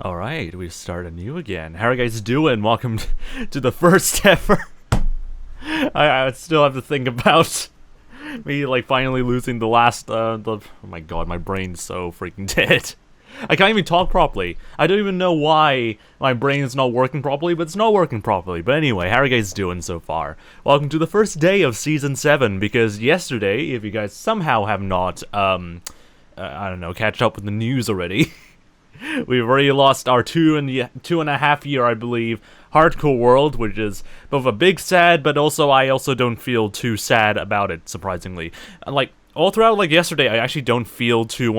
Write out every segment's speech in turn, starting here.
Alright, we start anew again. How are you guys doing? Welcome to the first ever. I still have to think about me, like, finally losing the last, oh my god, my brain's so freaking dead. I can't even talk properly. I don't even know why my brain is not working properly, but it's not working properly. But anyway, how are you guys doing so far? Welcome to the first day of Season 7, because yesterday, if you guys somehow have not, I don't know, catch up with the news already, we've already lost our 2.5 year, I believe, hardcore world, which is both a big sad, but also I also don't feel too sad about it, surprisingly. Like, all throughout, like, yesterday, I actually don't feel too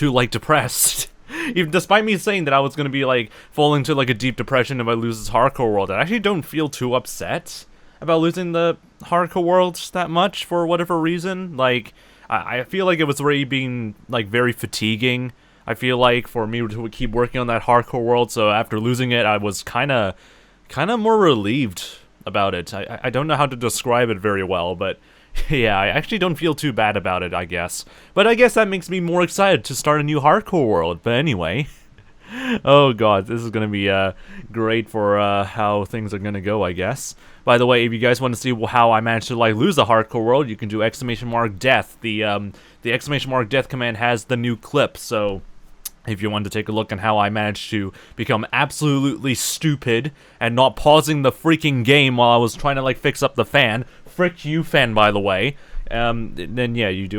like, depressed. Even despite me saying that I was gonna be, like, fall into, like, a deep depression if I lose this hardcore world, I actually don't feel too upset about losing the hardcore world that much for whatever reason. Like, I feel like it was already being, like, very fatiguing, I feel like, for me to keep working on that hardcore world, so after losing it, I was kinda more relieved about it. I don't know how to describe it very well, but yeah, I actually don't feel too bad about it, I guess. But I guess that makes me more excited to start a new hardcore world. But anyway, oh god, this is gonna be great for how things are gonna go, I guess. By the way, if you guys want to see how I managed to, like, lose a hardcore world, you can do !death. The !death command has the new clip, so if you want to take a look on how I managed to become absolutely stupid and not pausing the freaking game while I was trying to, like, fix up the fan. Frick you, fan, by the way. Then yeah, you do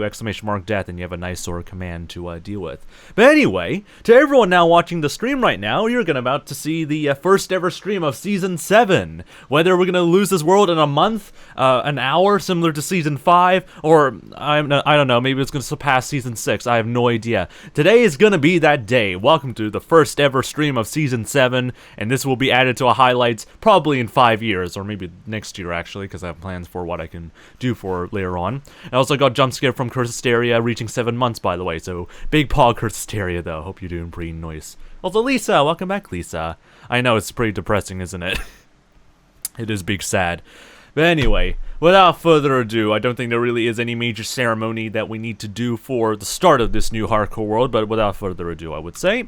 !death and you have a nice sort of command to deal with. But anyway, to everyone now watching the stream right now, you're about to see the first ever stream of Season 7. Whether we're gonna lose this world in a month, an hour, similar to Season 5, or I don't know, maybe it's gonna surpass Season 6, I have no idea. Today is gonna be that day. Welcome to the first ever stream of Season 7, and this will be added to a highlights probably in 5 years, or maybe next year actually, because I have plans for what I can do for later on. I also got jump scared from @ภิrsesteria reaching 7 months, by the way, so big paw @ภิrsesteria, though. Hope you're doing pretty nice. Also, Lisa, welcome back, Lisa. I know, it's pretty depressing, isn't it? It is big sad. But anyway, without further ado, I don't think there really is any major ceremony that we need to do for the start of this new hardcore world, but without further ado, I would say,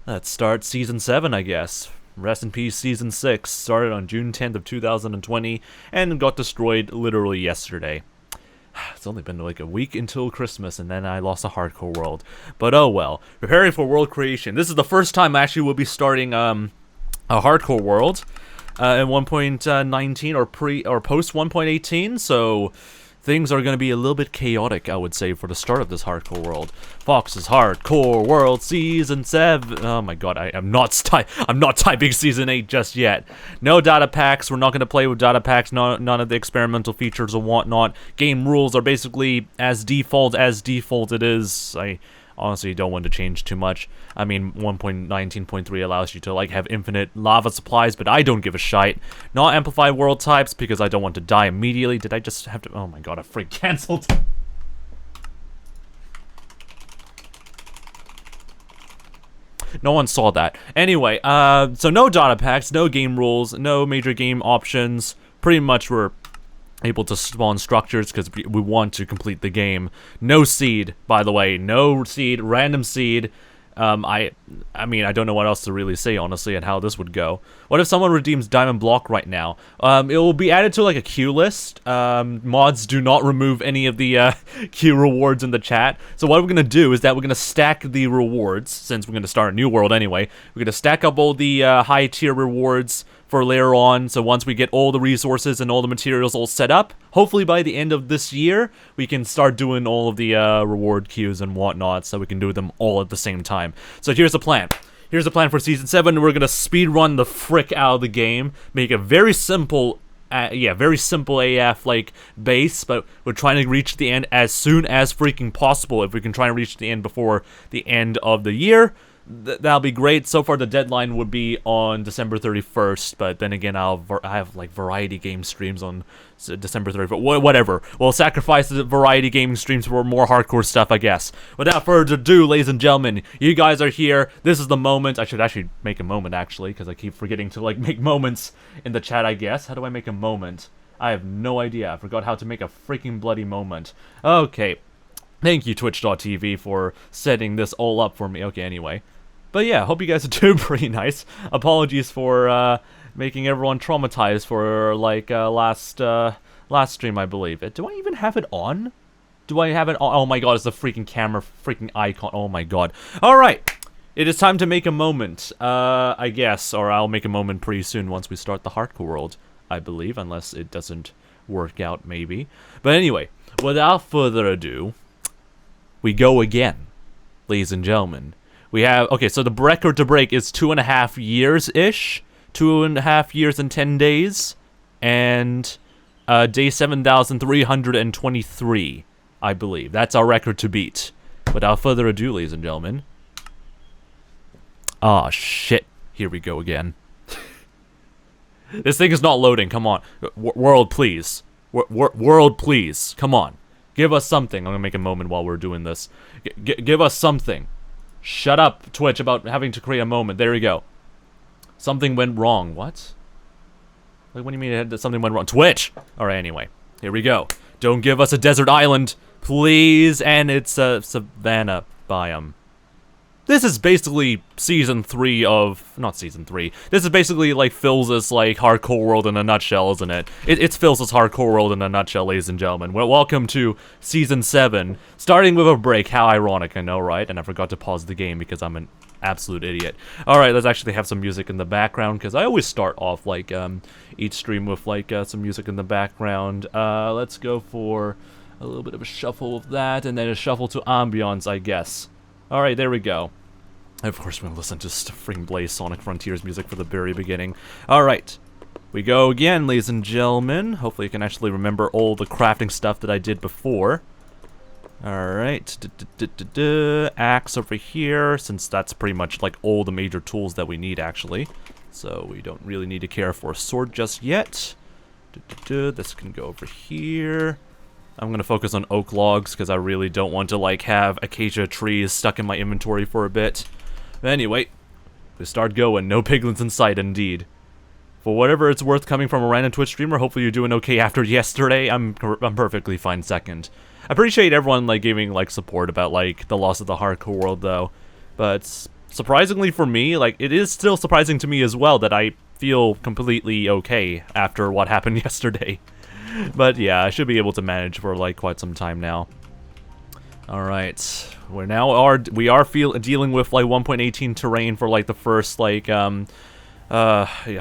let's start Season 7, I guess. Rest in peace, Season 6 started on June 10th of 2020, and got destroyed literally yesterday. It's only been like a week until Christmas, and then I lost a hardcore world. But oh well. Preparing for world creation. This is the first time I actually will be starting a hardcore world in 1.19 or post 1.18. So things are going to be a little bit chaotic, I would say, for the start of this hardcore world. Fox's Hardcore World Season 7. Oh my god, I'm not typing Season 8 just yet. No data packs. We're not going to play with data packs. None of the experimental features or whatnot. Game rules are basically as default it is. I honestly don't want to change too much. I mean, 1.19.3 allows you to, like, have infinite lava supplies, but I don't give a shite. Not amplified world types, because I don't want to die immediately. Did I just have to... Oh my god, I freak cancelled. No one saw that. Anyway, so no data packs, no game rules, no major game options. Pretty much we're able to spawn structures because we want to complete the game. No seed, by the way. No seed, random seed. I mean, I don't know what else to really say, honestly, and how this would go. What if someone redeems Diamond Block right now? It will be added to, like, a queue list. Mods do not remove any of the queue rewards in the chat. So what we're going to do is that we're going to stack the rewards, since we're going to start a new world anyway. We're going to stack up all the high-tier rewards for later on, so once we get all the resources and all the materials all set up, hopefully by the end of this year, we can start doing all of the reward queues and whatnot, so we can do them all at the same time. So here's the plan. Here's the plan for Season 7. We're gonna speedrun the frick out of the game, make a very simple, very simple AF, like, base, but we're trying to reach the end as soon as freaking possible. If we can try and reach the end before the end of the year, that'll be great. So far, the deadline would be on December 31st, but then again, I have, like, variety game streams on December 31st. Whatever. We'll sacrifice the variety gaming streams for more hardcore stuff, I guess. Without further ado, ladies and gentlemen, you guys are here. This is the moment. I should actually make a moment, actually, because I keep forgetting to, like, make moments in the chat, I guess. How do I make a moment? I have no idea. I forgot how to make a freaking bloody moment. Okay. Thank you, Twitch.tv, for setting this all up for me. Okay, anyway. But yeah, hope you guys are doing pretty nice. Apologies for making everyone traumatized for like last stream, I believe. Do I even have it on? Do I have it on? Oh my god, it's the freaking camera, freaking icon. Oh my god. Alright, it is time to make a moment, I guess. Or I'll make a moment pretty soon once we start the hardcore world, I believe. Unless it doesn't work out, maybe. But anyway, without further ado, we go again, ladies and gentlemen. We have, okay, so the record to break is 2.5 years-ish. 2.5 years and 10 days. And day 7,323, I believe. That's our record to beat. Without further ado, ladies and gentlemen. Ah, shit. Here we go again. This thing is not loading, come on. World, please. World, please. Come on. Give us something. I'm gonna make a moment while we're doing this. Give us something. Shut up, Twitch, about having to create a moment. There we go. Something went wrong. What? Like, what do you mean something went wrong? Twitch! Alright, anyway. Here we go. Don't give us a desert island, please. And it's a savanna biome. This is basically season 3 of... Not season 3. This is basically like Phil's like hardcore world in a nutshell, isn't it? It's Phil's hardcore world in a nutshell, ladies and gentlemen. Well, welcome to season 7. Starting with a break. How ironic, I know, right? And I forgot to pause the game because I'm an absolute idiot. Alright, let's actually have some music in the background, because I always start off like each stream with like some music in the background. Let's go for a little bit of a shuffle of that, and then a shuffle to ambiance, I guess. Alright, there we go. Of course, we'll listen to freaking 𝗦cie 𝗰𝗶𝗹 music for the very beginning. Alright, we go again, ladies and gentlemen. Hopefully you can actually remember all the crafting stuff that I did before. Alright, axe over here, since that's pretty much like all the major tools that we need, actually. So we don't really need to care for a sword just yet. This can go over here. I'm gonna focus on oak logs, because I really don't want to like have acacia trees stuck in my inventory for a bit. But anyway, we start going. No piglins in sight, indeed. For whatever it's worth coming from a random Twitch streamer, hopefully you're doing okay after yesterday. I'm perfectly fine second. I appreciate everyone like giving like support about like the loss of the hardcore world though. But surprisingly for me, like it is still surprising to me as well that I feel completely okay after what happened yesterday. But yeah, I should be able to manage for like quite some time now. Alright, we are dealing with like 1.18 terrain for like the first like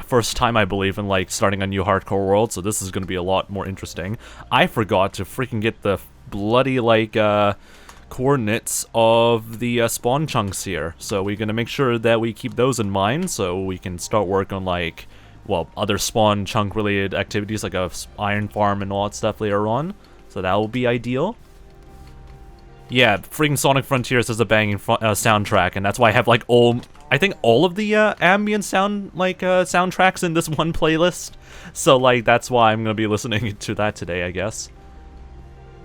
first time I believe in like starting a new hardcore world, so this is gonna be a lot more interesting. I forgot to freaking get the bloody like coordinates of the spawn chunks here, so we're gonna make sure that we keep those in mind so we can start work on like, well, other spawn chunk related activities like a iron farm and all that stuff later on, so that will be ideal. Yeah, freaking Sonic Frontiers is a banging soundtrack, and that's why I have like I think all of the ambient sound like soundtracks in this one playlist. So like that's why I'm gonna be listening to that today, I guess.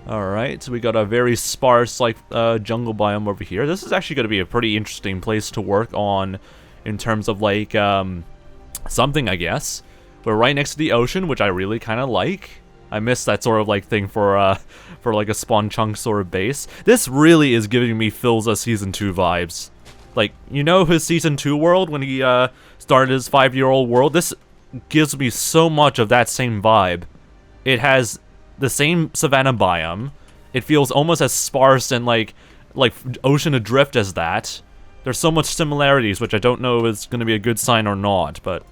Alright, so we got a very sparse like jungle biome over here. This is actually gonna be a pretty interesting place to work on in terms of like something, I guess. We're right next to the ocean, which I really kind of like. I miss that sort of like thing for like a spawn chunk sort of base. This really is giving me Phil's season 2 vibes. Like, you know his season 2 world when he started his 5-year-old world? This gives me so much of that same vibe. It has the same savanna biome. It feels almost as sparse and like ocean adrift as that. There's so much similarities, which I don't know if it's going to be a good sign or not, but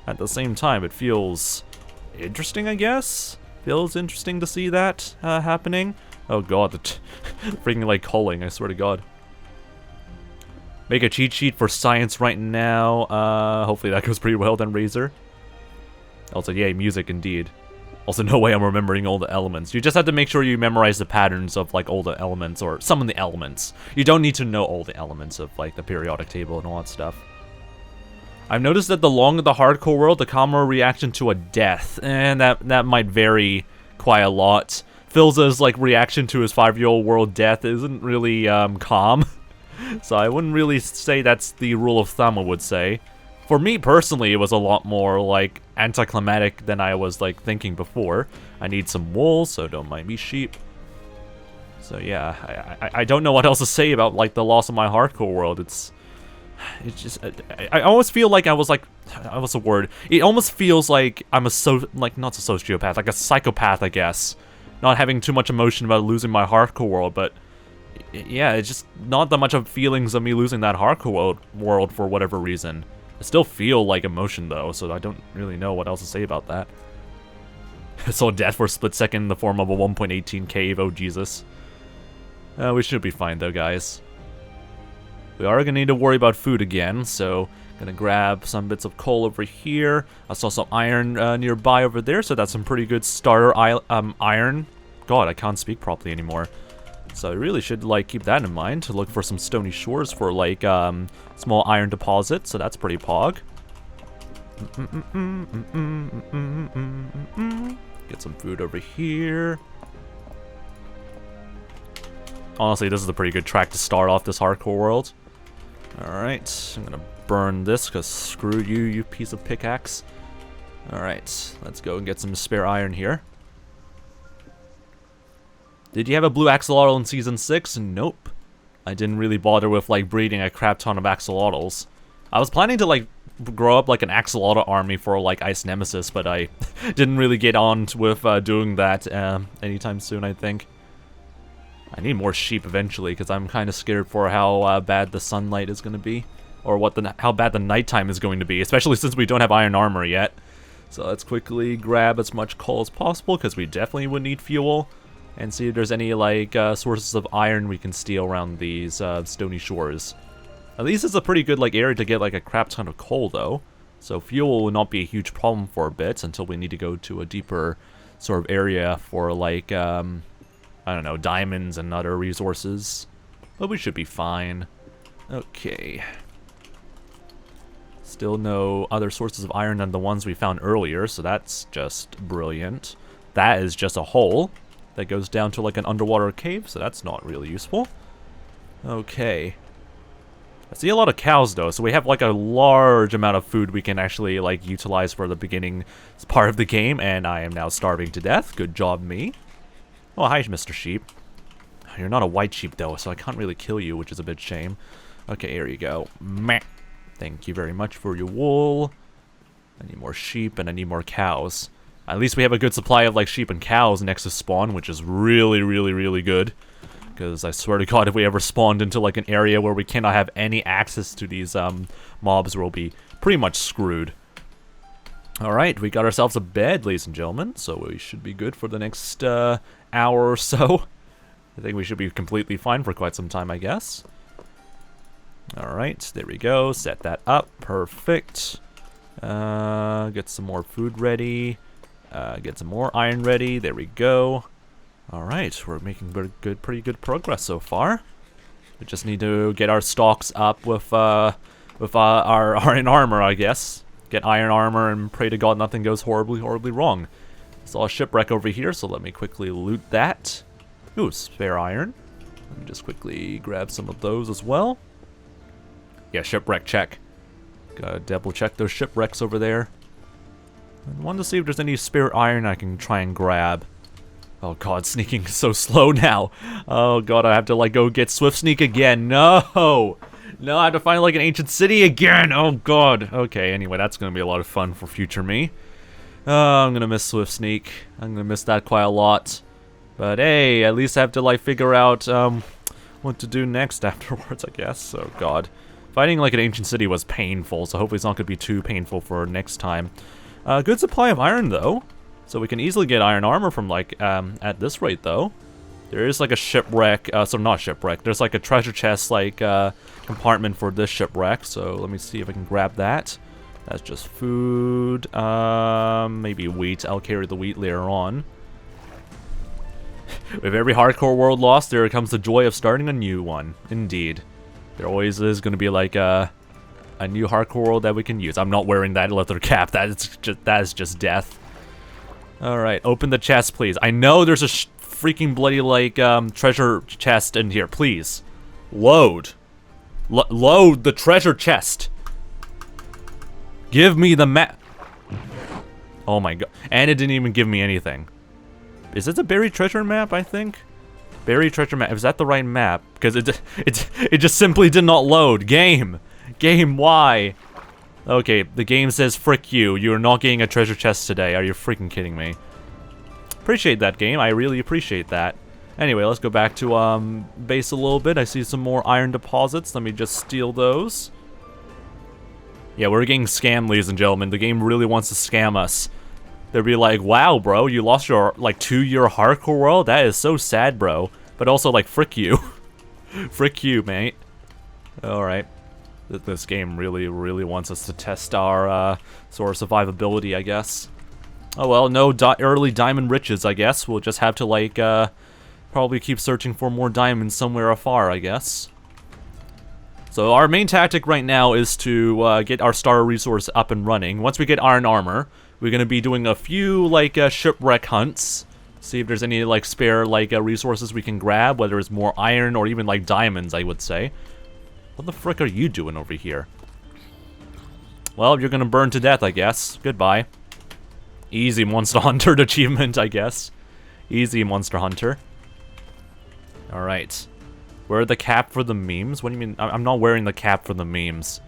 at the same time it feels interesting, I guess? Feels interesting to see that happening. Oh god, the freaking like calling, I swear to god. Make a cheat sheet for science right now. Hopefully that goes pretty well then, Razor. Also, yay, music indeed. Also, no way I'm remembering all the elements. You just have to make sure you memorize the patterns of like all the elements, or some of the elements. You don't need to know all the elements of like the periodic table and all that stuff. I've noticed that the longer the hardcore world, the calmer reaction to a death, and that might vary quite a lot. Phil's like reaction to his 5-year-old world death isn't really calm, so I wouldn't really say that's the rule of thumb. I would say, for me personally, it was a lot more like anticlimactic than I was like thinking before. I need some wool, so don't mind me, sheep. So yeah, I don't know what else to say about like the loss of my hardcore world. It's It's just, I almost feel like I was like, what's the word? It almost feels like I'm not a sociopath, like a psychopath, I guess. Not having too much emotion about losing my hardcore world, but yeah, it's just not that much of feelings of me losing that hardcore world for whatever reason. I still feel like emotion though, so I don't really know what else to say about that. I saw death for a split second in the form of a 1.18 cave, oh Jesus. We should be fine though, guys. We are gonna need to worry about food again, so gonna grab some bits of coal over here. I saw some iron nearby over there, so that's some pretty good starter iron. God, I can't speak properly anymore. So I really should like keep that in mind to look for some stony shores for like small iron deposits. So that's pretty pog. Get some food over here. Honestly, this is a pretty good track to start off this hardcore world. Alright, I'm gonna burn this because screw you, you piece of pickaxe. Alright, let's go and get some spare iron here. Did you have a blue axolotl in Season 6? Nope. I didn't really bother with, like, breeding a crap ton of axolotls. I was planning to, like, grow up, like, an axolotl army for, like, Ice Nemesis, but I didn't really get on with doing that anytime soon, I think. I need more sheep eventually, because I'm kind of scared for how bad the sunlight is going to be. Or how bad the nighttime is going to be, especially since we don't have iron armor yet. So let's quickly grab as much coal as possible, because we definitely would need fuel. And see if there's any, like, sources of iron we can steal around these stony shores. At least it's a pretty good, like, area to get, like, a crap ton of coal, though. So fuel will not be a huge problem for a bit until we need to go to a deeper sort of area for, like, I don't know, diamonds and other resources. But we should be fine. Okay. Still no other sources of iron than the ones we found earlier, so that's just brilliant. That is just a hole that goes down to like an underwater cave, so that's not really useful. Okay. I see a lot of cows though, so we have like a large amount of food we can actually like utilize for the beginning part of the game, and I am now starving to death. Good job, me. Oh, hi, Mr. Sheep. You're not a white sheep though, so I can't really kill you, which is a bit shame. Okay, here you go. Meh. Thank you very much for your wool. I need more sheep and I need more cows. At least we have a good supply of like sheep and cows next to spawn, which is really, really, really good. Because I swear to God, if we ever spawned into like an area where we cannot have any access to these mobs, we'll be pretty much screwed. Alright, we got ourselves a bed, ladies and gentlemen, so we should be good for the next hour or so. I think we should be completely fine for quite some time, I guess. Alright, there we go. Set that up. Perfect. Get some more food ready. Get some more iron ready. There we go. Alright, we're making pretty good progress so far. We just need to get our stocks up with our iron armor, I guess. Get iron armor and pray to God nothing goes horribly, horribly wrong. Saw a shipwreck over here, so let me quickly loot that. Ooh, spare iron. Let me just quickly grab some of those as well. Yeah, shipwreck check. Gotta double check those shipwrecks over there. I want to see if there's any spare iron I can try and grab. Oh God, sneaking so slow now. Oh God, I have to like go get Swift Sneak again. No! No, I have to find like an ancient city again. Oh God. Okay, anyway, that's gonna be a lot of fun for future me. Oh, I'm gonna miss Swift Sneak. I'm gonna miss that quite a lot. But hey, at least I have to like figure out what to do next afterwards, I guess. Oh God. Fighting like an ancient city was painful, so hopefully it's not gonna be too painful for next time. Good supply of iron though. So we can easily get iron armor from like at this rate though. There is like a shipwreck, so not shipwreck, there's like a treasure chest like compartment for this shipwreck, so let me see if I can grab that. That's just food, maybe wheat. I'll carry the wheat later on. With every hardcore world lost, there comes the joy of starting a new one. Indeed. There always is going to be like a new hardcore world that we can use. I'm not wearing that leather cap, that is just death. Alright, open the chest please. I know there's a freaking bloody like treasure chest in here, please. Load. Load the treasure chest. Give me the map. Oh my God. And it didn't even give me anything. Is it a buried treasure map, I think? Buried treasure map. Is that the right map? Because it just simply did not load. Game. Game, why? Okay, the game says, frick you. You're not getting a treasure chest today. Are you freaking kidding me? Appreciate that, game. I really appreciate that. Anyway, let's go back to base a little bit. I see some more iron deposits. Let me just steal those. Yeah, we're getting scammed, ladies and gentlemen. The game really wants to scam us. They'll be like, wow, bro, you lost your, like, 2-year hardcore world? That is so sad, bro. But also, like, frick you. Frick you, mate. Alright. This game really wants us to test our, sort of survivability, I guess. Oh well, no early diamond riches, I guess. We'll just have to, like, probably keep searching for more diamonds somewhere afar, I guess. So our main tactic right now is to get our starter resource up and running. Once we get iron armor, we're going to be doing a few, like, shipwreck hunts. See if there's any, like, spare, like, resources we can grab, whether it's more iron or even, like, diamonds, I would say. What the frick are you doing over here? Well, you're going to burn to death, I guess. Goodbye. Easy Monster Hunter achievement, I guess. Easy Monster Hunter. Alright. Wear the cap for the memes? What do you mean? I'm not wearing the cap for the memes.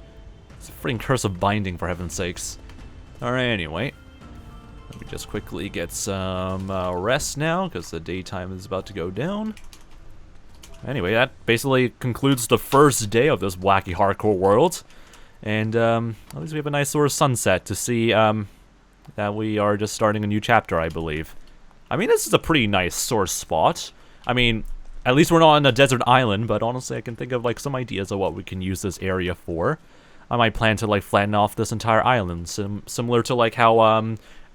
It's a freaking curse of binding, for heaven's sakes. Alright, anyway. Let me just quickly get some rest now, because the daytime is about to go down. Anyway, that basically concludes the first day of this wacky hardcore world. And at least we have a nice sort of sunset to see that we are just starting a new chapter, I believe. I mean, this is a pretty nice sort of spot. I mean, at least we're not on a desert island, but honestly, I can think of, like, some ideas of what we can use this area for. I might plan to, like, flatten off this entire island, similar to, like, how,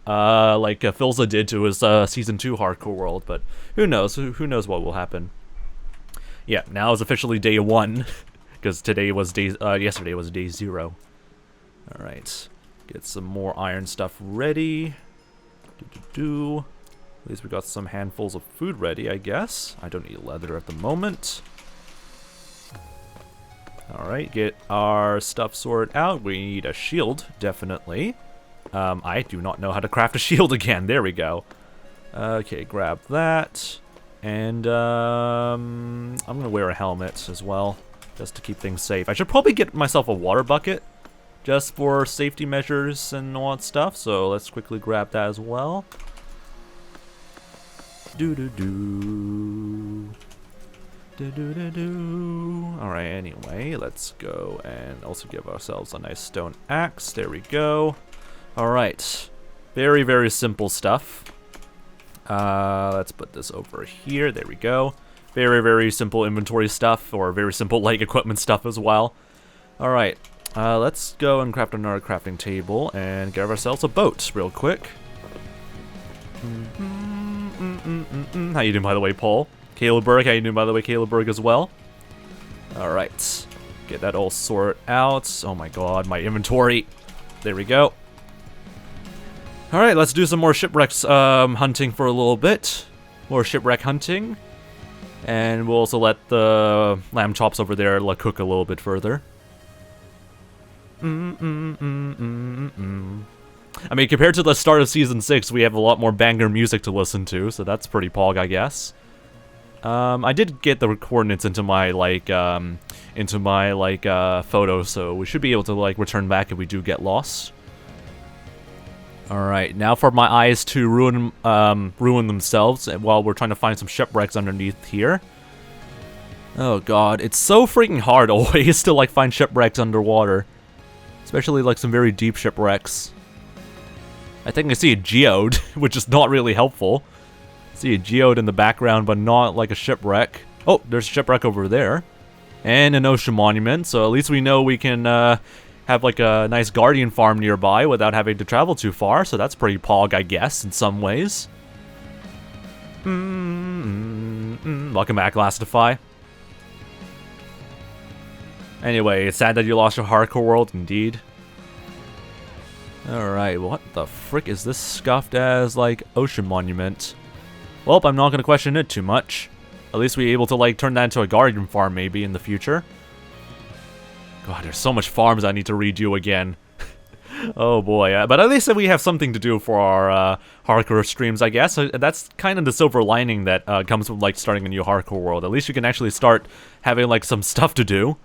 𝗦cie𝗰𝗶𝗹 did to his, Season 2 hardcore world, but who knows? Who knows what will happen? Yeah, now is officially day 1, because today was yesterday was day 0. Alright, get some more iron stuff ready. At least we got some handfuls of food ready, I guess. I don't need leather at the moment. Alright, get our stuff sorted out. We need a shield, definitely. I do not know how to craft a shield again. There we go. Okay, grab that. And I'm gonna wear a helmet as well, just to keep things safe. I should probably get myself a water bucket, just for safety measures and all that stuff. So let's quickly grab that as well. Alright, anyway, let's go and also give ourselves a nice stone axe. There we go. Alright. Very simple stuff. Let's put this over here. There we go. Very simple inventory stuff, or very simple, like, equipment stuff as well. Alright. Let's go and craft another crafting table and get ourselves a boat real quick. How you doing, by the way, Paul? 𝗬𝗏𝗀, how you doing, by the way, 𝗬𝗏𝗀 as well? Alright. Get that all sorted out. Oh my god, my inventory. There we go. Alright, let's do some more shipwrecks hunting for a little bit. More shipwreck hunting. And we'll also let the lamb chops over there cook a little bit further. I mean, compared to the start of Season 6, we have a lot more banger music to listen to, so that's pretty pog, I guess. I did get the coordinates into my, photo, so we should be able to, like, return back if we do get lost. Alright, now for my eyes to ruin themselves while we're trying to find some shipwrecks underneath here. Oh god, it's so freaking hard always to, like, find shipwrecks underwater. Especially, like, some very deep shipwrecks. I think I see a geode, which is not really helpful. I see a geode in the background, but not, like, a shipwreck. Oh, there's a shipwreck over there. And an ocean monument, so at least we know we can, have, like, a nice guardian farm nearby without having to travel too far, so that's pretty pog, I guess, in some ways. Welcome back, 𝗦cie𝗰𝗶𝗹. Anyway, it's sad that you lost your hardcore world, indeed. Alright, what the frick is this scuffed as, like, ocean monument? Well, I'm not gonna question it too much. At least we're able to, like, turn that into a guardian farm, maybe, in the future. God, there's so much farms I need to redo again. Oh boy, but at least we have something to do for our hardcore streams, I guess. That's kind of the silver lining that comes with, like, starting a new hardcore world. At least you can actually start having, like, some stuff to do.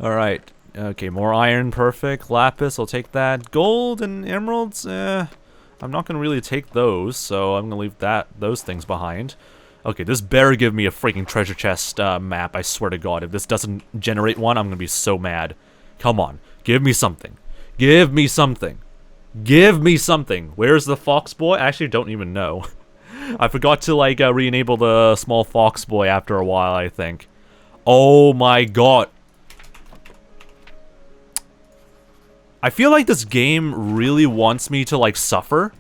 Alright, Okay, more iron, perfect. Lapis, I'll take that. Gold and emeralds, I'm not gonna really take those, so I'm gonna leave those things behind. Okay, this better give me a freaking treasure chest map, I swear to God. If this doesn't generate one, I'm gonna be so mad. Come on, give me something. Give me something. Give me something. Where's the fox boy? I actually don't even know. I forgot to, like, re-enable the small fox boy after a while, I think. Oh my God. I feel like this game really wants me to, like, suffer.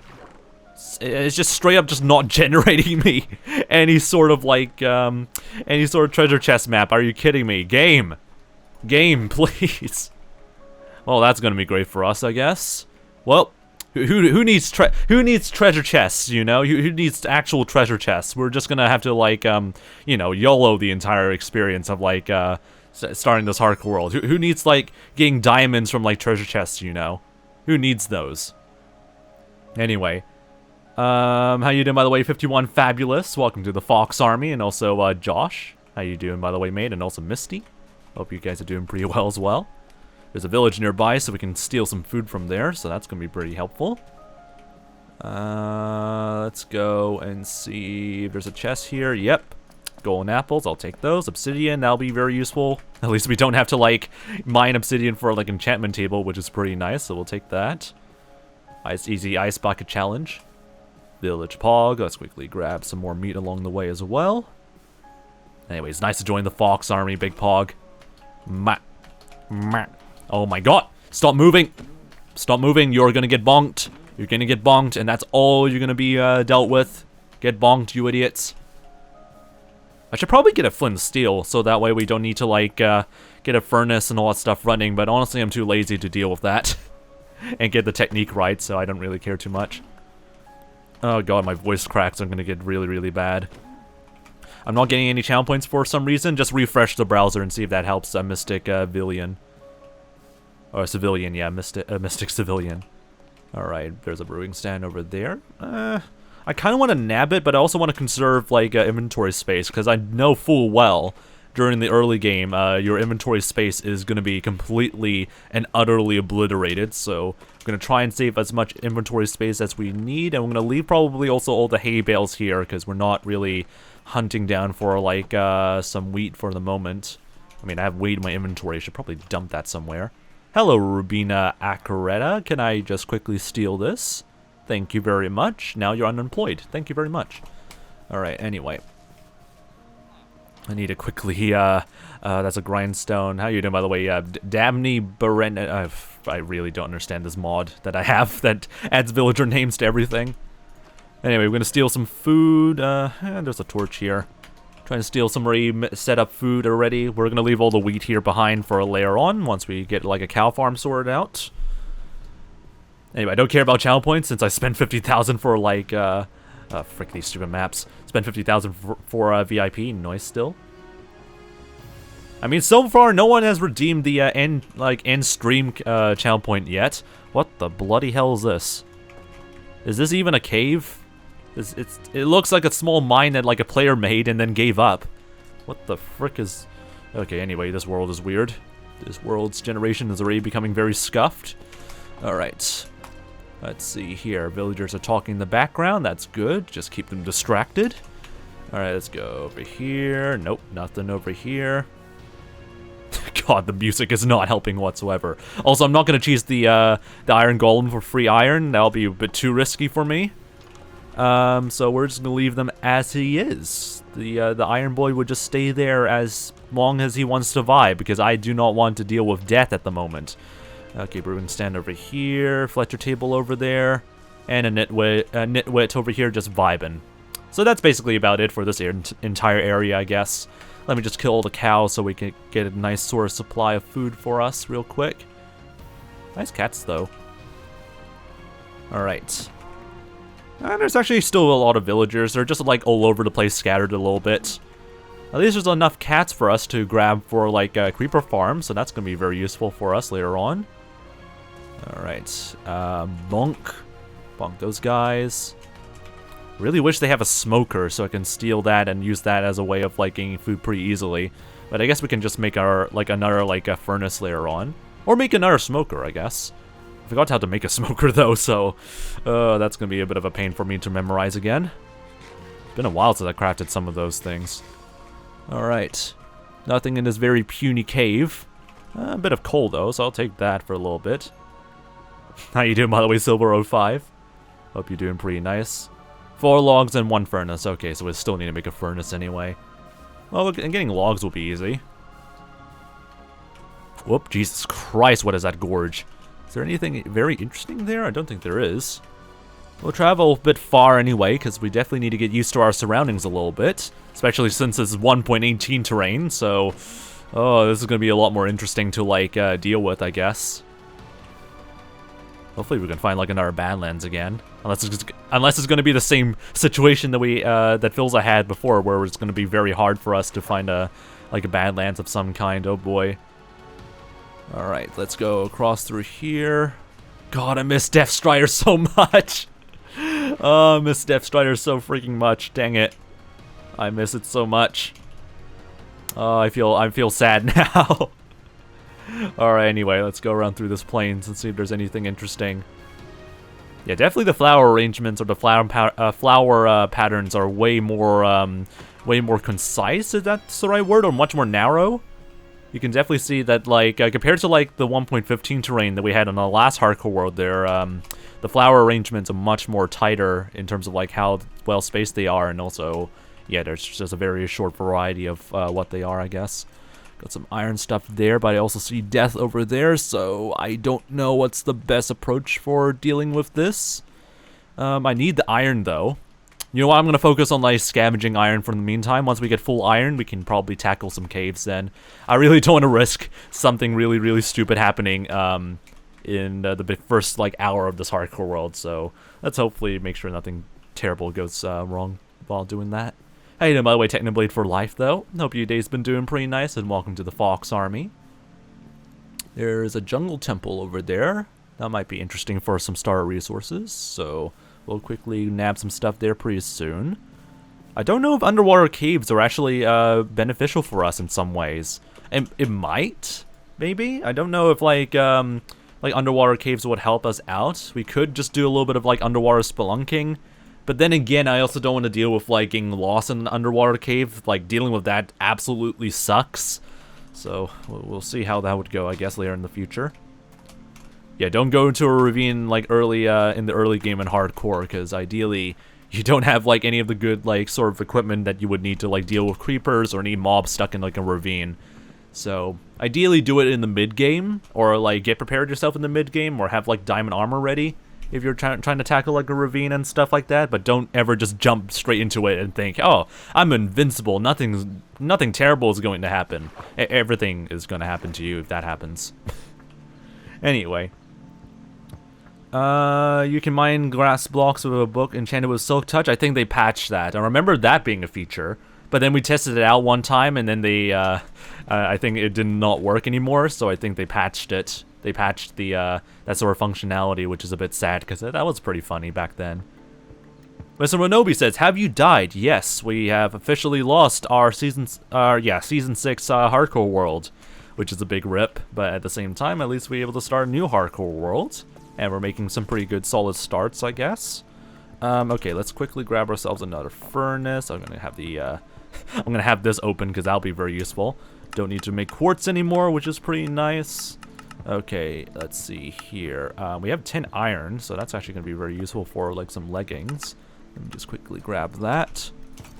It's just straight up just not generating me any sort of, like, any sort of treasure chest map. Are you kidding me? Game. Game, please. Well, that's gonna be great for us, I guess. Well, who needs treasure chests, you know? Who needs actual treasure chests? We're just gonna have to, like, you know, YOLO the entire experience of, like, starting this hardcore world. Who needs, like, getting diamonds from, like, treasure chests, you know? Who needs those? Anyway. How you doing, by the way, 51 Welcome to the Fox Army, and also, Josh. How you doing, by the way, mate? And also Misty. Hope you guys are doing pretty well as well. There's a village nearby, so we can steal some food from there, so that's gonna be pretty helpful. Let's go and see if there's a chest here. Yep. Golden apples, I'll take those. Obsidian, that'll be very useful. At least we don't have to, like, mine obsidian for, like, enchantment table, which is pretty nice, so we'll take that. Easy ice bucket challenge. Village Pog, let's quickly grab some more meat along the way as well. Anyways, nice to join the Fox Army, Big Pog. Oh my God, stop moving. Stop moving, you're gonna get bonked. You're gonna get bonked, and that's all you're gonna be dealt with. Get bonked, you idiots. I should probably get a flint and steel, so that way we don't need to, like, get a furnace and all that stuff running, but honestly I'm too lazy to deal with that. And get the technique right, so I don't really care too much. Oh God, my voice cracks. I'm gonna get really, really bad. I'm not getting any channel points for some reason. Just refresh the browser and see if that helps Mystic Civilian. Or Civilian, yeah, Mystic Civilian. Alright, there's a brewing stand over there. I kind of want to nab it, but I also want to conserve, like, inventory space, because I know full well during the early game, your inventory space is going to be completely and utterly obliterated, so I'm going to try and save as much inventory space as we need, and we're going to leave probably also all the hay bales here, because we're not really hunting down for, like, some wheat for the moment. I mean, I have wheat in my inventory, I should probably dump that somewhere. Hello, 𝗦cije𝗰𝗶𝗹. Can I just quickly steal this? Thank you very much. Now you're unemployed. Thank you very much. Alright, anyway. I need to quickly, that's a grindstone. How you doing, by the way? 𝗦cije𝗰𝗶𝗹. I really don't understand this mod that I have that adds villager names to everything. Anyway, we're gonna steal some food. There's a torch here. Trying to steal some already set up food already. We're gonna leave all the wheat here behind for later on, once we get, like, a cow farm sorted out. Anyway, I don't care about channel points since I spent 50,000 for, like, frick these stupid maps. Spent 50,000 for VIP. Nice still. I mean, so far no one has redeemed the end stream channel point yet. What the bloody hell is this? Is this even a cave? It looks like a small mine that, like, a player made and then gave up. What the frick is? Okay, anyway, this world is weird. This world's generation is already becoming very scuffed. All right. Let's see here. Villagers are talking in the background. That's good. Just keep them distracted. Alright, let's go over here. Nope, nothing over here. God, the music is not helping whatsoever. Also, I'm not going to choose the Iron Golem for free iron. That'll be a bit too risky for me. So we're just going to leave them as he is. The Iron Boy would just stay there as long as he wants to vibe, because I do not want to deal with death at the moment. Okay, brewing stand over here, Fletcher table over there, and a nitwit over here just vibing. So that's basically about it for this entire area, I guess. Let me just kill all the cows so we can get a nice sort of supply of food for us real quick. Nice cats, though. Alright. And there's actually still a lot of villagers. They're just, like, all over the place, scattered a little bit. At least there's enough cats for us to grab for, like, a creeper farm, so that's going to be very useful for us later on. Alright, bonk those guys. Really wish they have a smoker so I can steal that and use that as a way of, like, getting food pretty easily. But I guess we can just make our, like, another, like, a furnace later on. Or make another smoker, I guess. I forgot how to make a smoker, though, so that's going to be a bit of a pain for me to memorize again. It's been a while since I crafted some of those things. Alright. Nothing in this very puny cave. A bit of coal, though, so I'll take that for a little bit. How you doing, by the way, 𝗦cie𝗰𝗶𝗟𝗀? Hope you're doing pretty nice. 4 logs and 1 furnace. Okay, so we still need to make a furnace anyway. Well, and getting logs will be easy. Whoop, Jesus Christ, what is that gorge? Is there anything very interesting there? I don't think there is. We'll travel a bit far anyway, because we definitely need to get used to our surroundings a little bit. Especially since it's 1.18 terrain, so... Oh, this is going to be a lot more interesting to, like, deal with, I guess. Hopefully we can find, like, another Badlands again. Unless it's going to be the same situation that that 𝗦cie had before, where it's going to be very hard for us to find a Badlands of some kind. Oh boy. Alright, let's go across through here. God, I miss Deathstrider so much. Oh, I miss Deathstrider so freaking much. Dang it. I miss it so much. Oh, I feel sad now. Alright, anyway, let's go around through this plains and see if there's anything interesting. Yeah, definitely the flower arrangements or the flower patterns are way more concise, if that's the right word, or much more narrow. You can definitely see that, like, compared to, like, the 1.15 terrain that we had on the last hardcore world there, the flower arrangements are much more tighter in terms of, like, how well spaced they are, and also, yeah, there's just a very short variety of what they are, I guess. Got some iron stuff there, but I also see death over there, so I don't know what's the best approach for dealing with this. I need the iron, though. You know what, I'm going to focus on, like, scavenging iron for the meantime. Once we get full iron, we can probably tackle some caves then. I really don't want to risk something really, really stupid happening in the first, like, hour of this hardcore world. So let's hopefully make sure nothing terrible goes wrong while doing that. How you doing, by the way, Technoblade for life, though? Hope your day's been doing pretty nice, and welcome to the Fox Army. There's a jungle temple over there. That might be interesting for some starter resources, so... we'll quickly nab some stuff there pretty soon. I don't know if underwater caves are actually beneficial for us in some ways. And it might, maybe. I don't know if like underwater caves would help us out. We could just do a little bit of like underwater spelunking. But then again, I also don't want to deal with like getting lost in an underwater cave. Like dealing with that absolutely sucks. So we'll see how that would go, I guess, later in the future. Yeah, don't go into a ravine like early in the early game in hardcore, because ideally you don't have like any of the good like sort of equipment that you would need to like deal with creepers or any mobs stuck in like a ravine. So ideally do it in the mid game, or like get prepared yourself in the mid game, or have like diamond armor ready if you're trying to tackle like a ravine and stuff like that. But don't ever just jump straight into it and think, oh, I'm invincible. Nothing terrible is going to happen. Everything is going to happen to you if that happens. Anyway. You can mine grass blocks with a book enchanted with silk touch. I think they patched that. I remember that being a feature. But then we tested it out one time, and then they, I think it did not work anymore, so I think they patched it. They patched the, that sort of functionality, which is a bit sad, because that was pretty funny back then. Mr. Monobi says, have you died? Yes, we have officially lost our Season 6 hardcore world, which is a big rip, but at the same time, at least we were able to start a new hardcore world. And we're making some pretty good solid starts, I guess. Okay, let's quickly grab ourselves another furnace. I'm gonna have the I'm gonna have this open because that'll be very useful. Don't need to make quartz anymore, which is pretty nice. Okay, let's see here. We have 10 iron, so that's actually gonna be very useful for like some leggings. Let me just quickly grab that.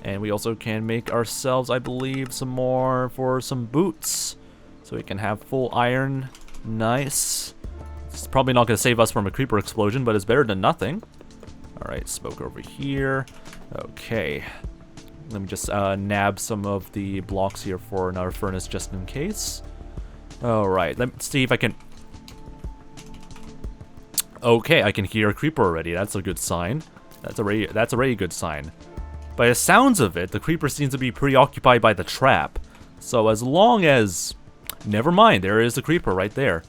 And we also can make ourselves, I believe, some more for some boots. So we can have full iron. Nice. It's probably not going to save us from a creeper explosion, but it's better than nothing. Alright, smoke over here. Okay. Let me just nab some of the blocks here for another furnace just in case. Alright, let's see if I can... Okay, I can hear a creeper already. That's a good sign. That's already a good sign. By the sounds of it, the creeper seems to be preoccupied by the trap. So as long as... Never mind, there is a creeper right there.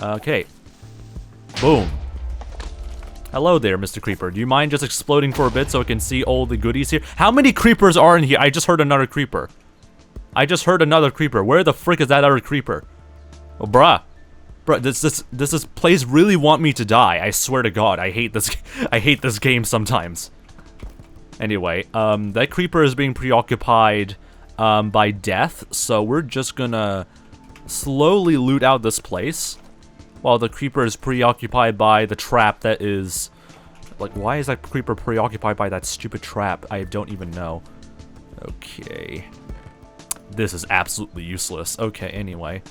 Okay. Boom. Hello there, Mr. Creeper. Do you mind just exploding for a bit so I can see all the goodies here? How many creepers are in here? I just heard another creeper. Where the frick is that other creeper? Oh, bruh. Bro, does this place really want me to die? I swear to God, I hate this. I hate this game sometimes. Anyway, that creeper is being preoccupied by death, so we're just gonna slowly loot out this place while the creeper is preoccupied by the trap that is... Like, why is that creeper preoccupied by that stupid trap? I don't even know. Okay. This is absolutely useless. Okay, anyway.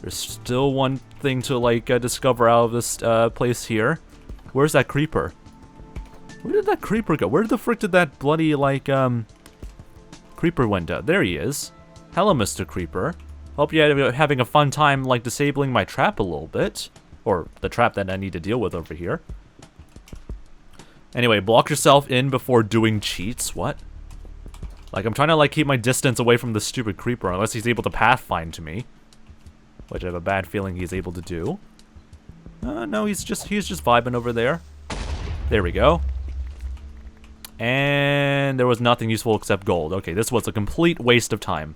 There's still one thing to, like, discover out of this place here. Where's that creeper? Where did that creeper go? Where the frick did that bloody, like, creeper went out? There he is. Hello, Mr. Creeper. Hope you're having a fun time, like, disabling my trap a little bit. Or the trap that I need to deal with over here. Anyway, block yourself in before doing cheats. What? Like, I'm trying to, like, keep my distance away from this stupid creeper unless he's able to pathfind to me. Which I have a bad feeling he's able to do. No, he's just vibing over there. There we go. And there was nothing useful except gold. Okay, this was a complete waste of time.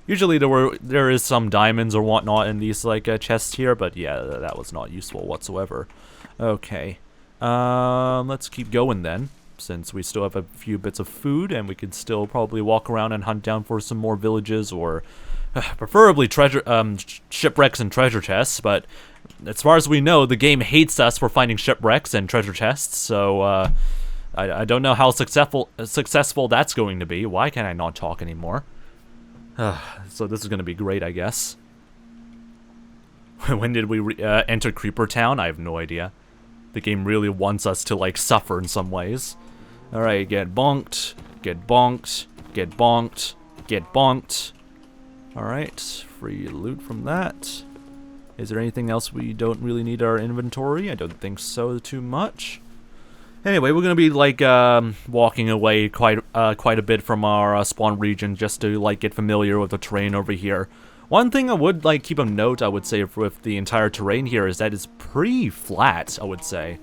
Usually there is some diamonds or whatnot in these, like, chests here, but yeah, that was not useful whatsoever. Okay. Let's keep going then, since we still have a few bits of food, and we can still probably walk around and hunt down for some more villages, or preferably treasure, shipwrecks and treasure chests, but as far as we know, the game hates us for finding shipwrecks and treasure chests, so, I don't know how successful that's going to be. Why can't I not talk anymore? So this is going to be great, I guess. When did we enter Creeper Town? I have no idea. The game really wants us to, like, suffer in some ways. Alright, get bonked, get bonked, get bonked, get bonked. Alright, free loot from that. Is there anything else we don't really need our inventory? I don't think so too much. Anyway, we're gonna be, like, walking away quite a bit from our spawn region just to, like, get familiar with the terrain over here. One thing I would, like, keep a note, I would say, with the entire terrain here is that it's pretty flat, I would say.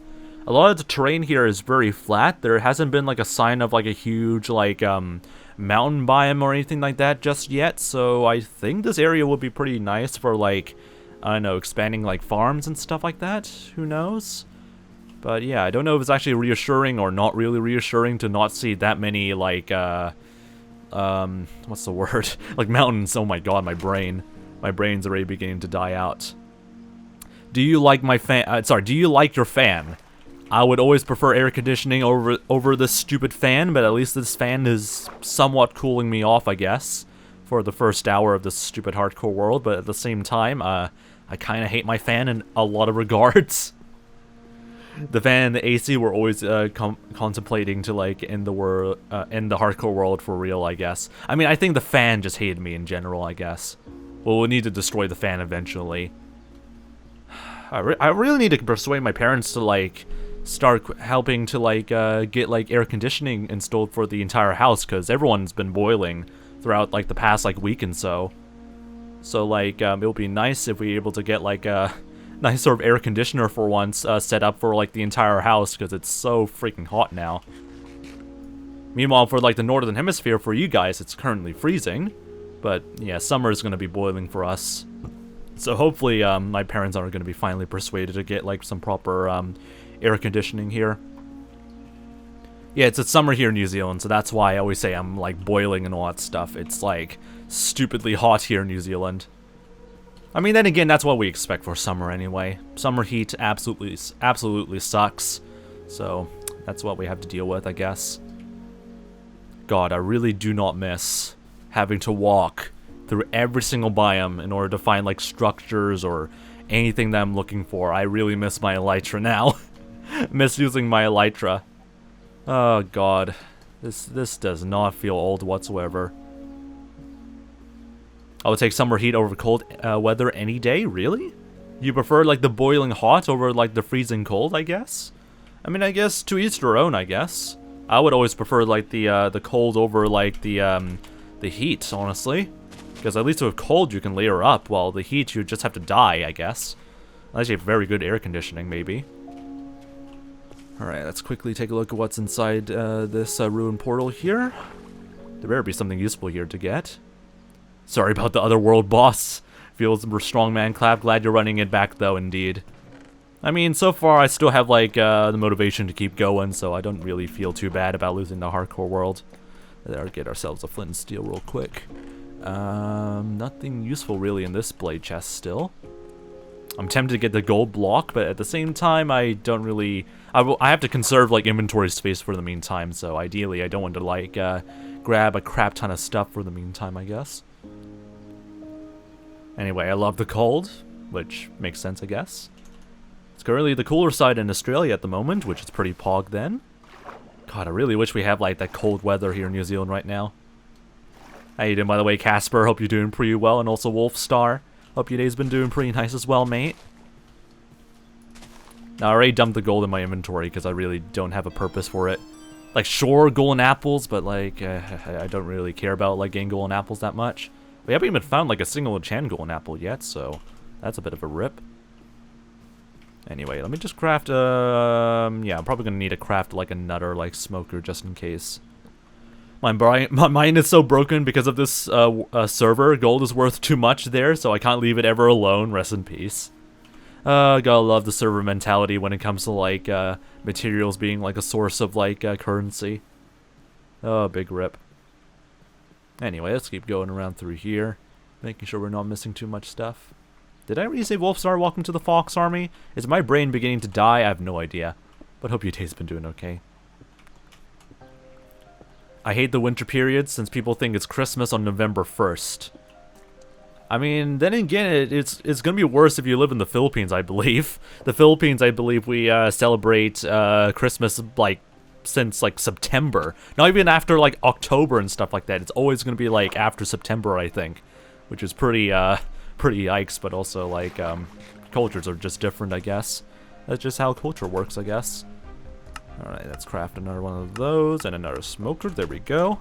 A lot of the terrain here is very flat. There hasn't been, like, a sign of, like, a huge, like, mountain biome or anything like that just yet, so I think this area would be pretty nice for, like, I don't know, expanding, like, farms and stuff like that. Who knows? But yeah, I don't know if it's actually reassuring or not really reassuring to not see that many, like, what's the word? Like, mountains. Oh my god, my brain's already beginning to die out. Do you like my fan? Do you like your fan? I would always prefer air conditioning over this stupid fan, but at least this fan is somewhat cooling me off, I guess, for the first hour of this stupid hardcore world. But at the same time, I kind of hate my fan in a lot of regards. The fan and the AC were always contemplating to, like, end the hardcore world for real, I guess. I mean, I think the fan just hated me in general, I guess. Well, we'll need to destroy the fan eventually. I really need to persuade my parents to, like, start helping to, like, get, like, air conditioning installed for the entire house, because everyone's been boiling throughout, like, the past, like, week and so. So, like, it would be nice if we were able to get, like, a nice sort of air conditioner for once set up for, like, the entire house, because it's so freaking hot now. Meanwhile, for, like, the northern hemisphere, for you guys, it's currently freezing. But yeah, summer is going to be boiling for us. So hopefully my parents are going to be finally persuaded to get, like, some proper air conditioning here. Yeah, it's summer here in New Zealand, so that's why I always say I'm, like, boiling and all that stuff. It's, like, stupidly hot here in New Zealand. I mean, then again, that's what we expect for summer anyway. Summer heat absolutely sucks. So, that's what we have to deal with, I guess. God, I really do not miss having to walk through every single biome in order to find, like, structures or anything that I'm looking for. I really miss my elytra now. Miss using my elytra. Oh, God. This does not feel old whatsoever. I would take summer heat over cold weather any day, really? You prefer, like, the boiling hot over, like, the freezing cold, I guess? I mean, I guess to each their own, I guess. I would always prefer, like, the cold over, like, the heat, honestly. Because at least with cold you can layer up, while the heat you just have to die, I guess. Unless you have very good air conditioning, maybe. Alright, let's quickly take a look at what's inside this ruined portal here. There better be something useful here to get. Sorry about the other world boss Feels strongman clap. Glad you're running it back though, indeed. I mean, so far I still have like the motivation to keep going, so I don't really feel too bad about losing the hardcore world. There, get ourselves a flint and steel real quick. Nothing useful really in this blade chest still. I'm tempted to get the gold block, but at the same time, I don't really... I have to conserve like inventory space for the meantime, so ideally I don't want to like grab a crap ton of stuff for the meantime, I guess. Anyway, I love the cold, which makes sense, I guess. It's currently the cooler side in Australia at the moment, which is pretty pog then. God, I really wish we have like that cold weather here in New Zealand right now. How you doing, by the way, Casper? Hope you're doing pretty well, and also Wolfstar. Hope your day's been doing pretty nice as well, mate. Now, I already dumped the gold in my inventory because I really don't have a purpose for it. Like, sure, golden apples, but like, I don't really care about like getting golden apples that much. We haven't even found like a single enchant golden apple yet, so that's a bit of a rip. Anyway, let me just craft, yeah, I'm probably gonna need to craft like another like smoker just in case. My mind is so broken because of this server. Gold is worth too much there, so I can't leave it ever alone. Rest in peace. Gotta love the server mentality when it comes to like materials being like a source of like currency. Oh, big rip. Anyway, let's keep going around through here, making sure we're not missing too much stuff. Did I already say Wolfstar, welcome to the Fox Army? Is my brain beginning to die? I have no idea. But hope your day's been doing okay. I hate the winter period since people think it's Christmas on November 1st. I mean, then again, it's gonna be worse if you live in the Philippines, I believe. The Philippines, I believe, we celebrate Christmas like since like September. Not even after like October and stuff like that. It's always gonna be like after September, I think, which is pretty yikes. But also like cultures are just different, I guess. That's just how culture works, I guess. Alright, let's craft another one of those and another smoker. There we go.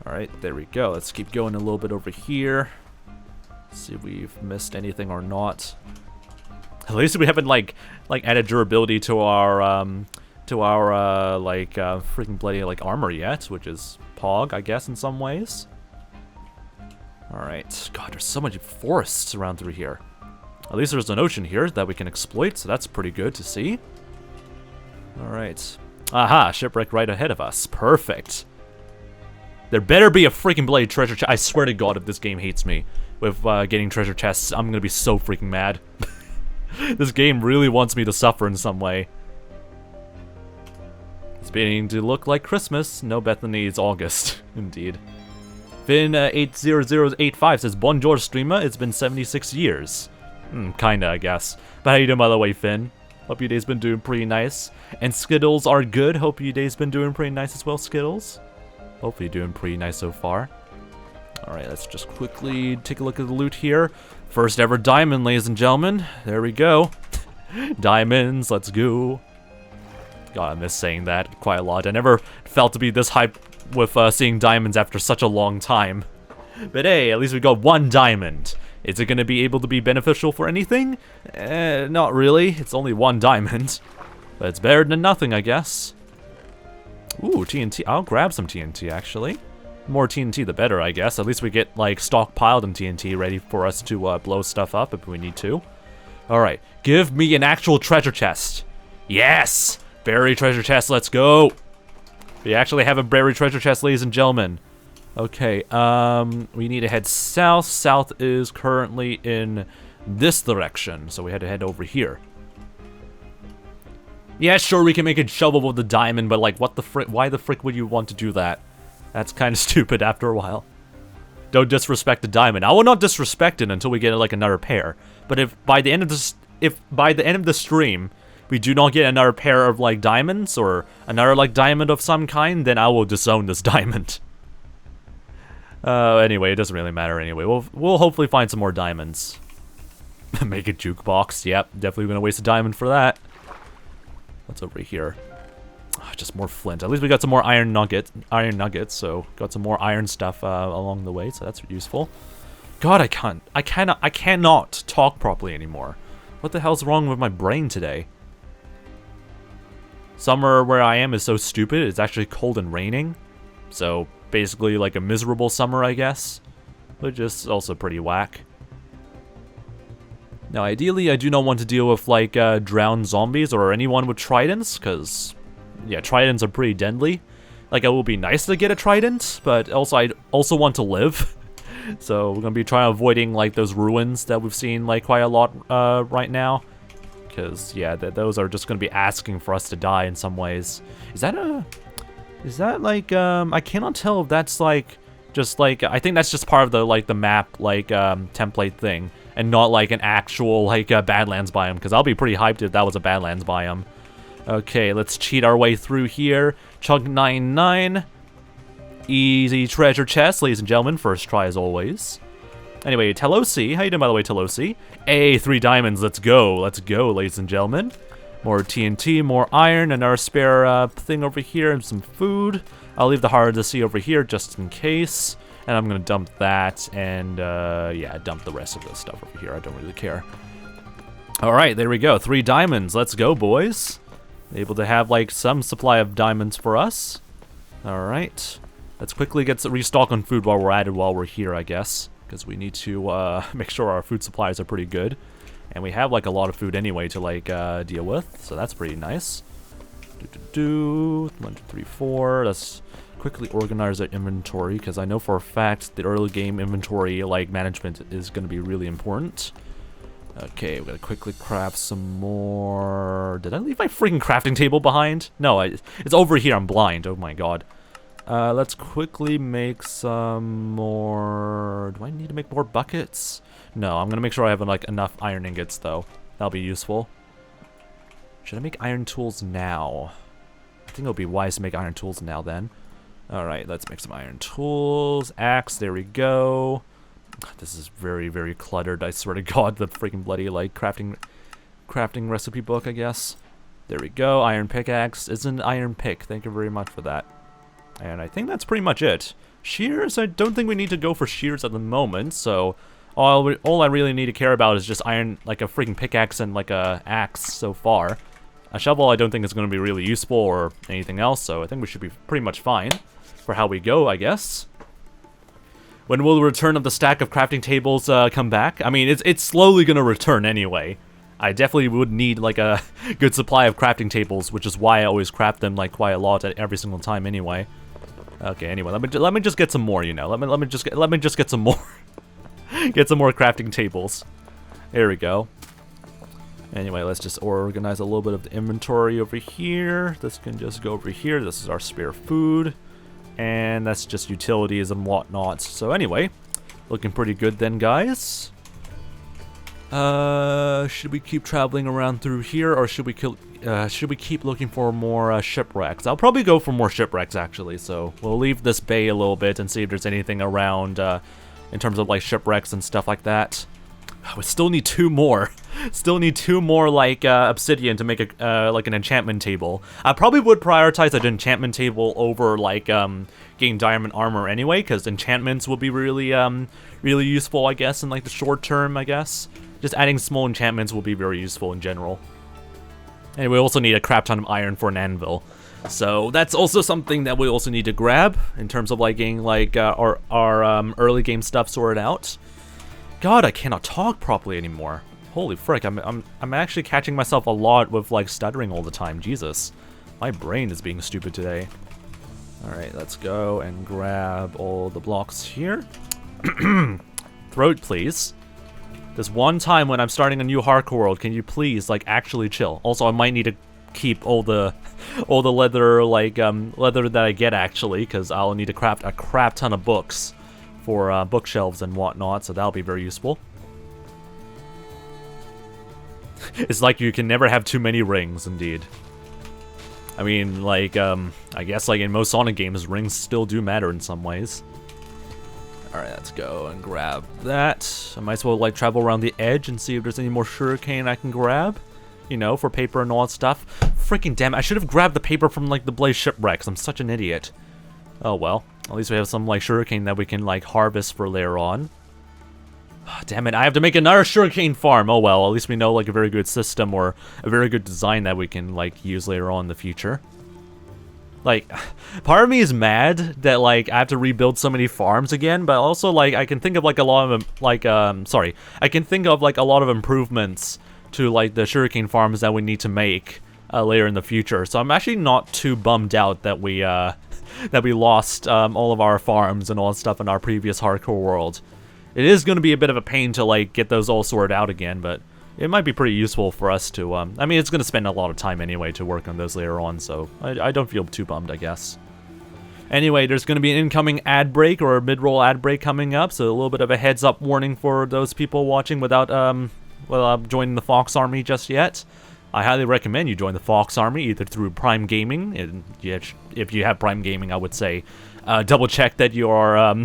Alright, there we go. Let's keep going a little bit over here. See if we've missed anything or not. At least we haven't like added durability to our freaking bloody like armor yet, which is pog, I guess, in some ways. Alright. God, there's so many forests around through here. At least there's an ocean here that we can exploit, so that's pretty good to see. Alright. Aha, shipwreck right ahead of us. Perfect. There better be a freaking bloody treasure chest. I swear to God, if this game hates me with getting treasure chests, I'm gonna be so freaking mad. This game really wants me to suffer in some way. It's beginning to look like Christmas. No, Bethany, it's August. Indeed. Finn80085 says, Bonjour streamer, it's been 76 years. Kinda, I guess. But how you doing, by the way, Finn? Hope your day's been doing pretty nice. And Skittles are good. Hope your day's been doing pretty nice as well, Skittles. Hopefully you're doing pretty nice so far. Alright, let's just quickly take a look at the loot here. First ever diamond, ladies and gentlemen. There we go. Diamonds, let's go. God, I miss saying that quite a lot. I never felt to be this hyped with seeing diamonds after such a long time. But hey, at least we got one diamond. Is it going to be able to be beneficial for anything? Not really. It's only one diamond. But it's better than nothing, I guess. Ooh, TNT. I'll grab some TNT, actually. More TNT, the better, I guess. At least we get, like, stockpiled in TNT ready for us to blow stuff up if we need to. Alright. Give me an actual treasure chest. Yes! Buried treasure chest, let's go! We actually have a buried treasure chest, ladies and gentlemen. Okay, we need to head south. South is currently in this direction, so we had to head over here. Yeah, sure, we can make a shovel with the diamond, but like, what the frick? Why the frick would you want to do that? That's kind of stupid after a while. Don't disrespect the diamond. I will not disrespect it until we get like another pair. But if by the end of the stream we do not get another pair of like diamonds or another like diamond of some kind, then I will disown this diamond. Anyway, it doesn't really matter anyway. We'll hopefully find some more diamonds. Make a jukebox. Yep, definitely gonna waste a diamond for that. What's over here? Oh, just more flint. At least we got some more iron nuggets, so got some more iron stuff along the way, so that's useful. God, I cannot talk properly anymore. What the hell's wrong with my brain today? Summer where I am is so stupid. It's actually cold and raining. So basically like a miserable summer, I guess. Which is also pretty whack. Now, ideally, I do not want to deal with, like, drowned zombies or anyone with tridents, because, yeah, tridents are pretty deadly. Like, it will be nice to get a trident, but also, I also want to live. So, we're gonna be trying avoiding, like, those ruins that we've seen, like, quite a lot, right now. Because, yeah, those are just gonna be asking for us to die in some ways. Is that, like, I cannot tell if that's, like, just, like, I think that's just part of the, like, the map, like, template thing. And not, like, an actual, like, Badlands biome. Because I'll be pretty hyped if that was a Badlands biome. Okay, let's cheat our way through here. Chunk 99. Easy treasure chest, ladies and gentlemen. First try as always. Anyway, 𝗦cie. How you doing, by the way, 𝗦cie? Hey, 3 diamonds. Let's go. Let's go, ladies and gentlemen. More TNT, more iron, and our spare thing over here, and some food. I'll leave the heart of the sea over here just in case. And I'm gonna dump that, and yeah, dump the rest of this stuff over here. I don't really care. Alright, there we go. 3 diamonds. Let's go, boys. Able to have, like, some supply of diamonds for us. Alright. Let's quickly get to restock on food while we're at it, while we're here, I guess. Because we need to make sure our food supplies are pretty good. And we have, like, a lot of food anyway to, like, deal with. So that's pretty nice. 1, 2, 3, 4. Let's quickly organize our inventory, because I know for a fact the early game inventory, like, management is going to be really important. Okay, we're going to quickly craft some more. Did I leave my freaking crafting table behind? No, it's over here. I'm blind. Oh my god. Let's quickly make some more. Do I need to make more buckets? No, I'm going to make sure I have, like, enough iron ingots, though. That'll be useful. Should I make iron tools now? I think it'll be wise to make iron tools now, then. Alright, let's make some iron tools. Axe, there we go. This is very, very cluttered. I swear to god, the freaking bloody, like, crafting recipe book, I guess. There we go. Iron pickaxe. It's an iron pick. Thank you very much for that. And I think that's pretty much it. Shears? I don't think we need to go for shears at the moment, so all I really need to care about is just iron, like a freaking pickaxe and, like, a axe so far. A shovel I don't think is going to be really useful or anything else, so I think we should be pretty much fine for how we go, I guess. When will the return of the stack of crafting tables come back? I mean, it's slowly going to return anyway. I definitely would need, like, a good supply of crafting tables, which is why I always craft them, like, quite a lot at every single time anyway. Okay, anyway, let me just get some more, you know. Let me just get some more. Get some more crafting tables. There we go. Anyway, let's just organize a little bit of the inventory over here. This can just go over here. This is our spare food. And that's just utilities and whatnot. So anyway, looking pretty good then, guys. Should we keep traveling around through here, or should we keep looking for more shipwrecks? I'll probably go for more shipwrecks, actually. So we'll leave this bay a little bit and see if there's anything around in terms of, like, shipwrecks and stuff like that. We still need 2 more. Still need 2 more, like, obsidian to make a like an enchantment table. I probably would prioritize an enchantment table over, like, getting diamond armor anyway, because enchantments will be really really useful, I guess, in, like, the short term, I guess. Just adding small enchantments will be very useful in general. And we also need a crap ton of iron for an anvil. So that's also something that we also need to grab in terms of, like, getting, like, our early game stuff sorted out. God, I cannot talk properly anymore. Holy frick, I'm actually catching myself a lot with, like, stuttering all the time. Jesus. My brain is being stupid today. Alright, let's go and grab all the blocks here. Throat, please. This one time when I'm starting a new hardcore world, can you please, like, actually chill? Also, I might need to keep all the leather, like, leather that I get, actually, because I'll need to craft a crap ton of books for bookshelves and whatnot, so that'll be very useful. It's like you can never have too many rings, indeed. I mean, like, I guess, like, in most Sonic games, rings still do matter in some ways. Alright, let's go and grab that. I might as well, like, travel around the edge and see if there's any more sugarcane I can grab. You know, for paper and all that stuff. Freaking damn it, I should have grabbed the paper from, like, the Blaze shipwrecks. I'm such an idiot. Oh well, at least we have some, like, sugarcane that we can, like, harvest for later on. Damn it, I have to make another sugarcane farm. Oh well, at least we know, like, a very good system or a very good design that we can, like, use later on in the future. Like, part of me is mad that, like, I have to rebuild so many farms again, but also, like, I can think of, like, a lot of, like, I can think of, like, a lot of improvements to, like, the sugarcane farms that we need to make later in the future. So I'm actually not too bummed out that we lost all of our farms and all that stuff in our previous hardcore world. It is going to be a bit of a pain to, like, get those all sorted out again, but it might be pretty useful for us to, I mean, it's going to spend a lot of time anyway to work on those later on, so I don't feel too bummed, I guess. Anyway, there's going to be an incoming ad break or a mid-roll ad break coming up, so a little bit of a heads-up warning for those people watching without joining the Fox Army just yet. I highly recommend you join the Fox Army, either through Prime Gaming, and if you have Prime Gaming, I would say double check that you are,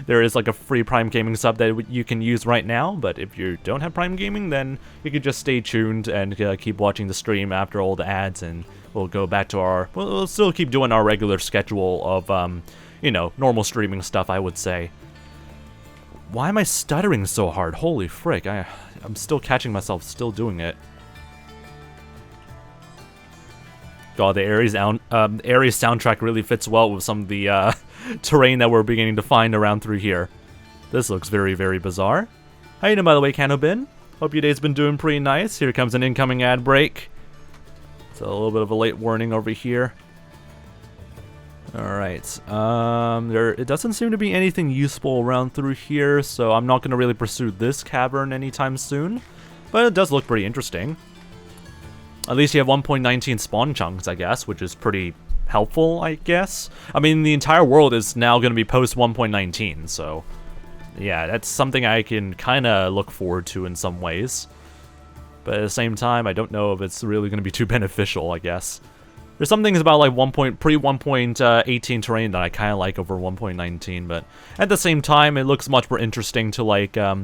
there is like a free Prime Gaming sub that you can use right now, but if you don't have Prime Gaming, then you can just stay tuned and keep watching the stream after all the ads, and we'll go back to our, we'll still keep doing our regular schedule of, you know, normal streaming stuff, I would say. Why am I stuttering so hard? Holy frick, I'm still catching myself still doing it. God, the Aries soundtrack really fits well with some of the terrain that we're beginning to find around through here. This looks very, very bizarre. How you doing, by the way, 𝗦cie𝗰𝗶𝗟? Hope your day's been doing pretty nice. Here comes an incoming ad break. So a little bit of a late warning over here. Alright, it doesn't seem to be anything useful around through here, so I'm not going to really pursue this cavern anytime soon. But it does look pretty interesting. At least you have 1.19 spawn chunks, I guess, which is pretty helpful, I guess. I mean, the entire world is now going to be post 1.19, so yeah, that's something I can kind of look forward to in some ways. But at the same time, I don't know if it's really going to be too beneficial, I guess. There's some things about like pre-1.18 terrain that I kind of like over 1.19, but at the same time, it looks much more interesting to like, I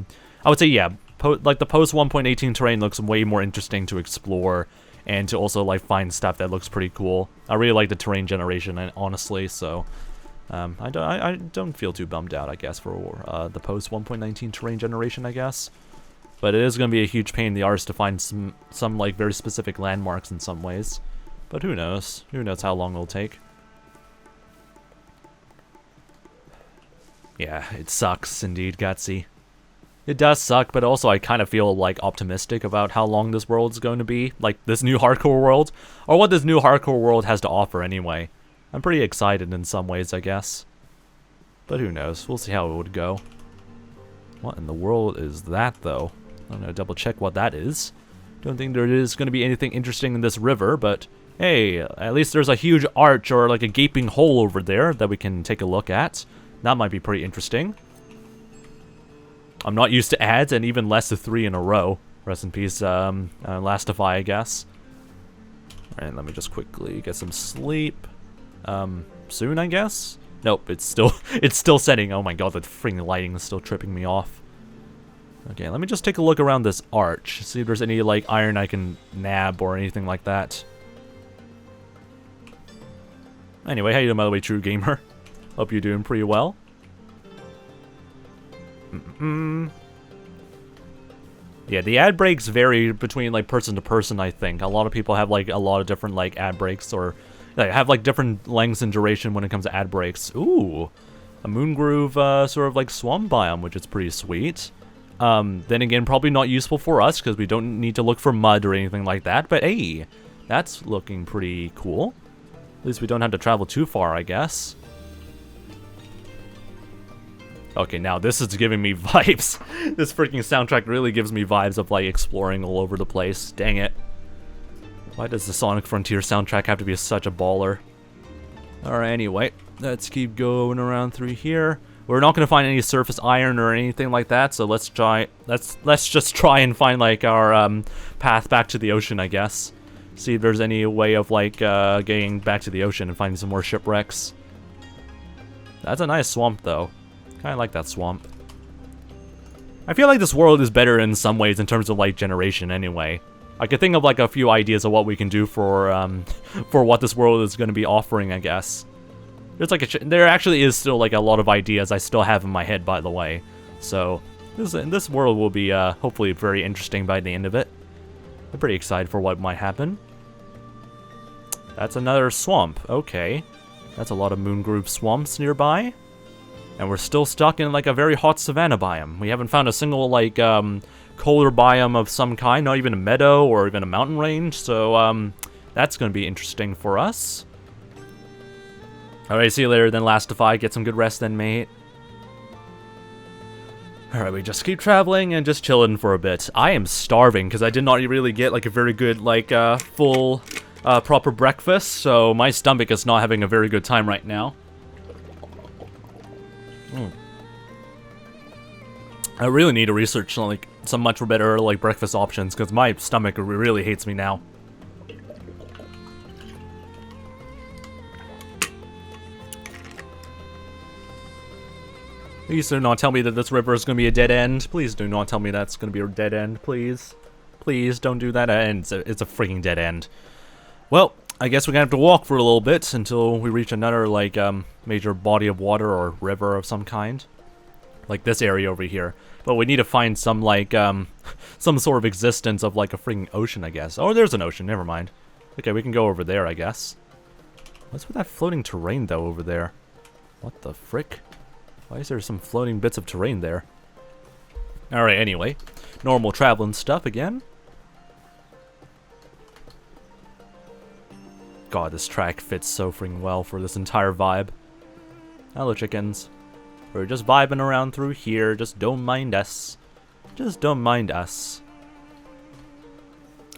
would say, yeah, like the post 1.18 terrain looks way more interesting to explore and to also like find stuff that looks pretty cool. I really like the terrain generation, honestly, so I don't feel too bummed out, I guess, for the post 1.19 terrain generation, I guess. But it is going to be a huge pain in the arse to find some like very specific landmarks in some ways. But who knows? Who knows how long it'll take? Yeah, it sucks indeed, 𝗦cie𝗰𝗶𝗟. It does suck, but also I kind of feel like optimistic about how long this world is going to be, like this new hardcore world, or what this new hardcore world has to offer anyway. I'm pretty excited in some ways, I guess. But who knows? We'll see how it would go. What in the world is that, though? I'm gonna double check what that is. Don't think there is going to be anything interesting in this river, but hey, at least there's a huge arch or like a gaping hole over there that we can take a look at. That might be pretty interesting. I'm not used to ads, and even less to 3 in a row. Rest in peace, 𝗦ście𝗰𝗶𝗟, I guess. Alright, let me just quickly get some sleep. Soon, I guess? Nope, it's still setting. Oh my god, that freaking lighting is still tripping me off. Okay, let me just take a look around this arch. See if there's any, like, iron I can nab or anything like that. Anyway, how you doing, by the way, True Gamer? Hope you're doing pretty well. Yeah, the ad breaks vary between like person to person, I think. A lot of people have like a lot of different like ad breaks, or like, have like different lengths and duration when it comes to ad breaks. Ooh, a moon groove sort of like swamp biome, which is pretty sweet. Then again, probably not useful for us because we don't need to look for mud or anything like that, but hey, that's looking pretty cool. At least we don't have to travel too far, I guess. Okay, now this is giving me vibes. This freaking soundtrack really gives me vibes of like exploring all over the place. Dang it. Why does the Sonic Frontier soundtrack have to be such a baller? Alright, anyway, let's keep going around through here. We're not gonna find any surface iron or anything like that, so let's just try and find like our path back to the ocean, I guess. See if there's any way of like getting back to the ocean and finding some more shipwrecks. That's a nice swamp though. Kinda like that swamp. I feel like this world is better in some ways in terms of like generation anyway. I could think of like a few ideas of what we can do for what this world is going to be offering, I guess. There's like there actually is still like a lot of ideas I still have in my head, by the way. So this world will be hopefully very interesting by the end of it. I'm pretty excited for what might happen. That's another swamp. Okay. That's a lot of moon groove swamps nearby. And we're still stuck in like a very hot savanna biome. We haven't found a single like colder biome of some kind, not even a meadow or even a mountain range, so that's gonna be interesting for us. Alright, see you later then, Lastify. Get some good rest then, mate. Alright, we just keep traveling and just chilling for a bit. I am starving because I did not really get like a very good like full proper breakfast, so my stomach is not having a very good time right now. I really need to research like some much better like breakfast options because my stomach really hates me now. Please do not tell me that this river is going to be a dead end. Please do not tell me that's going to be a dead end, please. Please don't do that. It's a freaking dead end. Well, I guess we're going to have to walk for a little bit until we reach another like major body of water or river of some kind. Like this area over here. But we need to find some like some sort of existence of like a freaking ocean, I guess. Oh, there's an ocean, never mind. Okay, we can go over there, I guess. What's with that floating terrain though over there? What the frick? Why is there some floating bits of terrain there? Alright, anyway. Normal traveling stuff again. God, this track fits so freaking well for this entire vibe. Hello, chickens. We're just vibing around through here. Just don't mind us. Just don't mind us.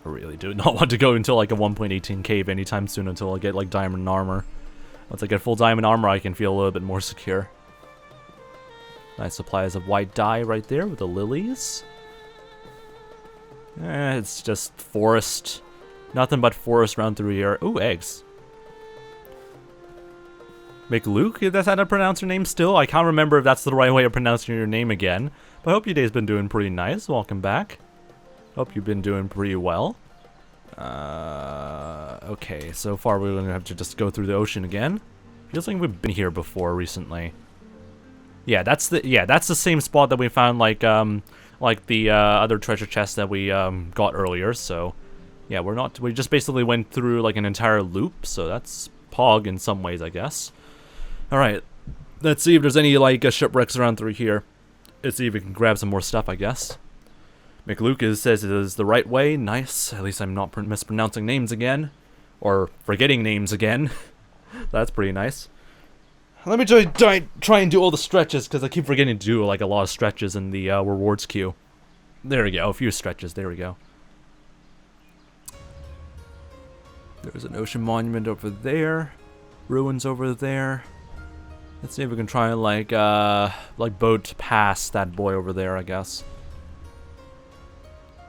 I really do not want to go into like a 1.18 cave anytime soon until I get like diamond armor. Once I get full diamond armor, I can feel a little bit more secure. Nice supplies of white dye right there with the lilies. It's just forest. Nothing but forest around through here. Ooh, eggs. 𝗦cie𝗰𝗶, that's how to pronounce your name still? I can't remember if that's the right way of pronouncing your name again. But I hope your day's been doing pretty nice. Welcome back. Hope you've been doing pretty well. Okay, so far we're gonna have to just go through the ocean again. Feels like we've been here before recently. Yeah, that's the same spot that we found like the other treasure chest that we got earlier. So yeah, we just basically went through like an entire loop. So that's Pog in some ways, I guess. All right, let's see if there's any like shipwrecks around through here. Let's see if we can grab some more stuff, I guess. 𝗦cie𝗰𝗶 says it is the right way. Nice. At least I'm not mispronouncing names again, or forgetting names again. That's pretty nice. Let me try and do all the stretches, because I keep forgetting to do like a lot of stretches in the rewards queue. There we go, a few stretches, there we go. There's an ocean monument over there. Ruins over there. Let's see if we can try and like boat past that boy over there, I guess.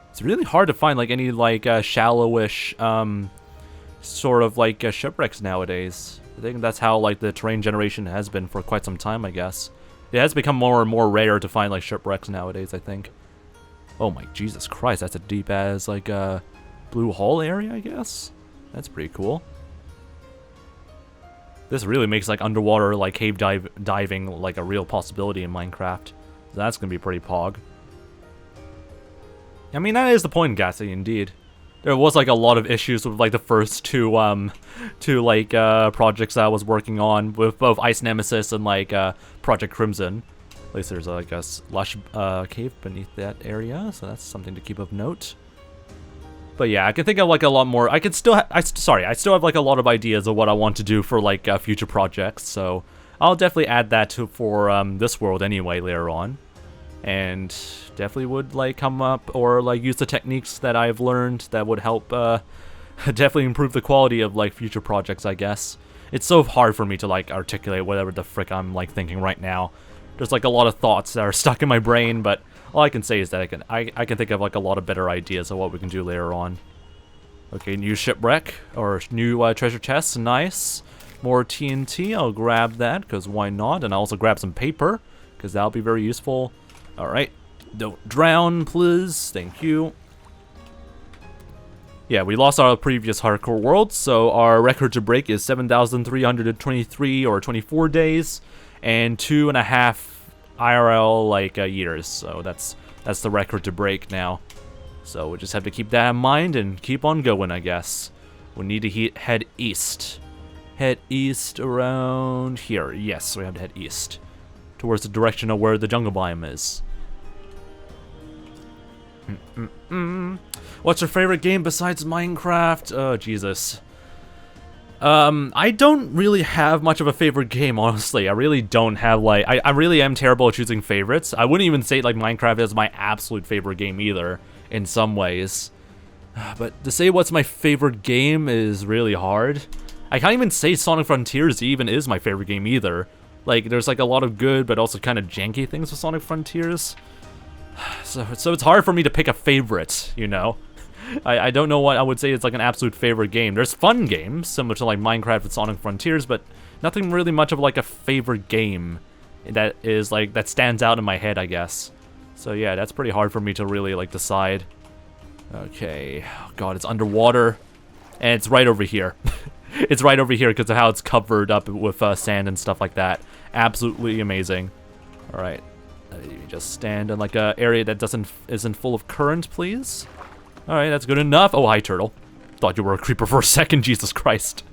It's really hard to find like any like shallowish sort of like shipwrecks nowadays. I think that's how like the terrain generation has been for quite some time, I guess. It has become more and more rare to find like shipwrecks nowadays, I think. Oh my Jesus Christ, that's a deep as like blue hole area, I guess. That's pretty cool. This really makes like underwater like cave diving like a real possibility in Minecraft. That's gonna be pretty pog. I mean, that is the point, Gassy, indeed. There was like a lot of issues with like the first two projects that I was working on with both Ice Nemesis and like Project Crimson. At least there's like a lush cave beneath that area, so that's something to keep of note. But yeah, I can think of like a lot more. I still have like a lot of ideas of what I want to do for like future projects. So I'll definitely add that for this world anyway later on, and definitely would like come up or like use the techniques that I've learned that would help definitely improve the quality of like future projects, I guess. It's so hard for me to like articulate whatever the frick I'm like thinking right now. There's like a lot of thoughts that are stuck in my brain, but all I can say is that I can think of like a lot of better ideas of what we can do later on. Okay, new shipwreck or new treasure chests, nice. More TNT, I'll grab that because why not? And I'll also grab some paper because that'll be very useful. All right, don't drown, please. Thank you. Yeah, we lost our previous hardcore world, so our record to break is 7,323 or 24 days and 2.5 IRL like years. So that's the record to break now. So we just have to keep that in mind and keep on going, I guess. We need to head east. head east around here. Yes, we have to head east towards the direction of where the jungle biome is. What's your favorite game besides Minecraft? Oh, Jesus. I don't really have much of a favorite game, honestly. I really don't have, like... I really am terrible at choosing favorites. I wouldn't even say, like, Minecraft is my absolute favorite game either, in some ways. But to say what's my favorite game is really hard. I can't even say Sonic Frontiers even is my favorite game either. Like, there's, like, a lot of good, but also kind of janky things with Sonic Frontiers. So it's hard for me to pick a favorite, you know? I don't know what I would say is like an absolute favorite game. There's fun games, similar to like Minecraft and Sonic Frontiers, but nothing really much of like a favorite game that is like, that stands out in my head, I guess. So yeah, that's pretty hard for me to really like decide. Okay, oh god, it's underwater, and it's right over here. It's right over here because of how it's covered up with sand and stuff like that. Absolutely amazing. Alright, you just stand in like a area that isn't full of current, please. Alright, that's good enough. Oh, hi, turtle. Thought you were a creeper for a second, Jesus Christ.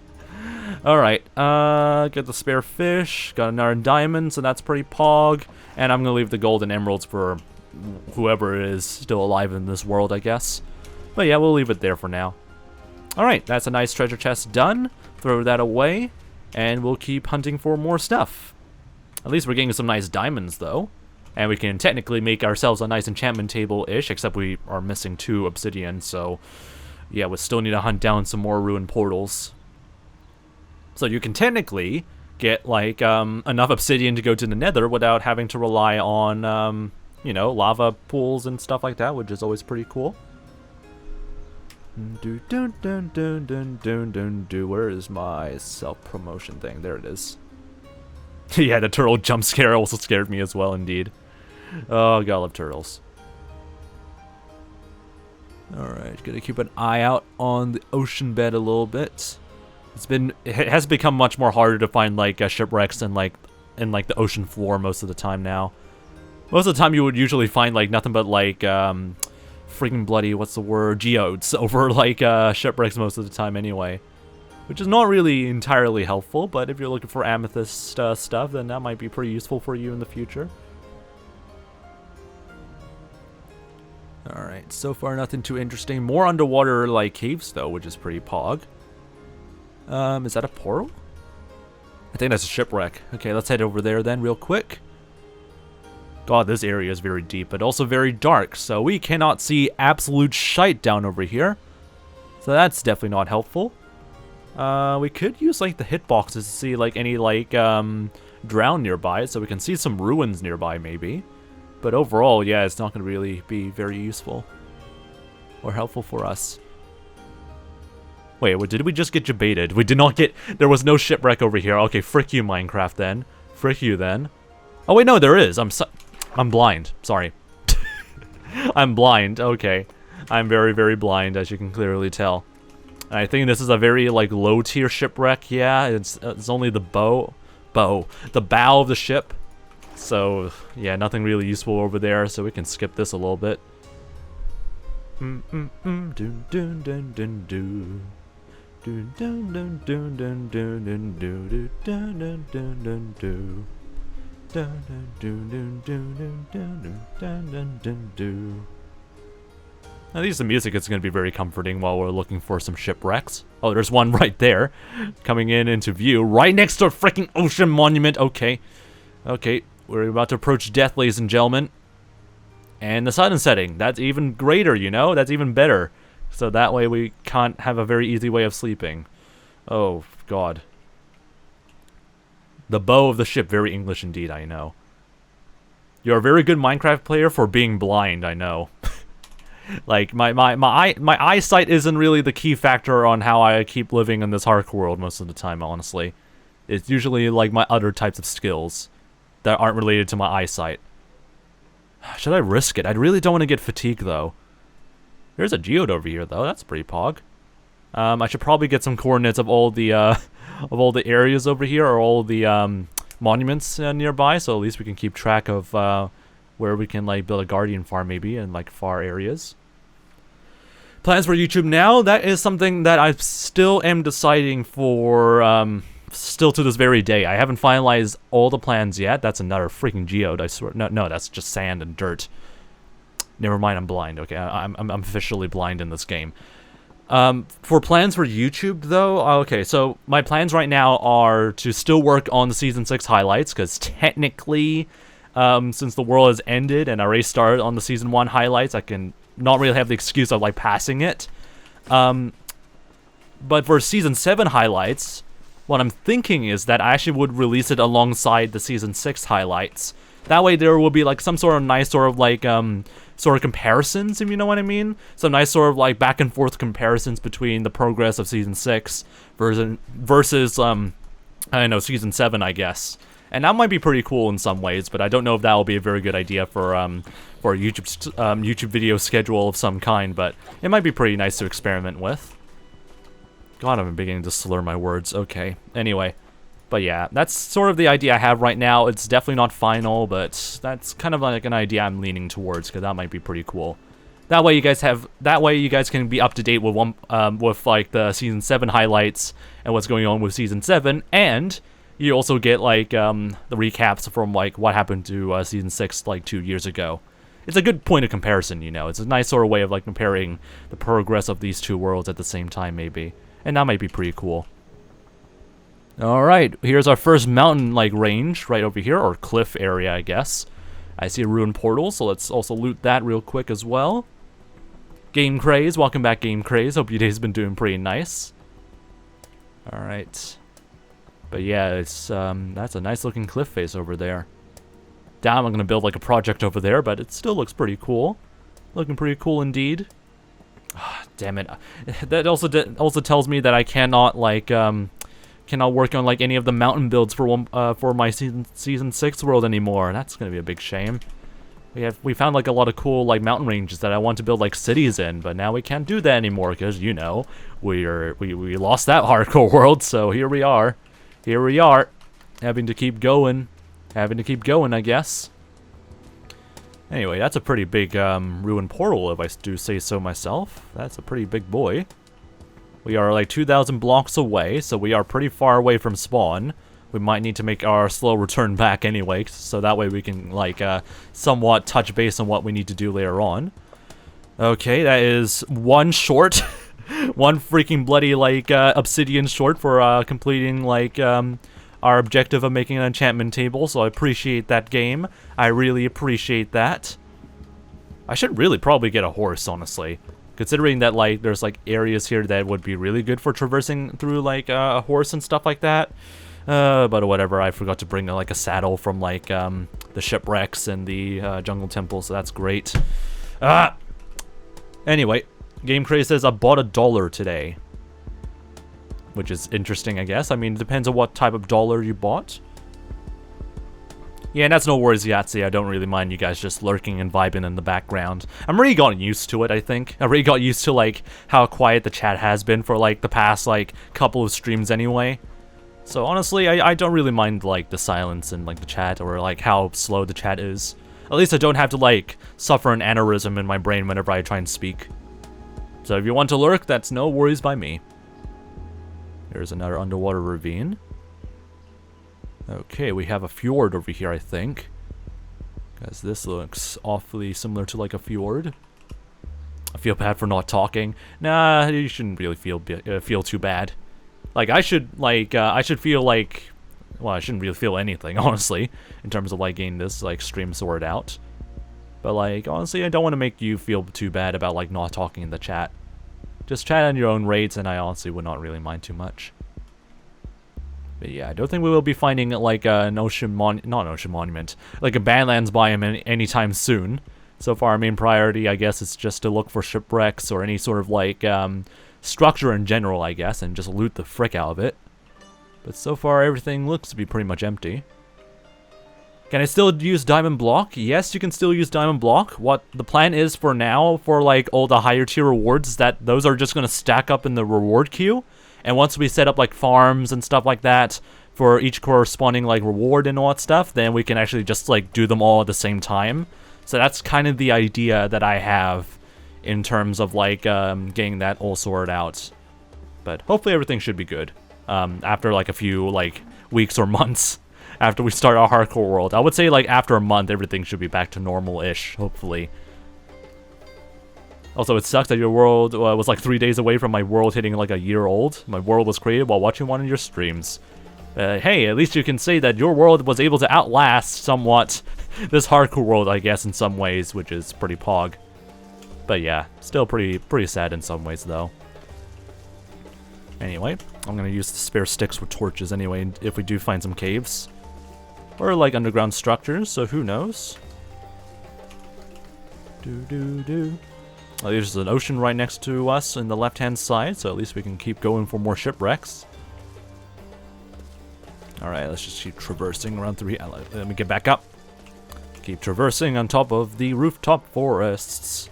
Alright, get the spare fish. Got another diamond, so that's pretty pog. And I'm gonna leave the gold and emeralds for whoever is still alive in this world, I guess. But yeah, we'll leave it there for now. Alright, that's a nice treasure chest done. Throw that away, and we'll keep hunting for more stuff. At least we're getting some nice diamonds, though. And we can technically make ourselves a nice enchantment table-ish, except we are missing 2 obsidian, so... yeah, we still need to hunt down some more ruined portals. So you can technically get, like, enough obsidian to go to the nether without having to rely on, you know, lava pools and stuff like that, which is always pretty cool. Where is my self-promotion thing? There it is. Yeah, the turtle jump scare also scared me as well, indeed. Oh, God, I love turtles. Alright, gonna keep an eye out on the ocean bed a little bit. It has become much more harder to find, like, shipwrecks in the ocean floor most of the time now. Most of the time you would usually find, like, nothing but, like, freaking bloody, what's the word, geodes over, like, shipwrecks most of the time anyway. Which is not really entirely helpful, but if you're looking for amethyst stuff, then that might be pretty useful for you in the future. Alright, so far nothing too interesting. More underwater, like, caves, though, which is pretty pog. Is that a portal? I think that's a shipwreck. Okay, let's head over there then real quick. God, this area is very deep, but also very dark, so we cannot see absolute shite down over here. So that's definitely not helpful. We could use, like, the hitboxes to see, like, any, like, drown nearby, so we can see some ruins nearby, maybe. But overall, yeah, it's not going to really be very useful or helpful for us. Wait, did we just get jebaited? We did not get... There was no shipwreck over here. Okay, frick you, Minecraft, then. Frick you, then. Oh, wait, no, there is. I'm blind. Sorry. I'm blind. Okay. I'm very, very blind, as you can clearly tell. And I think this is a very, like, low-tier shipwreck. Yeah, it's only the bow of the ship. So, yeah, nothing really useful over there, so we can skip this a little bit. At least the music is going to be very comforting while we're looking for some shipwrecks. Oh, there's one right there, coming into view, right next to a freaking ocean monument. Okay. Okay, we're about to approach death, ladies and gentlemen. And the sun is setting. That's even greater, you know? That's even better. So that way we can't have a very easy way of sleeping. Oh, God. The bow of the ship, very English indeed, I know. You're a very good Minecraft player for being blind, I know. Like, my eyesight isn't really the key factor on how I keep living in this hardcore world most of the time, honestly. It's usually, like, my other types of skills that aren't related to my eyesight. Should I risk it? I really don't want to get fatigued, though. There's a geode over here, though. That's pretty pog. I should probably get some coordinates of all the areas over here, or all the monuments nearby, so at least we can keep track of where we can, like, build a guardian farm, maybe, in, like, far areas. Plans for YouTube now? That is something that I still am deciding for still to this very day, I haven't finalized all the plans yet. That's another freaking geode, I swear. No, that's just sand and dirt. Never mind, I'm blind. Okay, I'm officially blind in this game. For plans for YouTube, though, okay, so my plans right now are to still work on the Season 6 highlights, because technically, since the world has ended and I already started on the Season 1 highlights, I can not really have the excuse of, like, passing it. But for Season 7 highlights, what I'm thinking is that I actually would release it alongside the Season 6 highlights. That way there will be, like, some sort of nice sort of, like, sort of comparisons, if you know what I mean. Some nice sort of, like, back and forth comparisons between the progress of Season 6 versus I don't know, Season 7, I guess. And that might be pretty cool in some ways, but I don't know if that will be a very good idea for a YouTube video schedule of some kind, but it might be pretty nice to experiment with. God, I'm beginning to slur my words. Okay, anyway. But yeah, that's sort of the idea I have right now. It's definitely not final, but that's kind of like an idea I'm leaning towards, because that might be pretty cool. That way you guys can be up to date with with like the Season 7 highlights and what's going on with Season 7, and you also get like the recaps from like what happened to Season 6 like 2 years ago. It's a good point of comparison, you know. It's a nice sort of way of like comparing the progress of these two worlds at the same time, maybe. And that might be pretty cool. Alright, here's our first mountain like range right over here, or cliff area, I guess. I see a ruined portal, so let's also loot that real quick as well. Game Craze, welcome back Game Craze. Hope your day's been doing pretty nice. Alright. But yeah, it's that's a nice looking cliff face over there. Damn, I'm gonna build like a project over there, but it still looks pretty cool. Looking pretty cool indeed. Damn it. That also tells me that I cannot like cannot work on like any of the mountain builds for my season 6 world anymore. That's gonna be a big shame. We found like a lot of cool like mountain ranges that I want to build like cities in, but now we can't do that anymore because, you know, we lost that hardcore world. So here we are, having to keep going, I guess. Anyway, that's a pretty big ruined portal, if I do say so myself. That's a pretty big boy. We are like 2,000 blocks away, so we are pretty far away from spawn. We might need to make our slow return back anyway, so that way we can like somewhat touch base on what we need to do later on. Okay, that is one short. One freaking bloody like obsidian short for completing like our objective of making an enchantment table, so I appreciate that game. I really appreciate that. I should really probably get a horse, honestly. Considering that, like, there's, like, areas here that would be really good for traversing through, like, a horse and stuff like that. But whatever, I forgot to bring, like, a saddle from, like, the shipwrecks and the jungle temple, so that's great. Anyway, Game Craze says I bought $1 today. Which is interesting, I guess. I mean, it depends on what type of dollar you bought. Yeah, and that's no worries, Yahtzee. I don't really mind you guys just lurking and vibing in the background. I'm already gotten used to it, I think. I already got used to, like, how quiet the chat has been for, like, the past, like, couple of streams anyway. So, honestly, I don't really mind, like, the silence in, like, the chat or, like, how slow the chat is. At least I don't have to, like, suffer an aneurysm in my brain whenever I try and speak. So, if you want to lurk, that's no worries by me. There's another underwater ravine. Okay, we have a fjord over here, I think. Because this looks awfully similar to like a fjord. I feel bad for not talking. Nah, you shouldn't really feel too bad. Like I should feel like, well, I shouldn't really feel anything, honestly, in terms of like getting this like stream sorted out. But like honestly, I don't want to make you feel too bad about like not talking in the chat. Just chat on your own rates, and I honestly would not really mind too much. But yeah, I don't think we will be finding like an not an ocean monument, like a Badlands biome anytime soon. So far, our main priority, I guess, is just to look for shipwrecks or any sort of like structure in general, I guess, and just loot the frick out of it. But so far, everything looks to be pretty much empty. Can I still use diamond block? Yes, you can still use diamond block. What the plan is for now, for like all the higher tier rewards, is that those are just going to stack up in the reward queue. And once we set up like farms and stuff like that for each corresponding like reward and all that stuff, then we can actually just like do them all at the same time. So that's kind of the idea that I have in terms of like getting that all sorted out. But hopefully everything should be good. after like a few like weeks or months after we start our hardcore world. I would say like after a month, everything should be back to normal-ish, hopefully. Also, it sucks that your world was like 3 days away from my world hitting like a year old. My world was created while watching one of your streams. Hey, at least you can say that your world was able to outlast somewhat this hardcore world, I guess, in some ways, which is pretty pog. But yeah, still pretty sad in some ways, though. Anyway, I'm gonna use the spare sticks with torches anyway, if we do find some caves. Or like underground structures, so who knows? Oh, there's an ocean right next to us in the left-hand side, so at least we can keep going for more shipwrecks. Alright, let's just keep traversing around through here. Let me get back up. Keep traversing on top of the rooftop forests.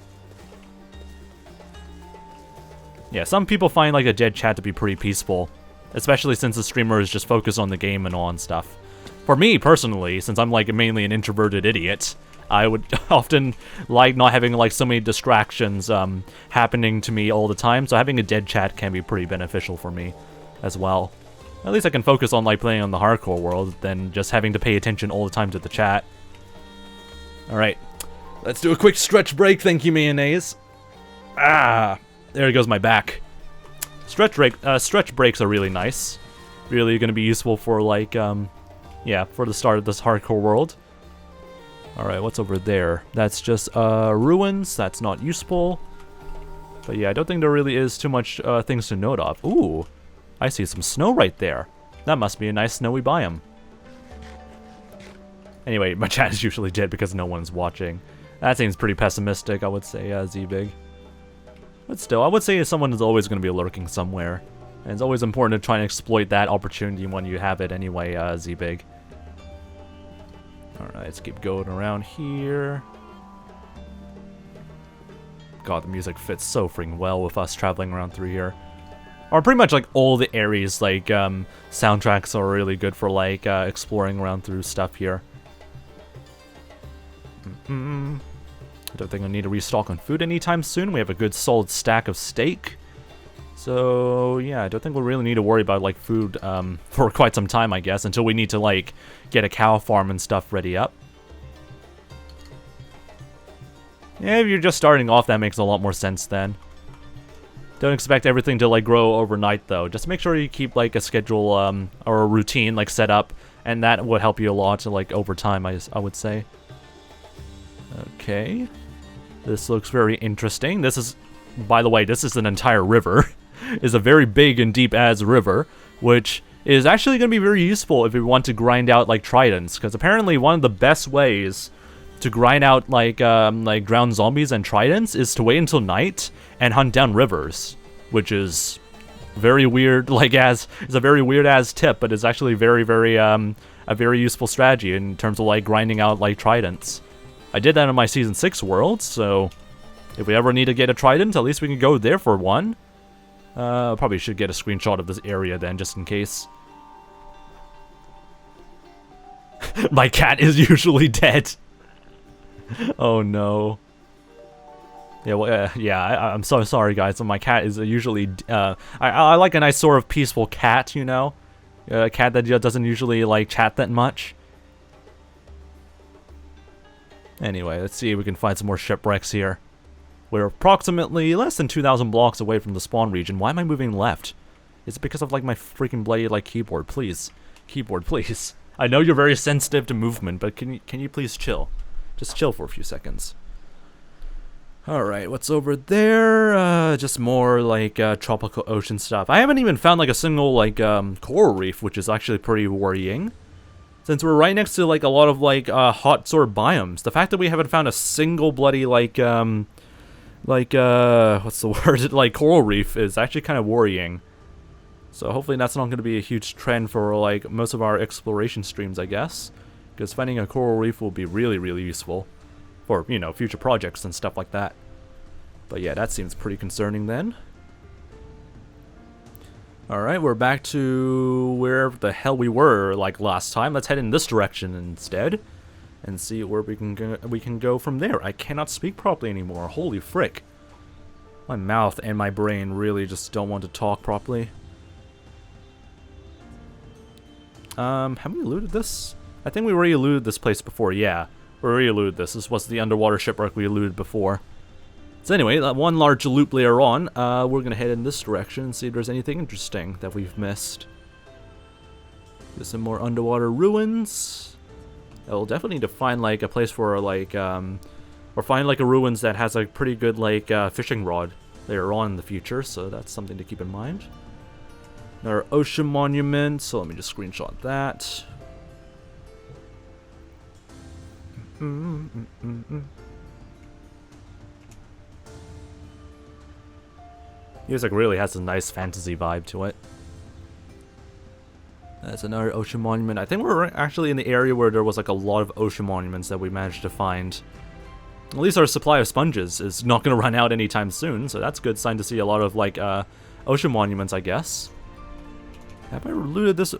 Yeah, some people find like a dead chat to be pretty peaceful, especially since the streamer is just focused on the game and all and stuff. For me, personally, since I'm like mainly an introverted idiot, I would often like not having like so many distractions happening to me all the time, so having a dead chat can be pretty beneficial for me as well. At least I can focus on like playing on the hardcore world than just having to pay attention all the time to the chat. Alright, let's do a quick stretch break, thank you mayonnaise. Ah, there goes my back. Stretch breaks are really nice. Really gonna be useful for like, yeah, for the start of this hardcore world. Alright, what's over there? That's just ruins, that's not useful. But yeah, I don't think there really is too much things to note of. Ooh, I see some snow right there. That must be a nice snowy biome. Anyway, my chat is usually dead because no one's watching. That seems pretty pessimistic, I would say, Z-Big. But still, I would say someone is always going to be lurking somewhere. And it's always important to try and exploit that opportunity when you have it anyway, Z-Big. Alright, let's keep going around here. God, the music fits so freaking well with us traveling around through here. Or pretty much like all the areas, like, soundtracks are really good for like, exploring around through stuff here. I don't think I need to restock on food anytime soon. We have a good solid stack of steak. So, yeah, I don't think we'll really need to worry about, like, food for quite some time, I guess, until we need to, like, get a cow farm and stuff ready up. Yeah, if you're just starting off, that makes a lot more sense then. Don't expect everything to, like, grow overnight, though. Just make sure you keep, like, a schedule or a routine, like, set up, and that would help you a lot, like, over time, I would say. Okay. This looks very interesting. This is, by the way, this is an entire river. It's a very big and deep-as river, which is actually going to be very useful if we want to grind out, like, tridents, because apparently one of the best ways to grind out, like drowned zombies and tridents is to wait until night and hunt down rivers, which is very weird, like, it's a very weird-as tip, but it's actually very, very, a very useful strategy in terms of, like, grinding out, like, tridents. I did that in my Season 6 world, so if we ever need to get a trident, at least we can go there for one. Probably should get a screenshot of this area then, just in case. My cat is usually dead. Oh no. Yeah, well, I'm so sorry, guys. My cat is usually, I like a nice sort of peaceful cat, you know? A cat that doesn't usually, like, chat that much. Anyway, let's see if we can find some more shipwrecks here. We're approximately less than 2,000 blocks away from the spawn region. Why am I moving left? Is it because of, like, my freaking bloody, like, keyboard? Please. Keyboard, please. I know you're very sensitive to movement, but can you please chill? Just chill for a few seconds. Alright, what's over there? Just more, like, tropical ocean stuff. I haven't even found, like, a single, like, coral reef, which is actually pretty worrying. Since we're right next to, like, a lot of, like, hot sort of biomes. The fact that we haven't found a single bloody, like, what's the word? Like, coral reef is actually kind of worrying. So hopefully that's not going to be a huge trend for, like, most of our exploration streams, I guess. Because finding a coral reef will be really, really useful for, you know, future projects and stuff like that. But yeah, that seems pretty concerning then. Alright, we're back to wherever the hell we were, like, last time. Let's head in this direction instead. And see where we can go from there. I cannot speak properly anymore. Holy frick. My mouth and my brain really just don't want to talk properly. Have we looted this? I think we already looted this place before, yeah. We already looted this. This was the underwater shipwreck we looted before. So anyway, that one large loop later on, we're gonna head in this direction and see if there's anything interesting that we've missed. There's some more underwater ruins. We'll definitely need to find like a place for like, or find like a ruins that has a pretty good like fishing rod later on in the future, so that's something to keep in mind. Another ocean monument, so let me just screenshot that. Music really has a nice fantasy vibe to it. That's another ocean monument. I think we're actually in the area where there was like a lot of ocean monuments that we managed to find. At least our supply of sponges is not going to run out anytime soon, so that's a good sign to see a lot of like ocean monuments, I guess. Have I looted this?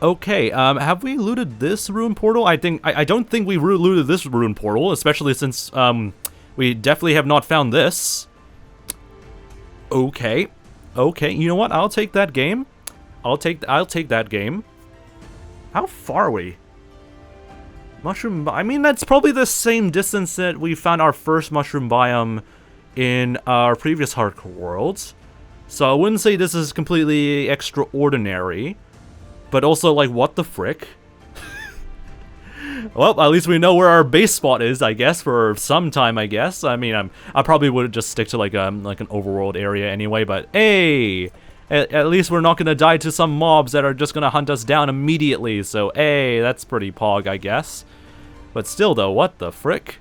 Okay, have we looted this ruin portal? I don't think we looted this ruin portal, especially since we definitely have not found this. Okay. Okay, you know what? I'll take that game. I'll take that game. How far are we? Mushroom, I mean, that's probably the same distance that we found our first mushroom biome in our previous hardcore worlds. So I wouldn't say this is completely extraordinary. But also, like, what the frick? Well, at least we know where our base spot is, I guess, for some time, I guess. I mean, I probably would just stick to, like an overworld area anyway, but hey! At least we're not gonna die to some mobs that are just gonna hunt us down immediately, so hey, that's pretty pog, I guess. But still, though, what the frick?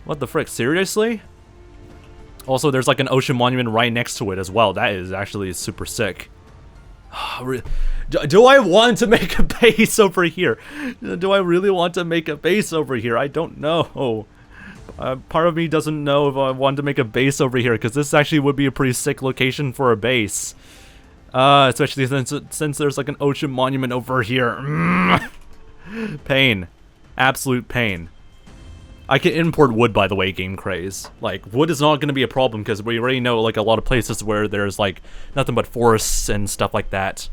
What the frick, seriously? Also, there's, like, an ocean monument right next to it as well. That is actually super sick. Do I want to make a base over here? Do I really want to make a base over here? I don't know. Part of me doesn't know if I want to make a base over here, because this actually would be a pretty sick location for a base. Especially since there's like an ocean monument over here. Pain. Absolute pain. I can import wood, by the way, Game Craze. Like, wood is not going to be a problem, because we already know, like, a lot of places where there's, like, nothing but forests and stuff like that.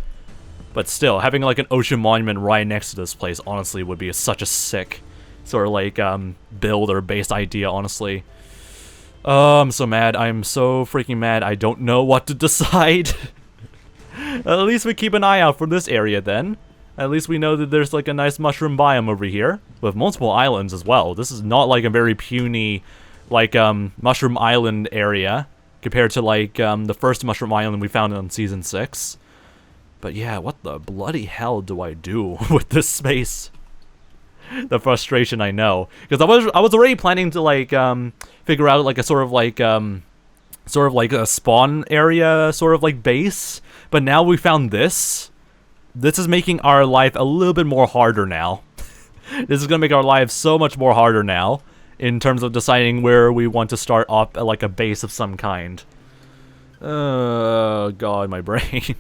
But still, having, like, an ocean monument right next to this place, honestly, would be such a sick sort of, like, build or base idea, honestly. Oh, I'm so mad. I'm so freaking mad. I don't know what to decide. At least we keep an eye out for this area, then. At least we know that there's like a nice mushroom biome over here with multiple islands as well. This is not like a very puny like mushroom island area compared to like the first mushroom island we found on season 6. But yeah, what the bloody hell do I do with this space? The frustration, I know, because I was already planning to like figure out like a sort of like a spawn area sort of like base, but now we found this. This is making our life a little bit more harder now. This is going to make our lives so much more harder now in terms of deciding where we want to start off at like a base of some kind. Oh god, my brain.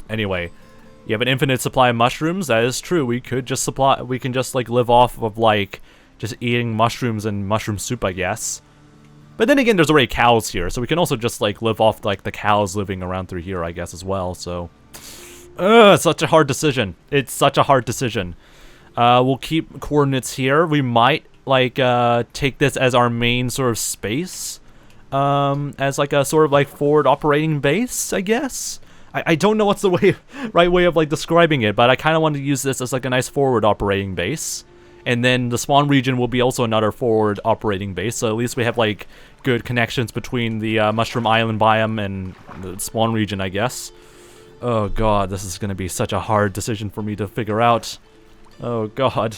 Anyway, you have an infinite supply of mushrooms. That is true. We can just like live off of like just eating mushrooms and mushroom soup, I guess. But then again, there's already cows here, so we can also just like live off like the cows living around through here, I guess, as well. So such a hard decision. It's such a hard decision. We'll keep coordinates here. We might like take this as our main sort of space, as like a sort of like forward operating base, I guess. I don't know what's the right way of like describing it, but I kind of want to use this as like a nice forward operating base. And then the spawn region will be also another forward operating base, so at least we have like good connections between the Mushroom Island biome and the spawn region, I guess. Oh god, this is gonna be such a hard decision for me to figure out. Oh god.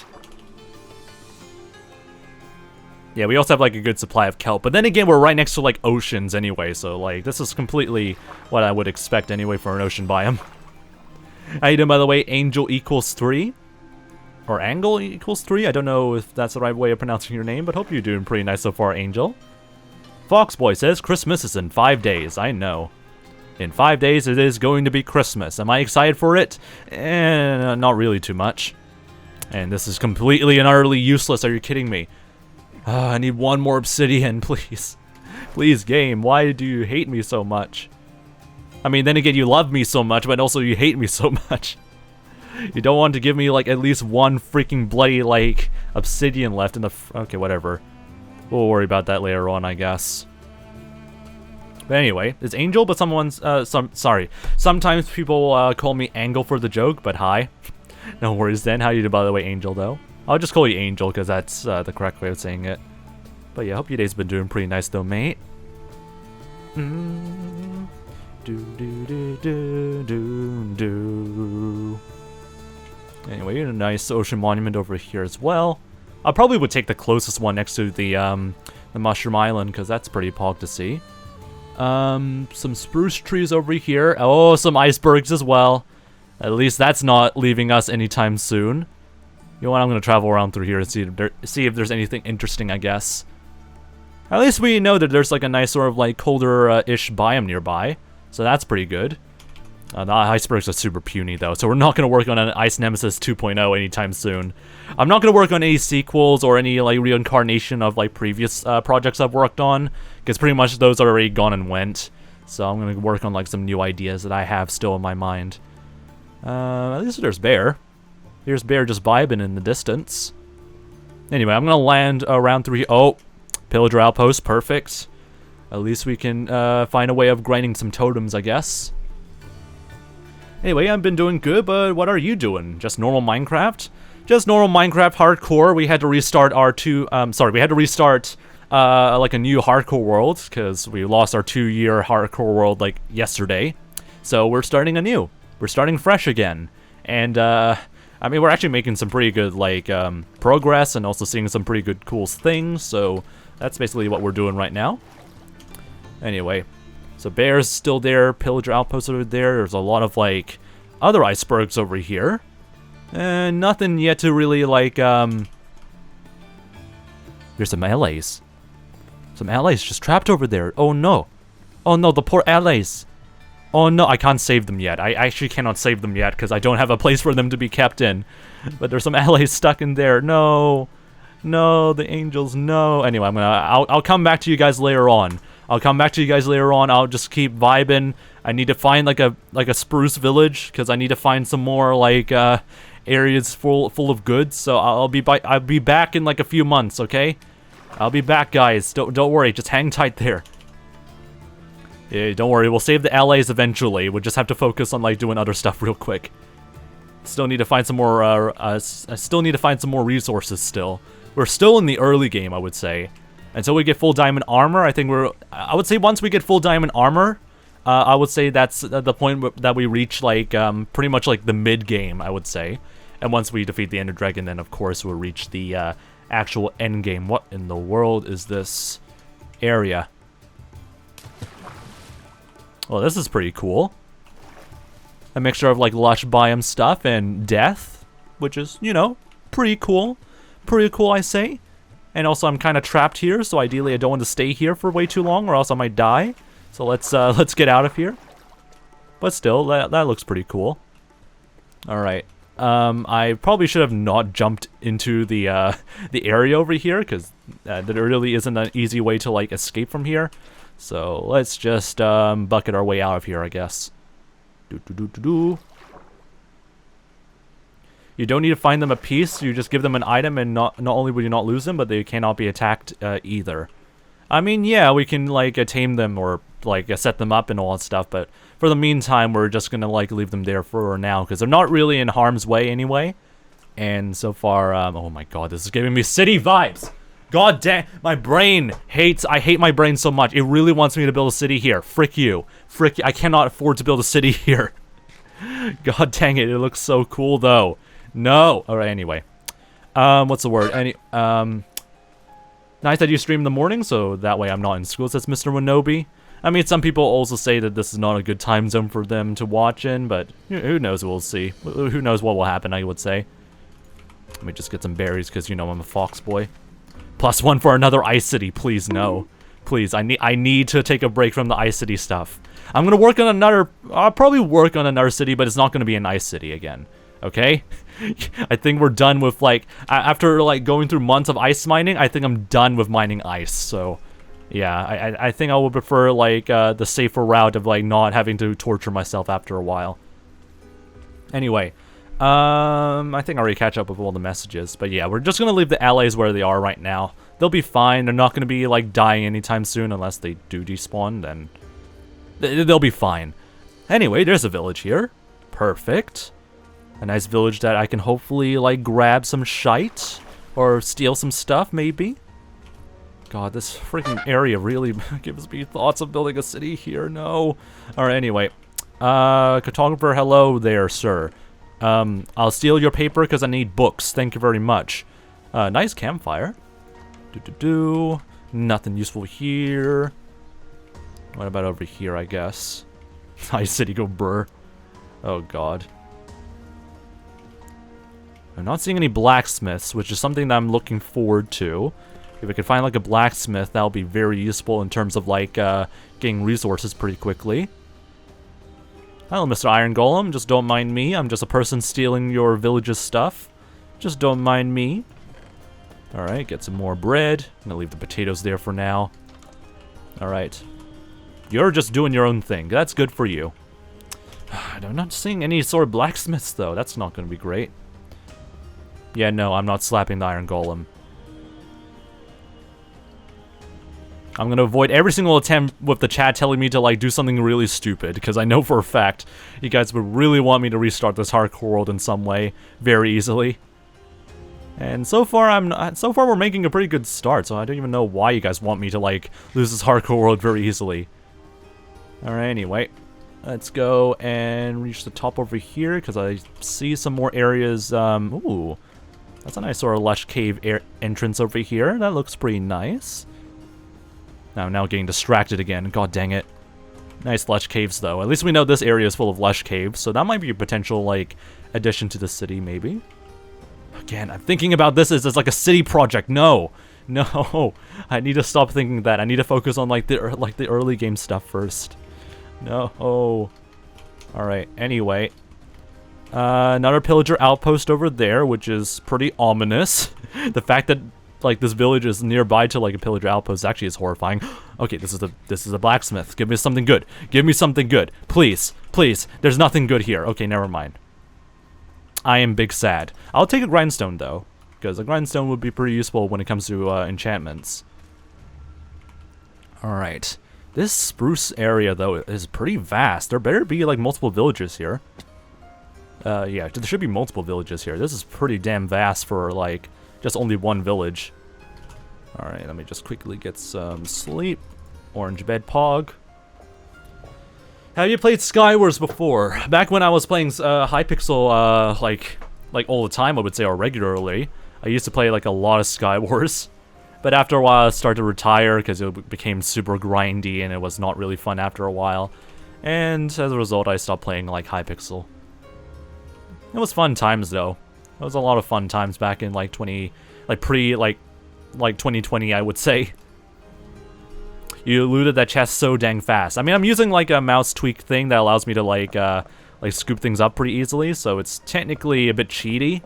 Yeah, we also have like a good supply of kelp, but then again, we're right next to like oceans anyway, so like this is completely what I would expect anyway for an ocean biome. How you doing, by the way? Angel equals 3? Or Angle equals 3? I don't know if that's the right way of pronouncing your name, but hope you're doing pretty nice so far, Angel. Foxboy says, Christmas is in 5 days. I know. In 5 days, it is going to be Christmas. Am I excited for it? Not really too much. And this is completely and utterly useless. Are you kidding me? I need one more obsidian, please. Please, game. Why do you hate me so much? I mean, then again, you love me so much, but also you hate me so much. You don't want to give me, like, at least one freaking bloody, like, obsidian left in the... okay, whatever. We'll worry about that later on, I guess. But anyway, it's Angel, but someone's... sorry. Sometimes people call me Angle for the joke, but hi. No worries then. How you do, by the way, Angel, though? I'll just call you Angel, because that's the correct way of saying it. But yeah, I hope your day's been doing pretty nice, though, mate. Do do do do do do. Anyway, a nice ocean monument over here as well. I probably would take the closest one next to the Mushroom Island, because that's pretty pog to see. Some spruce trees over here. Oh, some icebergs as well. At least that's not leaving us anytime soon. You know what? I'm gonna travel around through here and see if there's anything interesting, I guess. At least we know that there's like a nice sort of like colder-ish biome nearby, so that's pretty good. The icebergs are super puny though, so we're not gonna work on an Ice Nemesis 2.0 anytime soon. I'm not gonna work on any sequels or any like reincarnation of like previous projects I've worked on, because pretty much those are already gone and went. So I'm gonna work on like some new ideas that I have still in my mind. At least there's Bear. Here's Bear just vibing in the distance. Anyway, I'm gonna land around through here. Oh, Pillager Outpost, perfect. At least we can find a way of grinding some totems, I guess. Anyway, I've been doing good, but what are you doing? Just normal Minecraft? Just normal Minecraft hardcore. We had to restart our we had to restart like a new hardcore world because we lost our 2-year hardcore world like yesterday. So we're starting anew. We're starting fresh again. And I mean, we're actually making some pretty good like progress and also seeing some pretty good cool things. So that's basically what we're doing right now. Anyway, so Bear's still there, Pillager Outpost over there. There's a lot of like other icebergs over here. And nothing yet to really like There's some allies. Some allies just trapped over there. Oh no. Oh no, the poor allies. Oh no, I can't save them yet. I actually cannot save them yet because I don't have a place for them to be kept in. But there's some allies stuck in there. No. No, the angels, no. Anyway, I'll come back to you guys later on. I'll just keep vibing. I need to find like a spruce village because I need to find some more like areas full of goods. So I'll be back in like a few months, okay? I'll be back, guys. Don't worry, just hang tight there. Yeah, don't worry, we'll save the allies eventually. We'll just have to focus on like doing other stuff real quick. Still need to find some more I still need to find some more resources still. We're still in the early game, I would say. Until we get full diamond armor, I would say once we get full diamond armor, I would say that's the point that we reach like pretty much like the mid game, I would say. And once we defeat the Ender Dragon, then of course we'll reach the actual end game. What in the world is this area? Well, this is pretty cool. A mixture of like lush biome stuff and death, which is, you know, pretty cool. Pretty cool, I say. And also I'm kind of trapped here, so ideally I don't want to stay here for way too long or else I might die. So let's get out of here. But still, that looks pretty cool. Alright. I probably should have not jumped into the area over here, because there really isn't an easy way to like escape from here. So let's just bucket our way out of here, I guess. You don't need to find them a piece, you just give them an item, and not only will you not lose them, but they cannot be attacked either. I mean, yeah, we can like tame them or like set them up and all that stuff, but for the meantime, we're just gonna like leave them there for now, because they're not really in harm's way anyway. And so far, oh my god, this is giving me city vibes! God damn, my brain I hate my brain so much. It really wants me to build a city here. Frick you. Frick you. I cannot afford to build a city here. God dang it, it looks so cool though. No! Alright, anyway. What's the word? Nice that you stream in the morning, so that way I'm not in school, says Mr. Winobi. I mean, some people also say that this is not a good time zone for them to watch in, but who knows, we'll see. Who knows what will happen, I would say. Let me just get some berries, because you know I'm a fox boy. +1 for another Ice City, please no. Please, I need to take a break from the Ice City stuff. I'm gonna work on another, I'll probably work on another city, but it's not gonna be an Ice City again. Okay? I think we're done with like, after like going through months of ice mining, I think I'm done with mining ice, so Yeah, I think I would prefer, like, the safer route of, like, not having to torture myself after a while. Anyway, I think I already catch up with all the messages. But yeah, we're just gonna leave the allies where they are right now. They'll be fine. They're not gonna be, like, dying anytime soon unless they do despawn, then they'll be fine. Anyway, there's a village here. Perfect. A nice village that I can hopefully, like, grab some shite. Or steal some stuff, maybe. God, this freaking area really gives me thoughts of building a city here. No. Alright, anyway. Cartographer, hello there, sir. I'll steal your paper because I need books. Thank you very much. Nice campfire. Nothing useful here. What about over here, I guess? Nice city, go brr. Oh, God. I'm not seeing any blacksmiths, which is something that I'm looking forward to. If I could find, like, a blacksmith, that'll be very useful in terms of, like, getting resources pretty quickly. Hello, Mr. Iron Golem. Just don't mind me. I'm just a person stealing your village's stuff. Just don't mind me. Alright, get some more bread. I'm gonna leave the potatoes there for now. Alright. You're just doing your own thing. That's good for you. I'm not seeing any sort of blacksmiths, though. That's not gonna be great. Yeah, no, I'm not slapping the Iron Golem. I'm gonna avoid every single attempt with the chat telling me to, like, do something really stupid, because I know for a fact you guys would really want me to restart this hardcore world in some way very easily. And so far we're making a pretty good start, so I don't even know why you guys want me to, like, lose this hardcore world very easily. Alright, anyway. Let's go and reach the top over here, because I see some more areas. Ooh. That's a nice sort of lush cave entrance over here. That looks pretty nice. Now I'm now getting distracted again. God dang it. Nice lush caves, though. At least we know this area is full of lush caves, so that might be a potential, like, addition to the city, maybe. Again, I'm thinking about this as like a city project. No. No. I need to stop thinking that. I need to focus on, like, the early game stuff first. No. Alright, anyway. Another pillager outpost over there, which is pretty ominous. The fact that, like, this village is nearby to, like, a pillager outpost actually is horrifying. Okay, this is a blacksmith. Give me something good. Give me something good. Please. Please. There's nothing good here. Okay, never mind. I am big sad. I'll take a grindstone, though, because a grindstone would be pretty useful when it comes to enchantments. Alright. This spruce area, though, is pretty vast. There better be, like, multiple villages here. Yeah, there should be multiple villages here. This is pretty damn vast for, like, just only one village. Alright, let me just quickly get some sleep. Orange bed pog. Have you played Skywars before? Back when I was playing Hypixel, like all the time, I would say, or regularly, I used to play, like, a lot of Skywars. But after a while, I started to retire because it became super grindy and it was not really fun after a while. And as a result, I stopped playing, like, Hypixel. It was fun times, though. It was a lot of fun times back in, like, 2020, I would say. You looted that chest so dang fast. I mean, I'm using, like, a mouse tweak thing that allows me to, like scoop things up pretty easily, so it's technically a bit cheaty.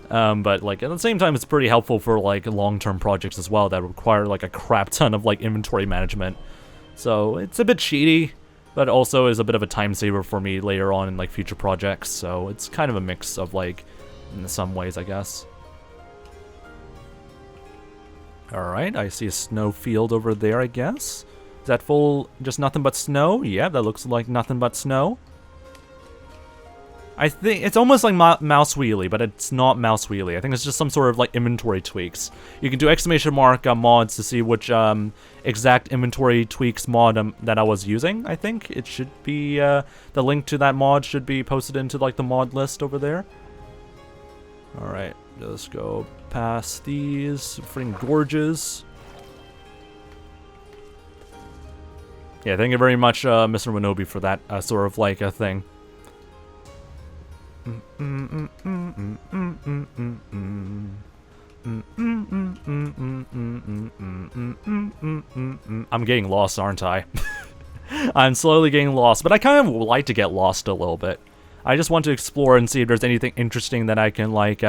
But, like, at the same time, it's pretty helpful for, like, long-term projects as well that require, like, a crap ton of, like, inventory management. So, it's a bit cheaty, but also is a bit of a time saver for me later on in, like, future projects. So, it's kind of a mix of, like, in some ways, I guess. Alright, I see a snow field over there, I guess. Is that full, just nothing but snow? Yeah, that looks like nothing but snow. I think it's almost like mouse wheelie, but it's not mouse wheelie. I think it's just some sort of, like, inventory tweaks. You can do exclamation mark mods to see which exact inventory tweaks mod that I was using. I think it should be the link to that mod should be posted into, like, the mod list over there. All right, let's go past these freaking gorges. Yeah, thank you very much, Mr. 𝗦cie, for that sort of, like, a thing. I'm getting lost, aren't I? I'm slowly getting lost, but I kind of like to get lost a little bit. I just want to explore and see if there's anything interesting that I can, like,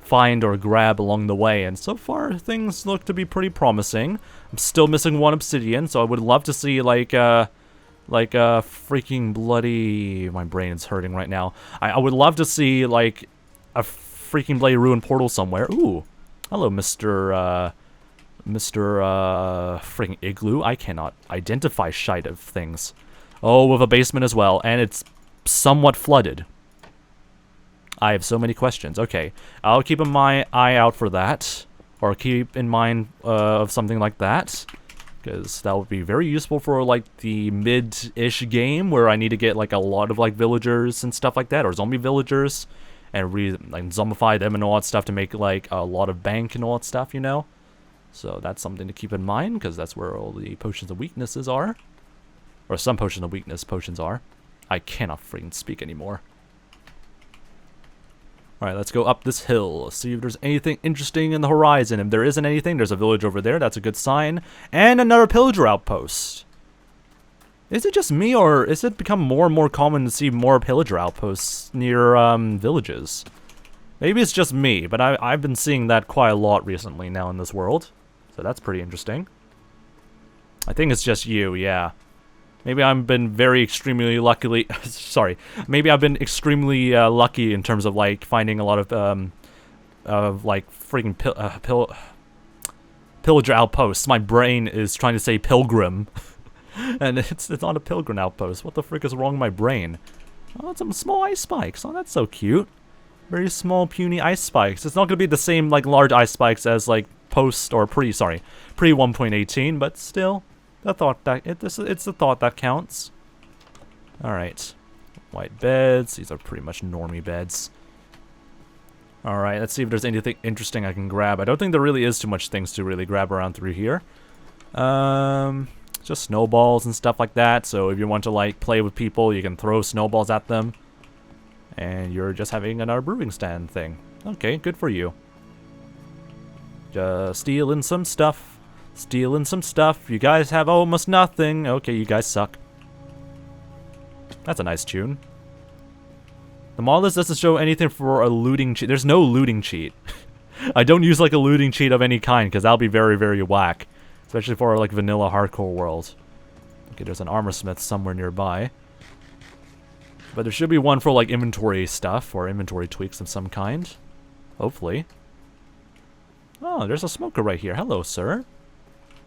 find or grab along the way. And so far, things look to be pretty promising. I'm still missing 1 obsidian, so I would love to see, like freaking bloody... My brain is hurting right now. I would love to see, like, a freaking bloody ruined portal somewhere. Ooh. Hello, Mr. Freaking Igloo. I cannot identify shite of things. Oh, with a basement as well, and it's somewhat flooded. I have so many questions. Okay, I'll keep my eye out for that, or keep in mind of something like that, because that would be very useful for like the mid-ish game where I need to get like a lot of like villagers and stuff like that, or zombie villagers, and like zombify them and all that stuff to make like a lot of bank and all that stuff, you know. So that's something to keep in mind, because that's where all the potions of weaknesses are. Or some potion of weakness potions are. I cannot freaking speak anymore. Alright, let's go up this hill. See if there's anything interesting in the horizon. If there isn't anything, there's a village over there. That's a good sign. And another pillager outpost. Is it just me, or is it become more and more common to see more pillager outposts near villages? Maybe it's just me, but I've been seeing that quite a lot recently now in this world. So that's pretty interesting. I think it's just you, yeah. Maybe I've been very extremely luckily... sorry. Maybe I've been extremely lucky in terms of, like, finding a lot of like, freaking pillager outposts. My brain is trying to say pilgrim. And it's not a pilgrim outpost. What the frick is wrong with my brain? Oh, it's some small ice spikes. Oh, that's so cute. Very small, puny ice spikes. It's not going to be the same, like, large ice spikes as, like, post or pre 1.18, but still... The thought that it's the thought that counts. All right, white beds. These are pretty much normie beds. All right, let's see if there's anything interesting I can grab. I don't think there really is too much things to really grab around through here. Just snowballs and stuff like that. So if you want to like play with people, you can throw snowballs at them, and you're just having another brewing stand thing. Okay, good for you. Just stealing some stuff. Stealing some stuff. You guys have almost nothing. Okay, you guys suck. That's a nice tune. The mod list doesn't show anything for a looting cheat. There's no looting cheat. I don't use like a looting cheat of any kind, because that'll be very, very whack. Especially for like vanilla hardcore world. Okay, there's an armor smith somewhere nearby. But there should be one for like inventory stuff, or inventory tweaks of some kind. Hopefully. Oh, there's a smoker right here. Hello, sir.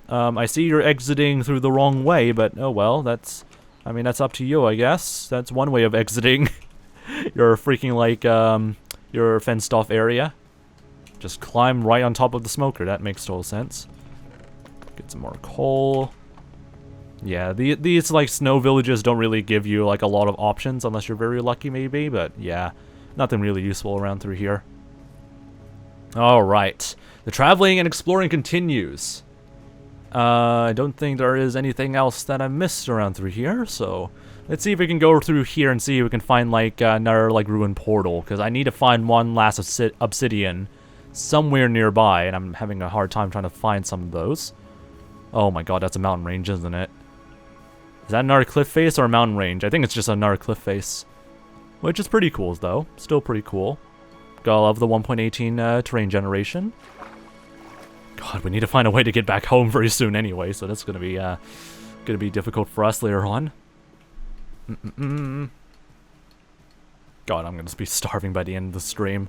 I see you're exiting through the wrong way, but oh well, that's up to you, I guess. That's one way of exiting your freaking, like, your fenced-off area. Just climb right on top of the smoker. That makes total sense. Get some more coal. Yeah, these, like, snow villages don't really give you, like, a lot of options, unless you're very lucky, maybe, but yeah, nothing really useful around through here. Alright, the traveling and exploring continues. I don't think there is anything else that I missed around through here, so let's see if we can go through here and see if we can find, like, another, like, ruined portal, because I need to find one last obsidian somewhere nearby, and I'm having a hard time trying to find some of those. Oh my god, that's a mountain range, isn't it? Is that another cliff face or a mountain range? I think it's just another cliff face, which is pretty cool, though. Still pretty cool. Gotta love the 1.18 terrain generation. God, we need to find a way to get back home very soon anyway, so that's gonna be difficult for us later on. God, I'm gonna be starving by the end of the stream.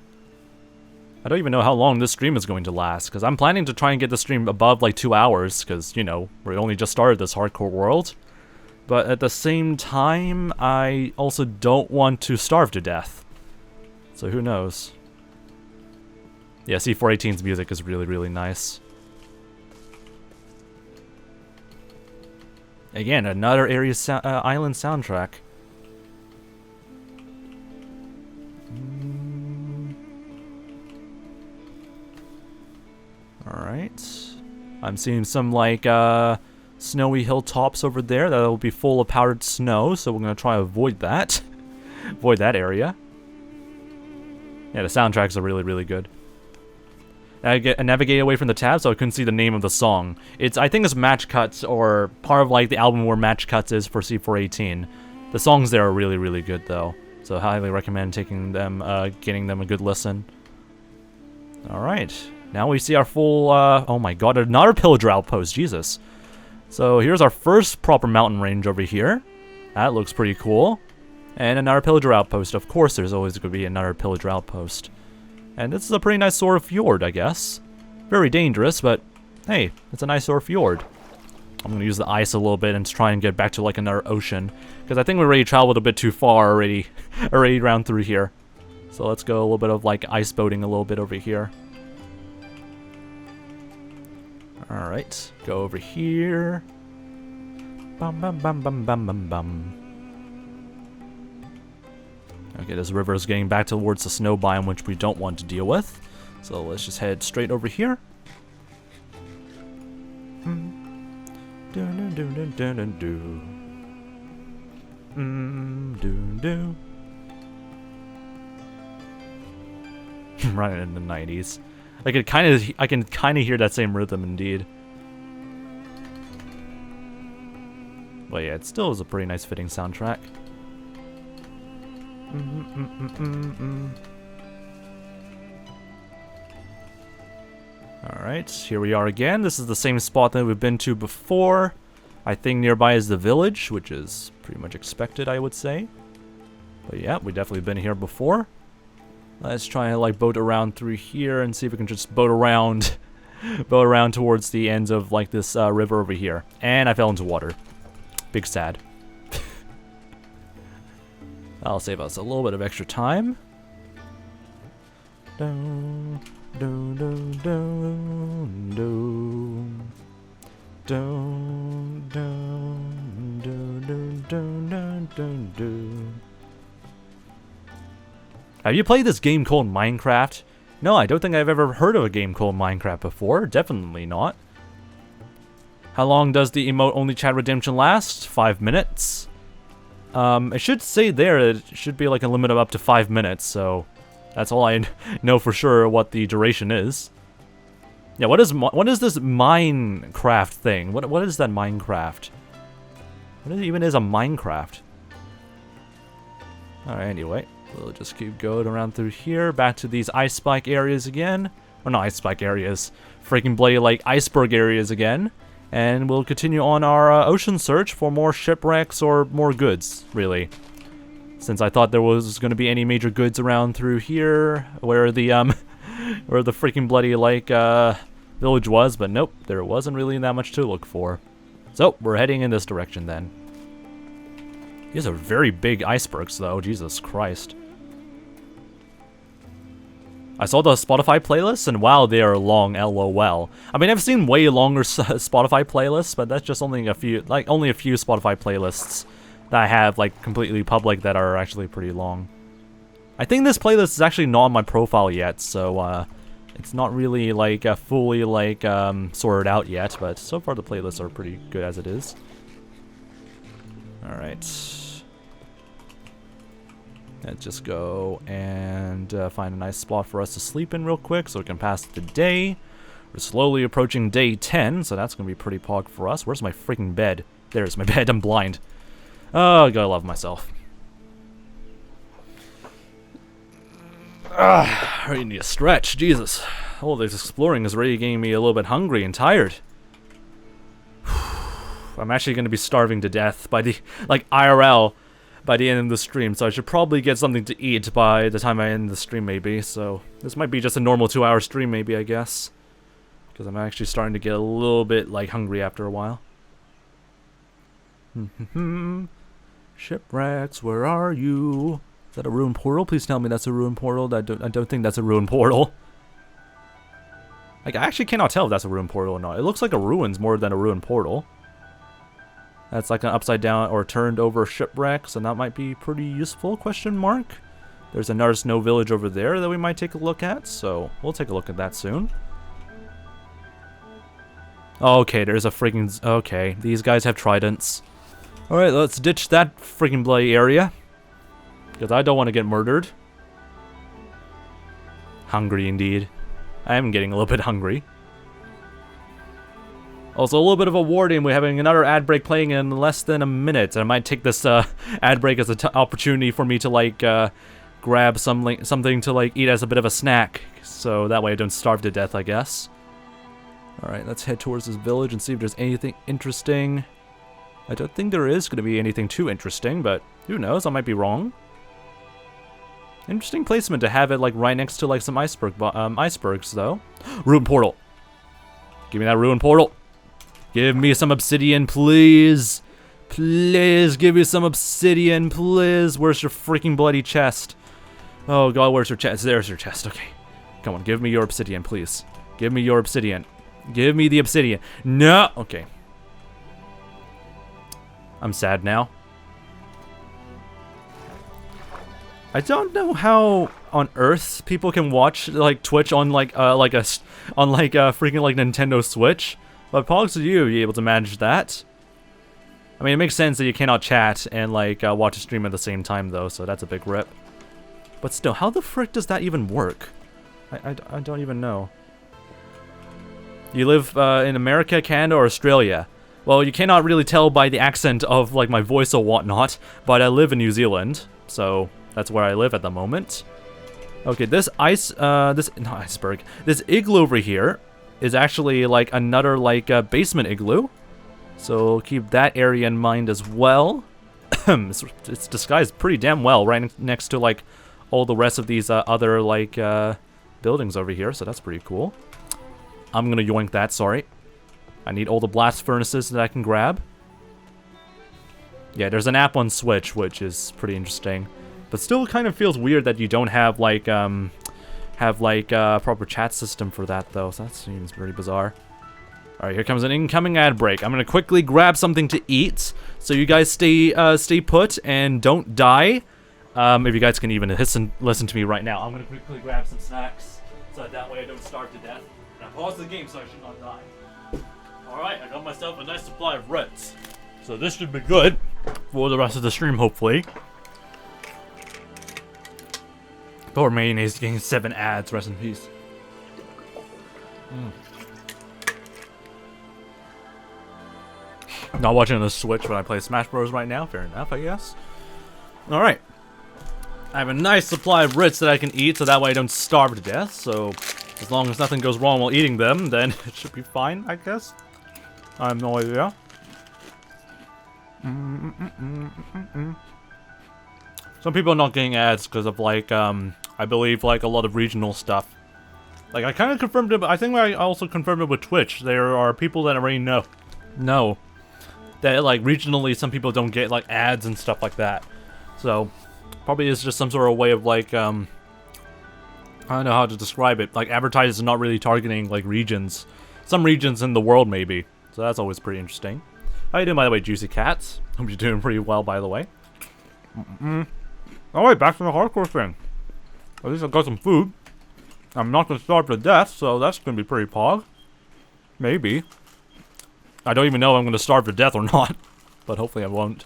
I don't even know how long this stream is going to last, because I'm planning to try and get the stream above like 2 hours, because, you know, we only just started this hardcore world. But at the same time, I also don't want to starve to death. So who knows? Yeah, C418's music is really, really nice. Again, another island soundtrack. Alright. I'm seeing some, like, snowy hilltops over there that will be full of powdered snow, so we're going to try to avoid that. Avoid that area. Yeah, the soundtracks are really, really good. I navigate away from the tab, so I couldn't see the name of the song. I think it's Match Cuts, or part of like the album where Match Cuts is for C418. The songs there are really, really good, though. So highly recommend taking them, getting them a good listen. Alright, now we see our full, oh my god, another pillager outpost, Jesus. So here's our first proper mountain range over here. That looks pretty cool. And another pillager outpost. Of course there's always going to be another pillager outpost. And this is a pretty nice sort of fjord, I guess. Very dangerous, but hey, it's a nice sort of fjord. I'm going to use the ice a little bit and try and get back to like another ocean. Because I think we already traveled a bit too far already around through here. So let's go a little bit of like ice boating a little bit over here. Alright, go over here. Bum bum bum bum bum bum bum. Okay, this river is getting back towards the snow biome, which we don't want to deal with. So let's just head straight over here. Running in the 90s. I can kind of hear that same rhythm indeed. But yeah, it still is a pretty nice fitting soundtrack. Alright, here we are again. This is the same spot that we've been to before. I think nearby is the village, which is pretty much expected, I would say. But yeah, we've definitely been here before. Let's try and like boat around through here and see if we can just boat around towards the ends of like this river over here. And I fell into water. Big sad. I'll save us a little bit of extra time. Dun, dun, dun, dun, dun. Dun, dun, dun, dun, dun, dun, dun, dun. Have you played this game called Minecraft? No, I don't think I've ever heard of a game called Minecraft before. Definitely not. How long does the emote only chat redemption last? 5 minutes. It should say there it should be like a limit of up to 5 minutes, so that's all I know for sure what the duration is. Yeah, what is this Minecraft thing? What is that Minecraft? What even is a Minecraft? Alright, anyway, we'll just keep going around through here, back to these ice spike areas again. Or not ice spike areas, freaking bloody like iceberg areas again. And we'll continue on our ocean search for more shipwrecks or more goods, really. Since I thought there was going to be any major goods around through here, where the where the freaking bloody like village was, but nope, there wasn't really that much to look for. So we're heading in this direction then. These are very big icebergs, though. Jesus Christ. I saw the Spotify playlists, and wow, they are long, LOL. I mean, I've seen way longer Spotify playlists, but that's just only a few, only a few Spotify playlists that I have, like, completely public that are actually pretty long. I think this playlist is actually not on my profile yet, so, it's not really, like, fully, like, sorted out yet, but so far the playlists are pretty good as it is. Alright. Let's just go and find a nice spot for us to sleep in real quick so we can pass the day. We're slowly approaching day 10, so that's going to be pretty pog for us. Where's my freaking bed? There's my bed. I'm blind. Oh, I gotta love myself. I really need a stretch. Jesus. All this exploring is already getting me a little bit hungry and tired. I'm actually going to be starving to death by the, like, IRL. By the end of the stream, so I should probably get something to eat by the time I end the stream, maybe. So this might be just a normal 2-hour stream, maybe, I guess, because I'm actually starting to get a little bit like hungry after a while. Shipwrecks, where are you? Is that a ruined portal? Please tell me that's a ruined portal. I don't think that's a ruined portal. Like, I actually cannot tell if that's a ruined portal or not. It looks like a ruins more than a ruined portal. That's like an upside down or turned over shipwreck, so that might be pretty useful, question mark. There's another snow village over there that we might take a look at, so we'll take a look at that soon. Okay, there's a freaking... Okay, these guys have tridents. Alright, let's ditch that freaking bloody area. Because I don't want to get murdered. Hungry indeed. I am getting a little bit hungry. Also, a little bit of a warning, we're having another ad break playing in less than a minute. I might take this ad break as an opportunity for me to, like, grab something to, like, eat as a bit of a snack. So that way I don't starve to death, I guess. Alright, let's head towards this village and see if there's anything interesting. I don't think there is going to be anything too interesting, but who knows, I might be wrong. Interesting placement to have it, like, right next to, like, some icebergs, though. Ruin portal. Give me that ruin portal. Give me some obsidian, please. Please, give me some obsidian, please. Where's your freaking bloody chest? Oh, God, where's your chest? There's your chest, okay. Come on, give me your obsidian, please. Give me your obsidian. Give me the obsidian. No! Okay. I'm sad now. I don't know how on earth people can watch, like, Twitch on, like a freaking, like, Nintendo Switch. But pogs to you, you're able to manage that. I mean, it makes sense that you cannot chat and, like, watch a stream at the same time, though, so that's a big rip. But still, how the frick does that even work? I don't even know. You live in America, Canada, or Australia? Well, you cannot really tell by the accent of, like, my voice or whatnot, but I live in New Zealand, so that's where I live at the moment. Okay, this this igloo over here is actually, like, another, like, basement igloo. So keep that area in mind as well. It's disguised pretty damn well right next to, like, all the rest of these other, like, buildings over here, so that's pretty cool. I'm gonna yoink that, sorry. I need all the blast furnaces that I can grab. Yeah, there's an app on Switch, which is pretty interesting. But still kind of feels weird that you don't have, like, a proper chat system for that, though. So that seems pretty bizarre. Alright, here comes an incoming ad break. I'm gonna quickly grab something to eat, so you guys stay put and don't die. If you guys can even listen to me right now. I'm gonna quickly grab some snacks, so that way I don't starve to death. And I pause the game so I should not die. Alright, I got myself a nice supply of Ritz. So this should be good for the rest of the stream, hopefully. Poor mayonnaise getting 7 ads, rest in peace. Not watching on the Switch when I play Smash Bros right now, fair enough, I guess. Alright. I have a nice supply of Ritz that I can eat, so that way I don't starve to death, so as long as nothing goes wrong while eating them, then it should be fine, I guess. I have no idea. Some people are not getting ads because of, like, I believe, like, a lot of regional stuff. Like, I kind of confirmed it, but I think I also confirmed it with Twitch. There are people that already know that, like, regionally some people don't get, like, ads and stuff like that. So, probably is just some sort of way of, like, I don't know how to describe it. Like, advertisers are not really targeting, like, regions. Some regions in the world, maybe. So that's always pretty interesting. How you doing, by the way, Juicy Cats? Hope you're doing pretty well, by the way. Alright, back to the hardcore thing. At least I got some food. I'm not gonna starve to death, so that's gonna be pretty pog. Maybe. I don't even know if I'm gonna starve to death or not. But hopefully I won't.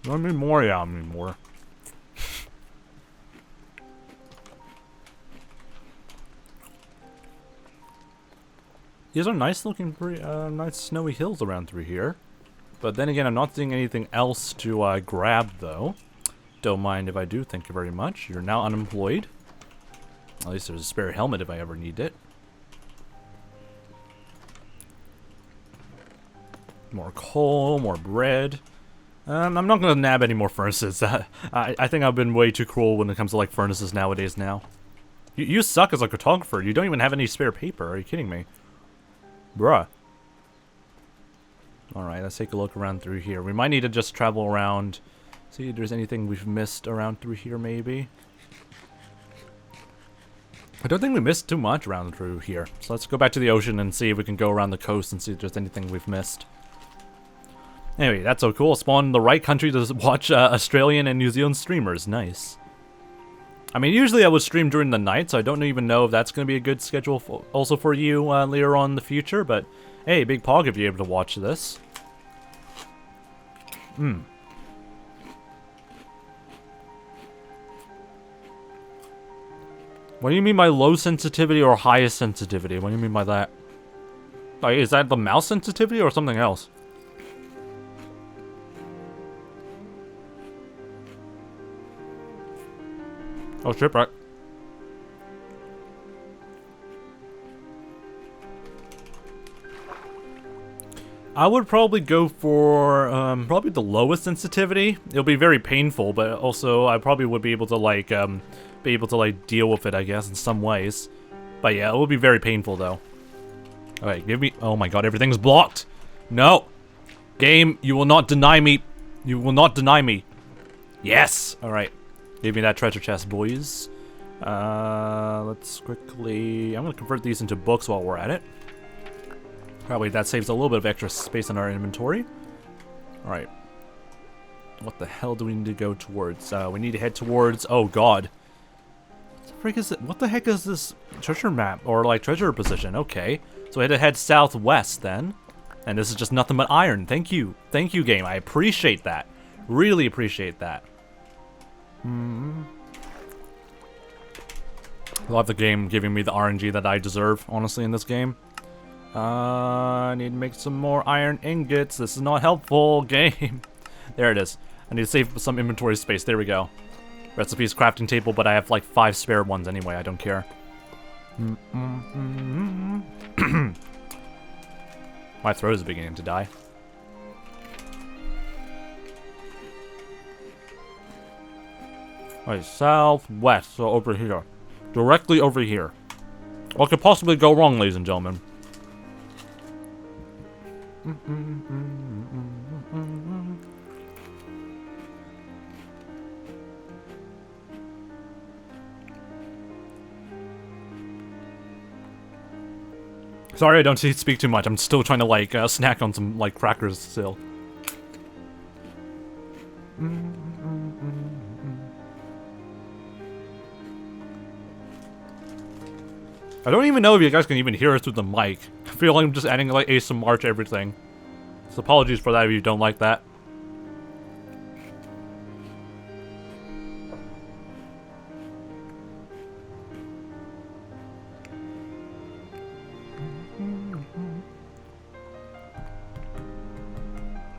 Do I need more? Yeah, I need more. These are nice looking, nice snowy hills around through here. But then again, I'm not seeing anything else to grab, though. Don't mind if I do, thank you very much. You're now unemployed. At least there's a spare helmet if I ever need it. More coal, more bread. I'm not gonna nab any more furnaces. I think I've been way too cruel when it comes to, like, furnaces nowadays now. You suck as a cartographer. You don't even have any spare paper. Are you kidding me? Bruh. Alright, let's take a look around through here. We might need to just travel around. See if there's anything we've missed around through here, maybe. I don't think we missed too much around through here. So let's go back to the ocean and see if we can go around the coast and see if there's anything we've missed. Anyway, that's so cool. Spawn in the right country to watch Australian and New Zealand streamers. Nice. I mean, usually I would stream during the night, so I don't even know if that's going to be a good schedule also for you later on in the future, but hey, big pog if you're able to watch this. What do you mean by low sensitivity or highest sensitivity? What do you mean by that? Like, is that the mouse sensitivity or something else? Oh, shipwreck. I would probably go for, probably the lowest sensitivity. It'll be very painful, but also I probably would be able to, like, deal with it, I guess, in some ways. But yeah, it will be very painful, though. Alright, give me, oh my god, everything's blocked! No! Game, you will not deny me! You will not deny me! Yes! Alright. Give me that treasure chest, boys. Let's quickly, I'm gonna convert these into books while we're at it. Probably that saves a little bit of extra space in our inventory. Alright. What the hell do we need to go towards? We need to head towards... Oh, God. What the frick is it? What the heck is this treasure map? Or, like, treasure position? Okay. So we had to head southwest, then. And this is just nothing but iron. Thank you. Thank you, game. I appreciate that. Really appreciate that. Love the game giving me the RNG that I deserve, honestly, in this game. I need to make some more iron ingots. This is not helpful, game. There it is. I need to save some inventory space. There we go. Recipes, crafting table, but I have like 5 spare ones anyway. I don't care. My throat is beginning to die. Alright, southwest, so over here. Directly over here. What could possibly go wrong, ladies and gentlemen? Sorry I don't speak too much. I'm still trying to, like, snack on some, like, crackers still. I don't even know if you guys can even hear us through the mic. I feel like I'm just adding, like, ASMR to everything. So apologies for that if you don't like that.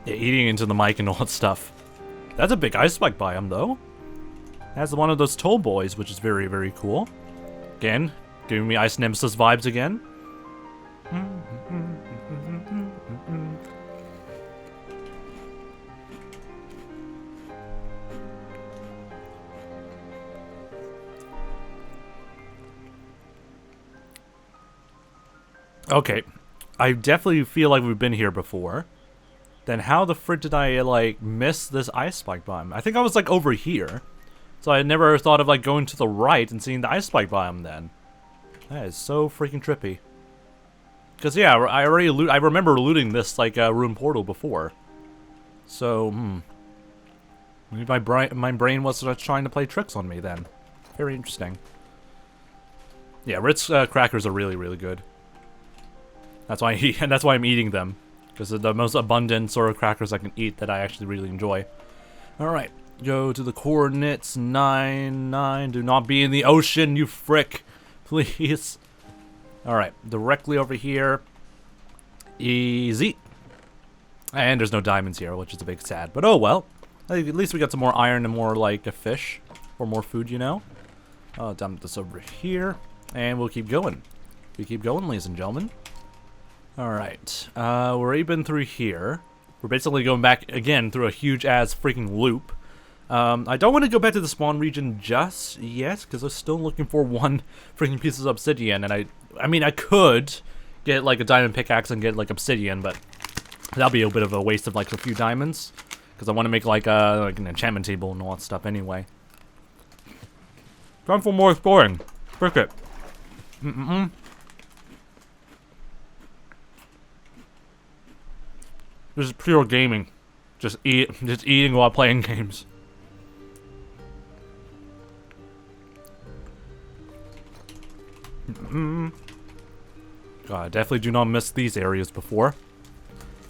Yeah, eating into the mic and all that stuff. That's a big ice spike biome, though. That's one of those toll boys, which is very, very cool. Again, giving me Ice Nemesis vibes again. Okay, I definitely feel like we've been here before. Then how the frick did I, like, miss this ice spike biome? I think I was, like, over here. So I never thought of, like, going to the right and seeing the ice spike biome then. That is so freaking trippy. Because, yeah, I remember looting this, like, room portal before. So, maybe my brain was trying to play tricks on me then. Very interesting. Yeah, Ritz crackers are really, really good. That's why that's why I'm eating them. Because they're the most abundant sort of crackers I can eat that I actually really enjoy. Alright, go to the coordinates 9. Do not be in the ocean, you frick. Please. Alright, directly over here. Easy. And there's no diamonds here, which is a big sad. But oh well. At least we got some more iron and more, like, a fish. Or more food, you know. I'll dump this over here. And we'll keep going. We keep going, ladies and gentlemen. Alright, we're even through here. We're basically going back again through a huge-ass freaking loop. I don't want to go back to the spawn region just yet, because I'm still looking for 1 freaking piece of obsidian, and I mean, I could get, like, a diamond pickaxe and get, like, obsidian, but that'll be a bit of a waste of, like, a few diamonds, because I want to make, like an enchantment table and all that stuff anyway. Time for more exploring. Frick it. This is pure gaming. Just eating while playing games. God, I definitely do not miss these areas before.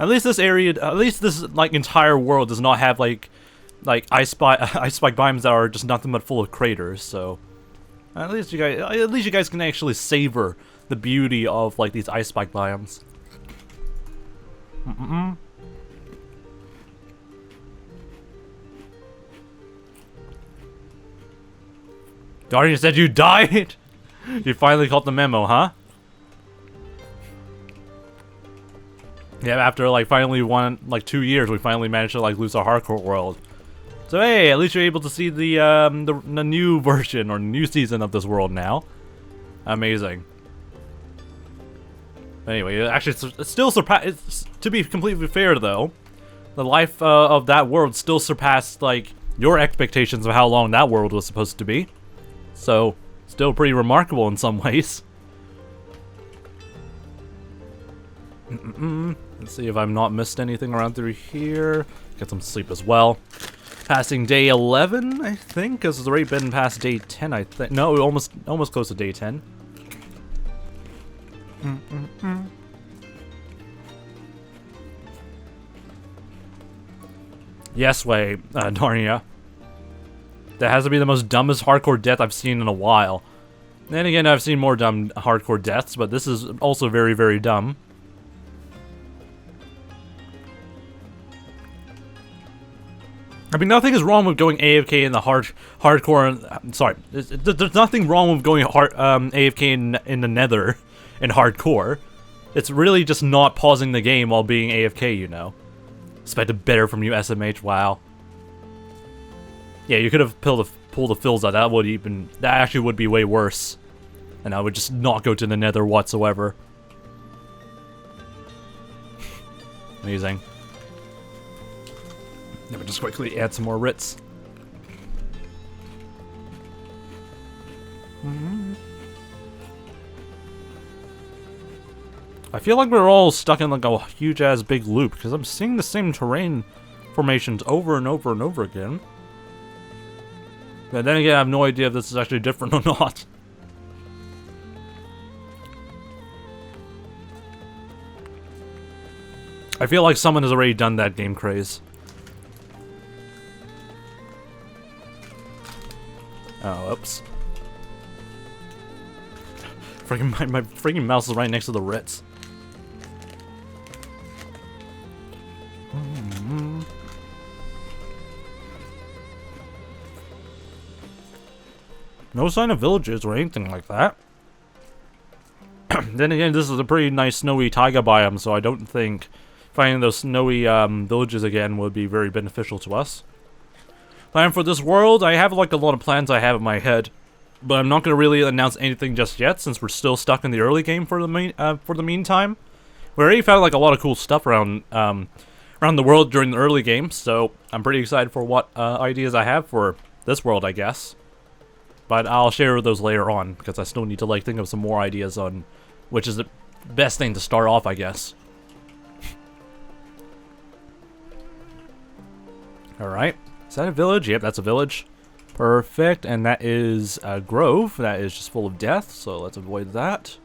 At least this area, at least this, like, entire world does not have, like ice spike biomes that are just nothing but full of craters, so At least you guys can actually savor the beauty of like these ice spike biomes. Guardian said you died? You finally caught the memo, huh? Yeah, after like finally 2 years, we finally managed to like lose our hardcore world. So hey, at least you're able to see the new version or new season of this world now. Amazing. Anyway, actually, it's still to be completely fair though, the life of that world still surpassed like your expectations of how long that world was supposed to be. So, still pretty remarkable in some ways. Let's see if I've not missed anything around through here. Get some sleep as well. Passing day 11, I think, because it's already been past day 10, I think. No, almost close to day 10. Yes, way, Narnia. That has to be the most dumbest hardcore death I've seen in a while. Then again, I've seen more dumb hardcore deaths, but this is also very, very dumb. I mean, nothing is wrong with going AFK in the hardcore. Sorry, there's nothing wrong with going AFK in the Nether in hardcore. It's really just not pausing the game while being AFK, you know. Expected better from you, SMH. Wow. Yeah, you could have pulled the fills out. That actually would be way worse. And I would just not go to the Nether whatsoever. Amazing. Let me just quickly add some more writs. I feel like we're all stuck in like a huge ass big loop because I'm seeing the same terrain formations over and over and over again. But then again, I have no idea if this is actually different or not. I feel like someone has already done that game craze. Oh, oops. Freaking my freaking mouse is right next to the Ritz. No sign of villages or anything like that. Then again, this is a pretty nice snowy taiga biome, so I don't think finding those snowy villages again would be very beneficial to us. Plan for this world, I have like a lot of plans I have in my head, but I'm not going to really announce anything just yet since we're still stuck in the early game for the meantime. We already found like a lot of cool stuff around the world during the early game, so I'm pretty excited for what ideas I have for this world, I guess. But I'll share those later on because I still need to like think of some more ideas on which is the best thing to start off, I guess. All right. Is that a village? Yep, that's a village. Perfect. And that is a grove. That is just full of death, so let's avoid that.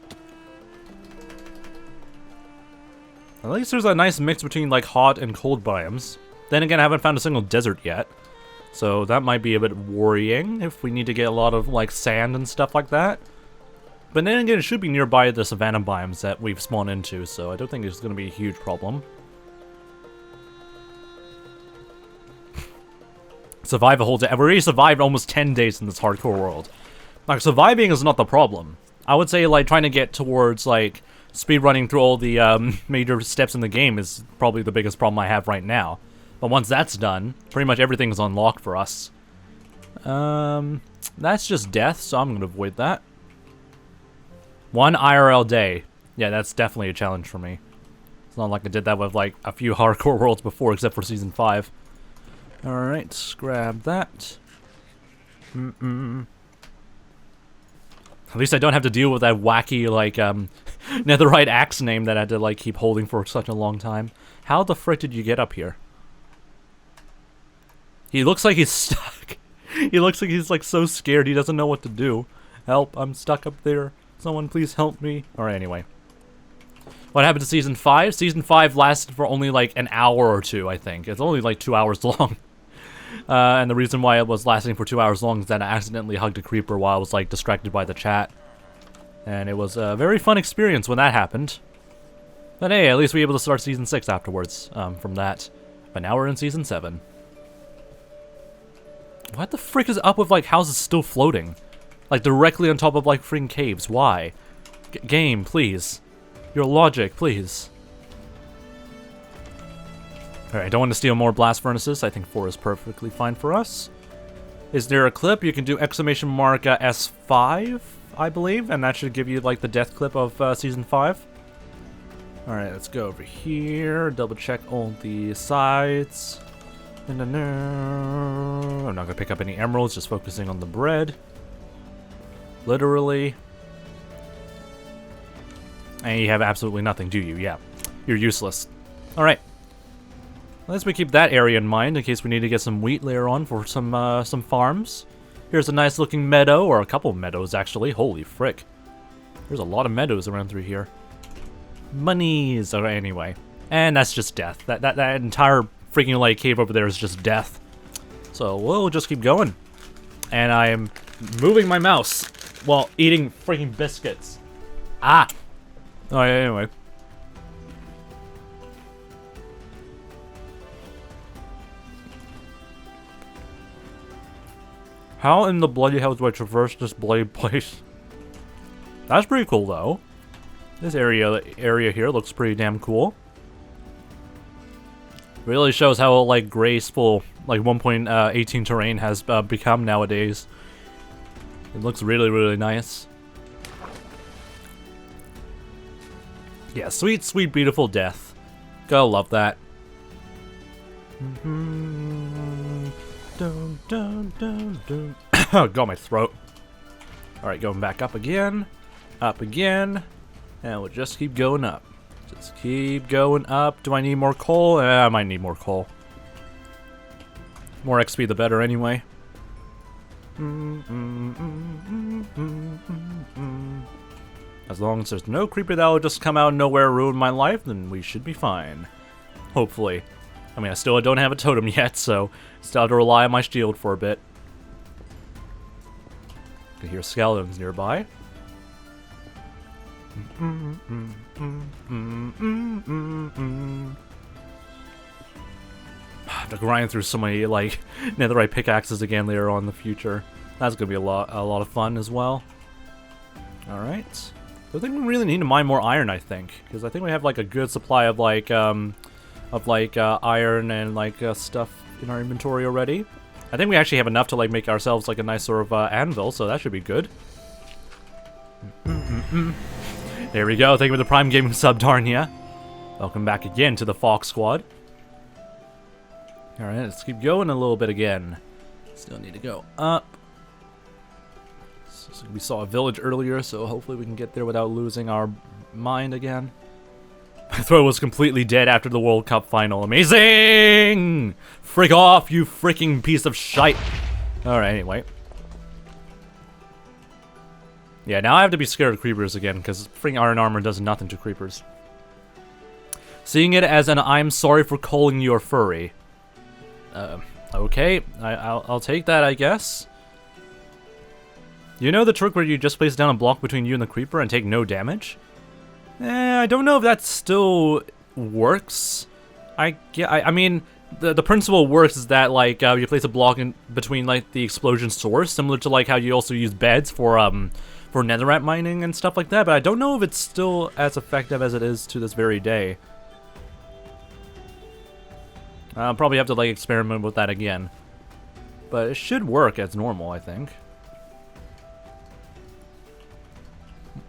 At least there's a nice mix between like hot and cold biomes. Then again, I haven't found a single desert yet. So that might be a bit worrying if we need to get a lot of like sand and stuff like that. But then again, it should be nearby the savanna biomes that we've spawned into, so I don't think it's going to be a huge problem. Survive a whole day. I've already survived almost 10 days in this hardcore world. Like, surviving is not the problem. I would say, like, trying to get towards, like, speedrunning through all the major steps in the game is probably the biggest problem I have right now. But once that's done, pretty much everything is unlocked for us. That's just death, so I'm going to avoid that. 1 IRL day. Yeah, that's definitely a challenge for me. It's not like I did that with, like, a few hardcore worlds before, except for Season 5. Alright, grab that. At least I don't have to deal with that wacky, like, netherite axe name that I had to, like, keep holding for such a long time. How the frick did you get up here? He looks like he's stuck. He looks like he's, like, so scared he doesn't know what to do. Help, I'm stuck up there. Someone please help me. Alright, anyway. What happened to Season 5? Season 5 lasted for only, like, an hour or two, I think. It's only, like, 2 hours long. And the reason why it was lasting for 2 hours long is that I accidentally hugged a creeper while I was like distracted by the chat. And it was a very fun experience when that happened. But hey, at least we were able to start Season 6 afterwards from that. But now we're in Season 7. What the frick is up with like houses still floating? Like directly on top of like freaking caves, why? Game, please. Your logic, please. Alright, I don't want to steal more blast furnaces. I think 4 is perfectly fine for us. Is there a clip? You can do !S5, I believe, and that should give you like the death clip of Season 5. Alright, let's go over here, double check all the sides. I'm not gonna pick up any emeralds, just focusing on the bread. Literally. And you have absolutely nothing, do you? Yeah. You're useless. Alright. Let's keep that area in mind in case we need to get some wheat later on for some farms. Here's a nice looking meadow, or a couple of meadows actually. Holy frick. There's a lot of meadows around through here. Monies! Or anyway. And that's just death. That entire freaking like cave over there is just death. So we'll just keep going. And I am moving my mouse while eating freaking biscuits. Ah! Alright, anyway. How in the bloody hell do I traverse this bloody place? That's pretty cool, though. This area here looks pretty damn cool. Really shows how, like, graceful, like, 1.18 terrain has become nowadays. It looks really, really nice. Yeah, sweet, sweet, beautiful death. Gotta love that. Dun, dun, dun, dun. Got my throat. Alright, going back up again. Up again. And we'll just keep going up. Just keep going up. Do I need more coal? I might need more coal. More XP the better anyway. As long as there's no creeper that will just come out of nowhere and ruin my life, then we should be fine. Hopefully. I mean, I still don't have a totem yet, so still have to rely on my shield for a bit. I can hear skeletons nearby. I have to grind through so many, like, netherite pickaxes again later on in the future. That's gonna be a lot of fun as well. Alright. I think we really need to mine more iron, I think. Because I think we have, like, a good supply of, like, iron and, like, stuff in our inventory already. I think we actually have enough to, like, make ourselves, like, a nice sort of anvil, so that should be good. There we go. Thank you for the Prime Gaming sub, Darnia. Welcome back again to the Fox Squad. Alright, let's keep going a little bit again. Still need to go up. So we saw a village earlier, so hopefully we can get there without losing our mind again. My throat was completely dead after the World Cup final. Amazing! Frick off, you freaking piece of shite. Alright, anyway. Yeah, now I have to be scared of creepers again, because freaking iron armor does nothing to creepers. Seeing it as an I'm sorry for calling you a furry. Okay, I'll take that, I guess. You know the trick where you just place down a block between you and the creeper and take no damage? I don't know if that still works. I mean, the principle works is that, like, you place a block in between, like, the explosion source, similar to, like, how you also use beds for netherite mining and stuff like that, but I don't know if it's still as effective as it is to this very day. I'll probably have to, like, experiment with that again. But it should work as normal, I think.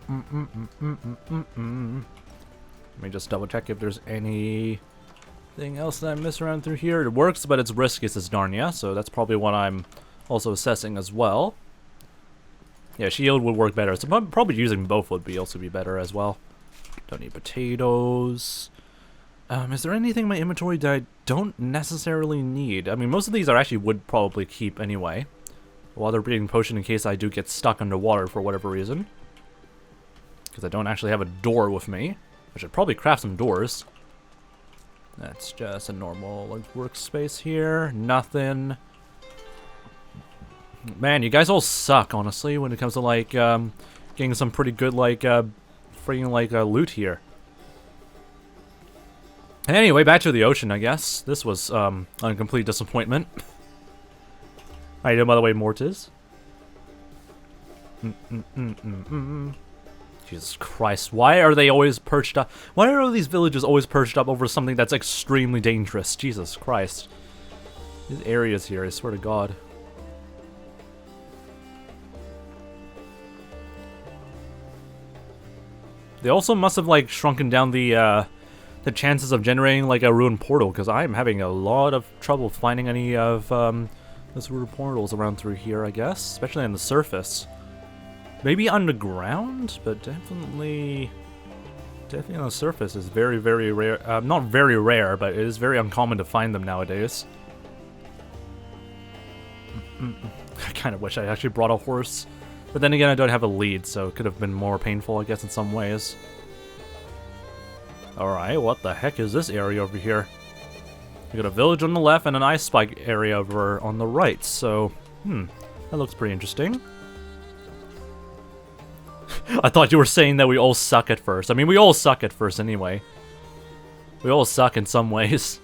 Let me just double check if there's anything else that I miss around through here. It works, but it's risky, says Darnia, so that's probably what I'm also assessing as well. Yeah, shield would work better, so probably using both would also be better as well. Don't need potatoes. Is there anything in my inventory that I don't necessarily need? I mean, most of these would probably keep anyway. Water breathing potion in case I do get stuck underwater for whatever reason. Because I don't actually have a door with me. I should probably craft some doors. That's just a normal, like, workspace here. Nothing. Man, you guys all suck, honestly, when it comes to, like, getting some pretty good, like, freaking, like, loot here. Anyway, back to the ocean, I guess. This was, a complete disappointment. How you doing, by the way, Mortis? Jesus Christ, why are they always perched up? Why are all these villages always perched up over something that's extremely dangerous? Jesus Christ. These areas here, I swear to God. They also must have, like, shrunken down the chances of generating, like, a ruined portal, because I'm having a lot of trouble finding any of, those ruined portals around through here, I guess. Especially on the surface. Maybe underground, but definitely on the surface is very, very rare. Not very rare, but it is very uncommon to find them nowadays. I kind of wish I actually brought a horse. But then again, I don't have a lead, so it could have been more painful, I guess, in some ways. Alright, what the heck is this area over here? We got a village on the left and an ice spike area over on the right, so... that looks pretty interesting. I thought you were saying that we all suck at first. I mean, we all suck at first anyway. We all suck in some ways.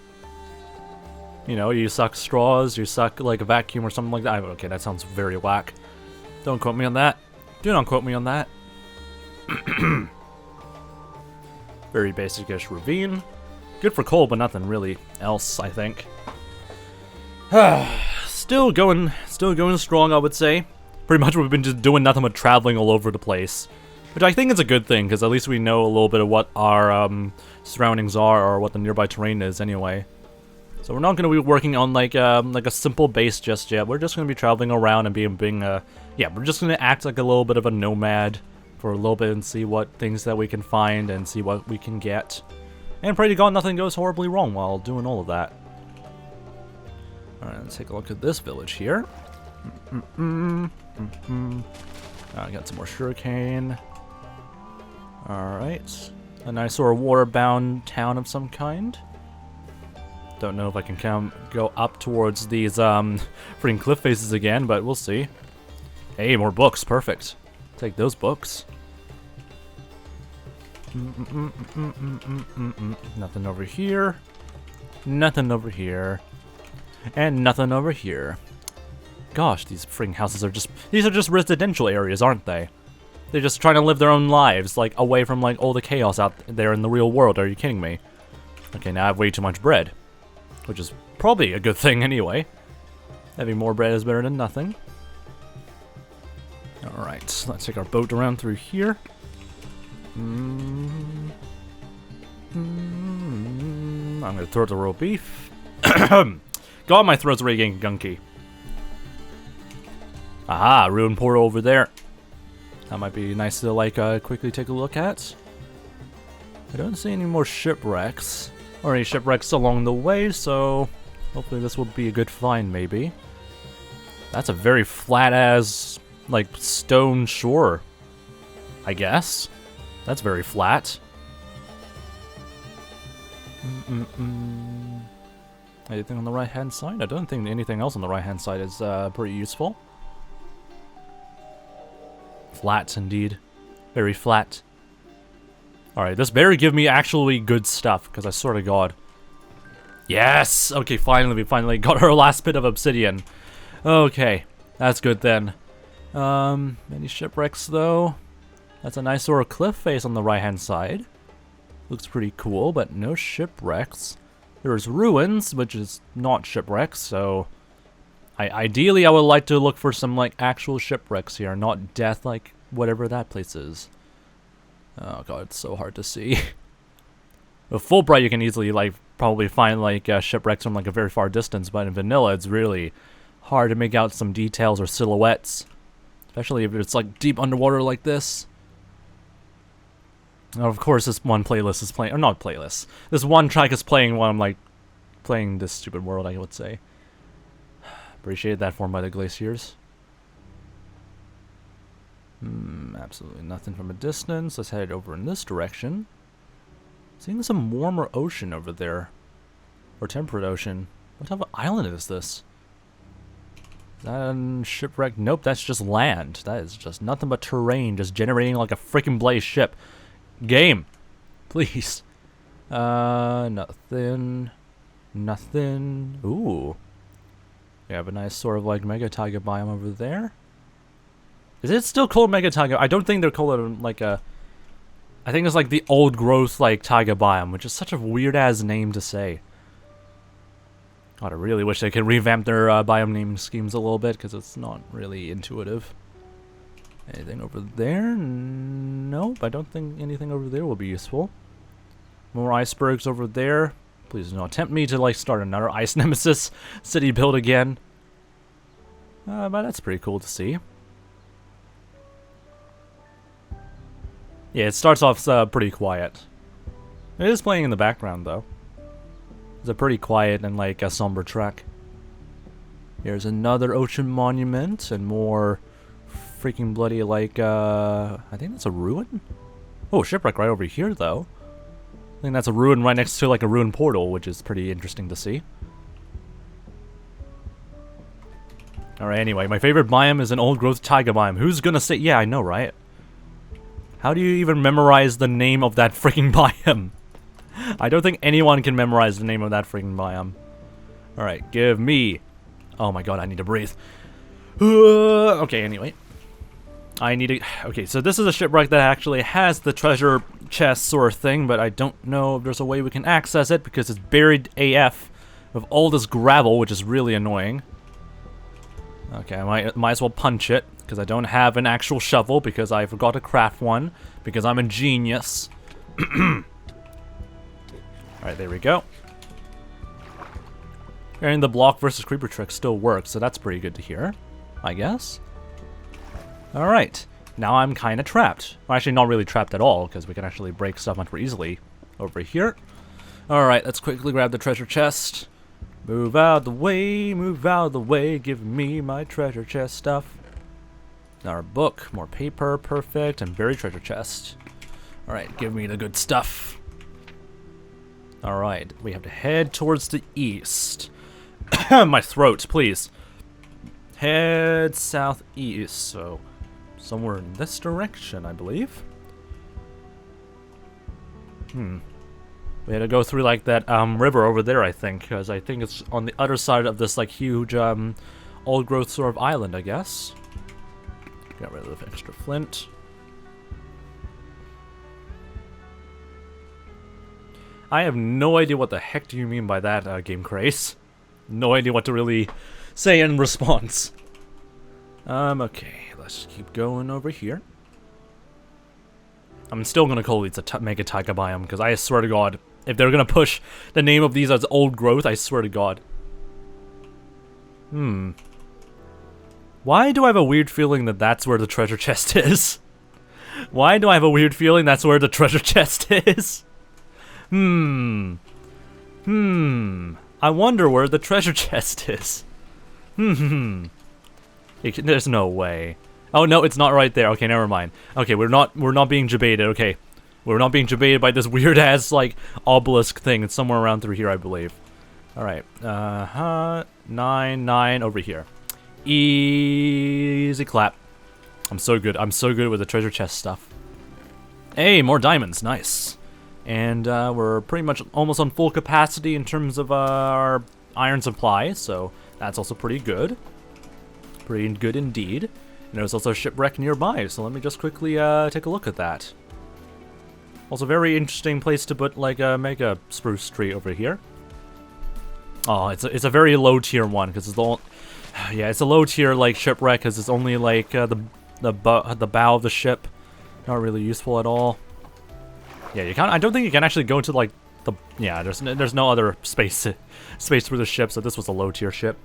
You know, you suck straws, you suck like a vacuum or something like that. Okay, that sounds very whack. Don't quote me on that. Do not quote me on that. Very basic-ish ravine. Good for coal, but nothing really else, I think. Still going strong, I would say. Pretty much we've been just doing nothing but traveling all over the place. Which I think is a good thing, because at least we know a little bit of what our surroundings are, or what the nearby terrain is anyway. So we're not going to be working on like a simple base just yet. We're just going to be traveling around and being yeah, we're just going to act like a little bit of a nomad for a little bit and see what things that we can find and see what we can get. And pray to God nothing goes horribly wrong while doing all of that. Alright, let's take a look at this village here. I got some more sugarcane. Alright. A nice sort of water-bound town of some kind. Don't know if I can go up towards these freaking cliff faces again, but we'll see. Hey, more books. Perfect. Take those books. Nothing over here. Nothing over here. And nothing over here. Gosh, these freaking houses are just... These are just residential areas, aren't they? They're just trying to live their own lives, like, away from, like, all the chaos out there in the real world. Are you kidding me? Okay, now I have way too much bread. Which is probably a good thing anyway. Having more bread is better than nothing. Alright, let's take our boat around through here. I'm gonna throw the roast beef. God, my throat's already getting gunky. Aha, ruined portal over there. That might be nice to, like, quickly take a look at. I don't see any more shipwrecks. Or any shipwrecks along the way, so hopefully this will be a good find, maybe. That's a very flat-as, like, stone shore, I guess. That's very flat. Anything on the right-hand side? I don't think anything else on the right-hand side is pretty useful. Flat, indeed. Very flat. Alright, this better give me actually good stuff, because I swear to God. Yes! Okay, finally, we finally got our last bit of obsidian. Okay, that's good then. Any shipwrecks, though? That's a nice sort of cliff face on the right-hand side. Looks pretty cool, but no shipwrecks. There's ruins, which is not shipwrecks, so... Ideally, I would like to look for some, like, actual shipwrecks here, not death, like, whatever that place is. Oh god, it's so hard to see. With Fulbright, you can easily, like, probably find, like, shipwrecks from, like, a very far distance, but in vanilla, it's really hard to make out some details or silhouettes. Especially if it's, like, deep underwater like this. Now, of course, this one playlist is playing, or not playlist. This one track is playing while I'm, like, playing this stupid world, I would say. Appreciate that form by the glaciers. Absolutely nothing from a distance. Let's head over in this direction. Seeing some warmer ocean over there. Or temperate ocean. What type of island is this? Shipwreck? Nope, that's just land. That is just nothing but terrain, just generating like a freaking blaze ship. Game, please. Nothing. Nothing. Ooh. We have a nice sort of like mega taiga biome over there. Is it still called mega taiga? I don't think they're called it like a... I think it's like the old growth like taiga biome, which is such a weird ass name to say. God, I really wish they could revamp their biome naming schemes a little bit, because it's not really intuitive. Anything over there? Nope, I don't think anything over there will be useful. More icebergs over there. Please do not tempt me to like start another Ice Nemesis city build again. But that's pretty cool to see. Yeah, it starts off pretty quiet. It is playing in the background though. It's a pretty quiet and like a somber track. Here's another ocean monument and more freaking bloody like I think that's a ruin? Oh, shipwreck right over here though. I think that's a ruin right next to like a ruined portal, which is pretty interesting to see. Alright, anyway, my favorite biome is an old growth taiga biome. Who's gonna say? Yeah, I know, right? How do you even memorize the name of that freaking biome? I don't think anyone can memorize the name of that freaking biome. Alright, give me... Oh my god, I need to breathe. Okay, anyway. I need to... Okay, so this is a shipwreck that actually has the treasure chest sort of thing, but I don't know if there's a way we can access it because it's buried AF with all this gravel, which is really annoying. Okay, I might as well punch it, because I don't have an actual shovel, because I forgot to craft one, because I'm a genius. Alright, there we go. And the block versus creeper trick still works, so that's pretty good to hear, I guess. Alright, now I'm kind of trapped. Well, actually, not really trapped at all, because we can actually break stuff much more easily over here. Alright, let's quickly grab the treasure chest. Move out the way, give me my treasure chest stuff. Our book, more paper, perfect, and buried treasure chest. Alright, give me the good stuff. Alright, we have to head towards the east. My throat, please. Head southeast, so somewhere in this direction, I believe. We had to go through like that river over there, I think, because I think it's on the other side of this like huge old growth sort of island, I guess. Got rid of extra flint. I have no idea what the heck do you mean by that, Game Craze. No idea what to really say in response. Okay, let's keep going over here. I'm still gonna call these a mega taiga biome, because I swear to god, if they're gonna push the name of these as old growth, I swear to god. Why do I have a weird feeling that that's where the treasure chest is? Why do I have a weird feeling that's where the treasure chest is? I wonder where the treasure chest is. There's no way. Oh no, it's not right there. Okay, never mind. Okay, we're not being debated. Okay, we're not being debated by this weird ass like obelisk thing. It's somewhere around through here, I believe. All right. 9 over here. Easy clap. I'm so good. I'm so good with the treasure chest stuff. Hey, more diamonds. Nice. And we're pretty much almost on full capacity in terms of our iron supply, so that's also pretty good. Pretty good indeed. And there's also a shipwreck nearby, so let me just quickly take a look at that. Also, very interesting place to put like a mega spruce tree over here. Oh, it's a very low tier one because it's the yeah, it's a low tier like shipwreck because it's only like the bow of the ship. Not really useful at all. Yeah, you can't. I don't think you can actually go to like the. Yeah, there's no other space through the ship, so this was a low tier ship.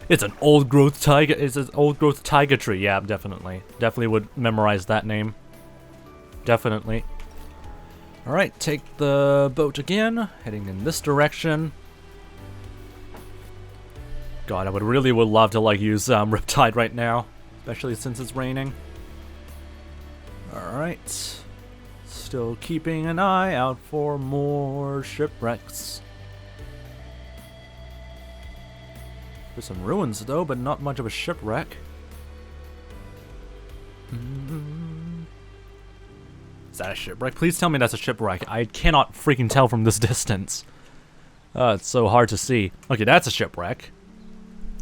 It's an old growth taiga. It's an old growth taiga tree. Yeah, definitely would memorize that name. Definitely. All right, take the boat again, heading in this direction. God, I would love to like use Riptide right now, especially since it's raining. All right. Still keeping an eye out for more shipwrecks. There's some ruins though, but not much of a shipwreck. Is that a shipwreck? Please tell me that's a shipwreck. I cannot freaking tell from this distance. It's so hard to see. Okay, that's a shipwreck.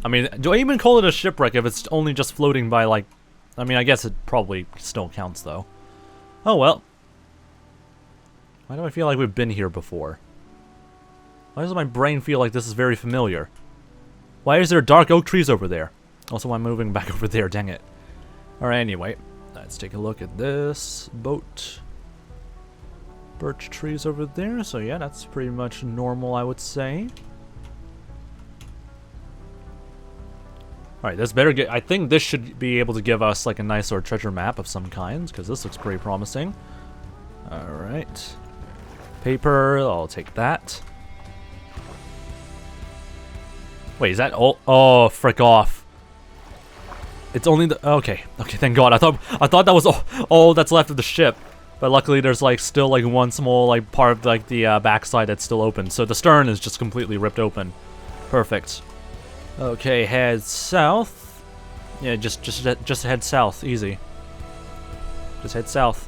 I mean, do I even call it a shipwreck if it's only just floating by, like... I mean, I guess it probably still counts, though. Oh, well. Why do I feel like we've been here before? Why does my brain feel like this is very familiar? Why is there dark oak trees over there? Also, I'm moving back over there, dang it. Alright, anyway. Let's take a look at this boat. Birch trees over there, so yeah, that's pretty much normal, I would say. Alright, this better get... I think this should be able to give us, like, a nice sort of treasure map of some kinds, because this looks pretty promising. Alright. Paper, I'll take that. Wait, is that all? Oh, frick off. It's only the... Okay, thank God. I thought that was all that's left of the ship. But luckily there's, like, still, like, one small, like, part of, like, the backside that's still open. So the stern is just completely ripped open. Perfect. Okay, head south. Yeah, just head south. Easy. Just head south.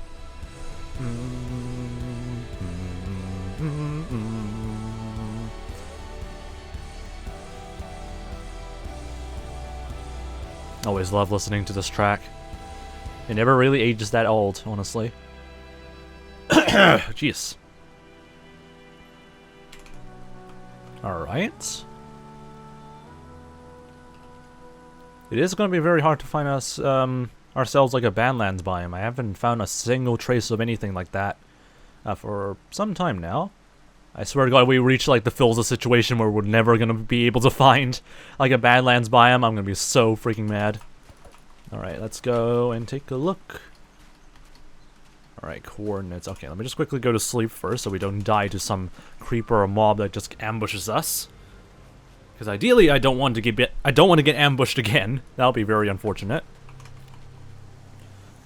Always love listening to this track. It never really ages that old, honestly. Jeez. Alright. It is going to be very hard to find us ourselves like a Badlands biome. I haven't found a single trace of anything like that for some time now. I swear to God, we reach like the Philza situation where we're never going to be able to find like a Badlands biome. I'm going to be so freaking mad. Alright, let's go and take a look. Alright, coordinates. Okay, let me just quickly go to sleep first so we don't die to some creeper or mob that just ambushes us. Because ideally, I don't want to get ambushed again. That'll be very unfortunate.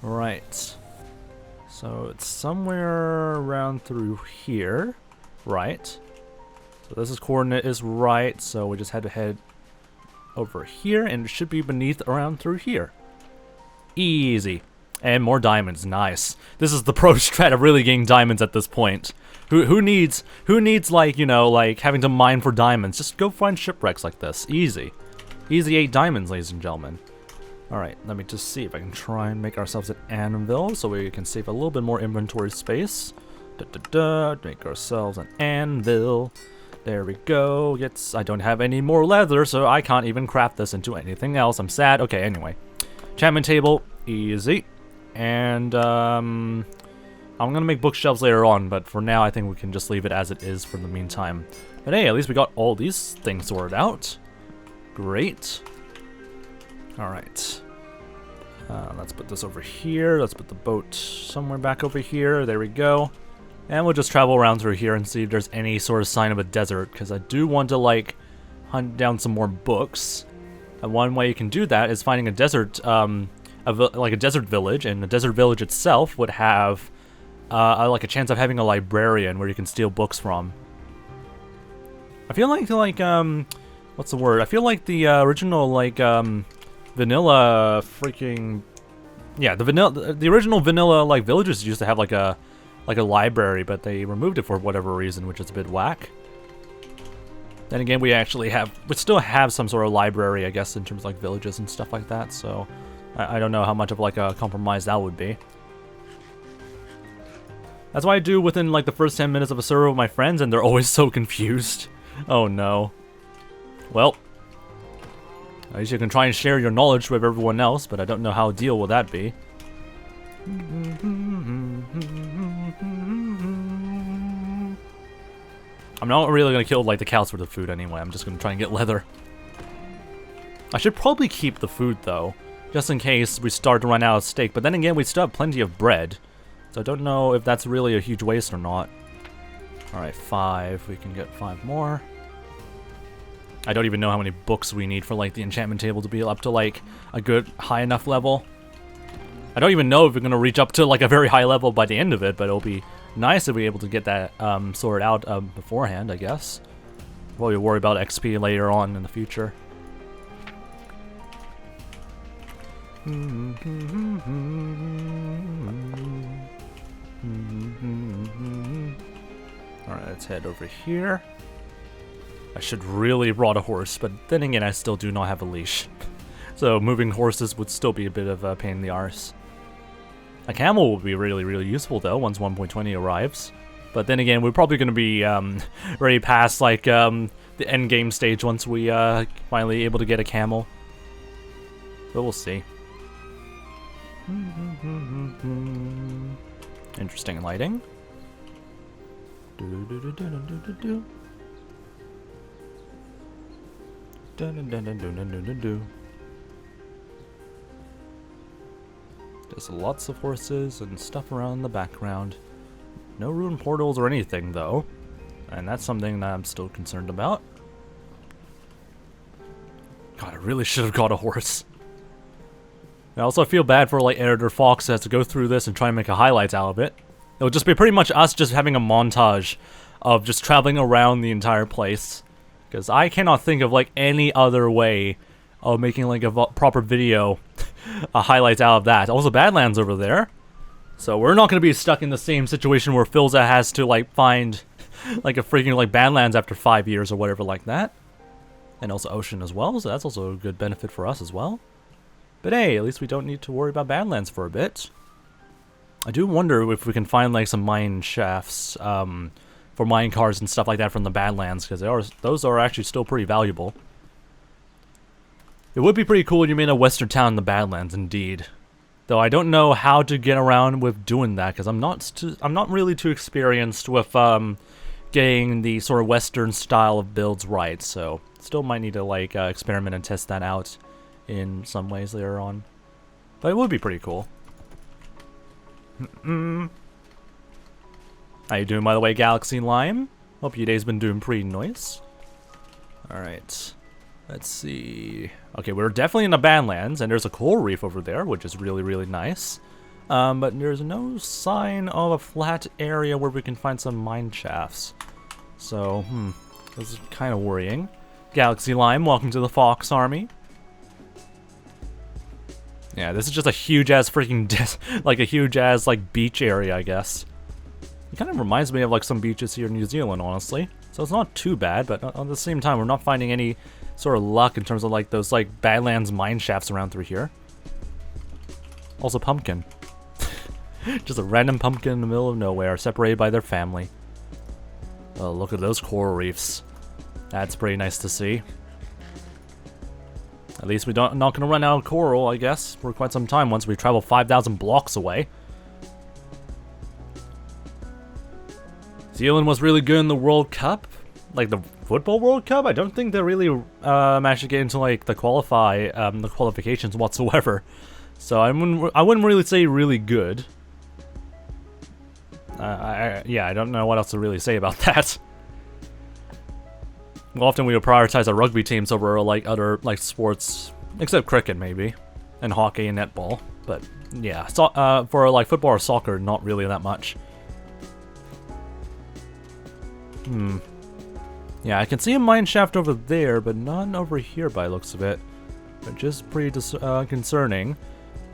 Right. So it's somewhere around through here. Right. So this is coordinate is right, so we just had to head over here, and it should be beneath around through here. Easy. And more diamonds, nice. This is the pro strat of really getting diamonds at this point. Who needs like, you know, like having to mine for diamonds? Just go find shipwrecks like this. Easy. Easy 8 diamonds, ladies and gentlemen. Alright, let me just see if I can try and make ourselves an anvil so we can save a little bit more inventory space. Make ourselves an anvil. There we go. I don't have any more leather, so I can't even craft this into anything else. I'm sad. Okay, anyway. Enchantment table, easy. And, I'm gonna make bookshelves later on, but for now I think we can just leave it as it is for the meantime. But hey, at least we got all these things sorted out. Great. Alright. Let's put this over here. Let's put the boat somewhere back over here. There we go. And we'll just travel around through here and see if there's any sort of sign of a desert, because I do want to, like, hunt down some more books. And one way you can do that is finding a desert, like a desert village, and the desert village itself would have like a chance of having a librarian where you can steal books from. I feel like what's the word? I feel like the original like vanilla freaking the original vanilla like villages used to have like a library, but they removed it for whatever reason, which is a bit whack. Then again, we still have some sort of library, I guess, in terms of like villages and stuff like that, so I don't know how much of like a compromise that would be. That's why I do within like the first 10 minutes of a server with my friends, and they're always so confused. Oh no. Well, at least you can try and share your knowledge with everyone else, but I don't know how deal will that be. I'm not really gonna kill like the cows for the food anyway. I'm just gonna try and get leather. I should probably keep the food though, just in case we start to run out of steak. But then again, we still have plenty of bread, so I don't know if that's really a huge waste or not. All right, 5. We can get 5 more. I don't even know how many books we need for like the enchantment table to be up to like a good high enough level. I don't even know if we're gonna reach up to like a very high level by the end of it, but it'll be nice if we're able to get that sorted out beforehand, I guess. Probably worry about XP later on in the future. Alright, let's head over here. I should really brought a horse, but then again, I still do not have a leash. So moving horses would still be a bit of a pain in the arse. A camel would be really, really useful though, once 1.20 arrives. But then again, we're probably going to be already past like the end game stage once we finally able to get a camel. But we'll see. Interesting lighting. There's lots of horses and stuff around in the background. No ruined portals or anything though, and that's something that I'm still concerned about. God, I really should have got a horse. I also feel bad for like editor Fox that has to go through this and try and make a highlights out of it. It'll just be pretty much us just having a montage of just traveling around the entire place. Because I cannot think of like any other way of making like a proper video highlights out of that. Also, Badlands over there. So we're not going to be stuck in the same situation where Philza has to like find like a freaking like Badlands after 5 years or whatever like that. And also Ocean as well, so that's also a good benefit for us as well. But hey, at least we don't need to worry about Badlands for a bit. I do wonder if we can find like some mine shafts for mine cars and stuff like that from the Badlands, because those are actually still pretty valuable. It would be pretty cool if you made a western town in the Badlands, indeed. Though I don't know how to get around with doing that, because I'm not really too experienced with getting the sort of western style of builds right. So still might need to like experiment and test that out in some ways later on. But it would be pretty cool. How you doing, by the way, 𝗟𝗶_𝗟𝗶_𝗟𝗀? Hope your day's been doing pretty nice. Alright. Let's see. Okay, we're definitely in the Badlands, and there's a coral reef over there, which is really, really nice. But there's no sign of a flat area where we can find some mine shafts. So, this is kind of worrying. 𝗟𝗟_𝗟𝗀, welcome to the Fox Army. Yeah, this is just a huge-ass freaking, like a huge-ass, like, beach area, I guess. It kind of reminds me of, like, some beaches here in New Zealand, honestly. So it's not too bad, but at the same time, we're not finding any sort of luck in terms of, like, those, like, Badlands mine shafts around through here. Also, pumpkin. Just a random pumpkin in the middle of nowhere, separated by their family. Oh, look at those coral reefs. That's pretty nice to see. At least we're not going to run out of coral, I guess, for quite some time once we travel 5,000 blocks away. Zealand was really good in the World Cup. Like, the Football World Cup? I don't think they really managed to get into, like, the qualifications whatsoever. So I wouldn't really say really good. Yeah, I don't know what else to really say about that. Often we would prioritize our rugby teams over, like, other, like, sports, except cricket, maybe, and hockey and netball. But, yeah, so, for, like, football or soccer, not really that much. Yeah, I can see a mine shaft over there, but none over here by the looks of it. Which is pretty concerning.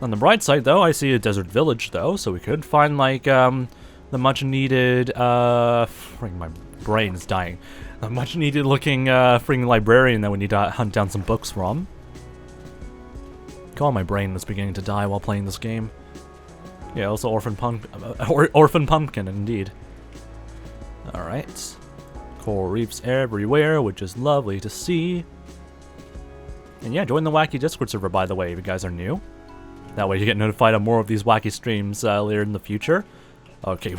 On the bright side, though, I see a desert village, though, so we could find, like, the much-needed, freaking my brain is dying. A much-needed looking, freaking librarian that we need to hunt down some books from. God, my brain was beginning to die while playing this game. Yeah, also Orphan Pumpkin, indeed. Alright. Coral reefs everywhere, which is lovely to see. And yeah, join the Wacky Discord server, by the way, if you guys are new. That way you get notified of more of these wacky streams later in the future. Okay,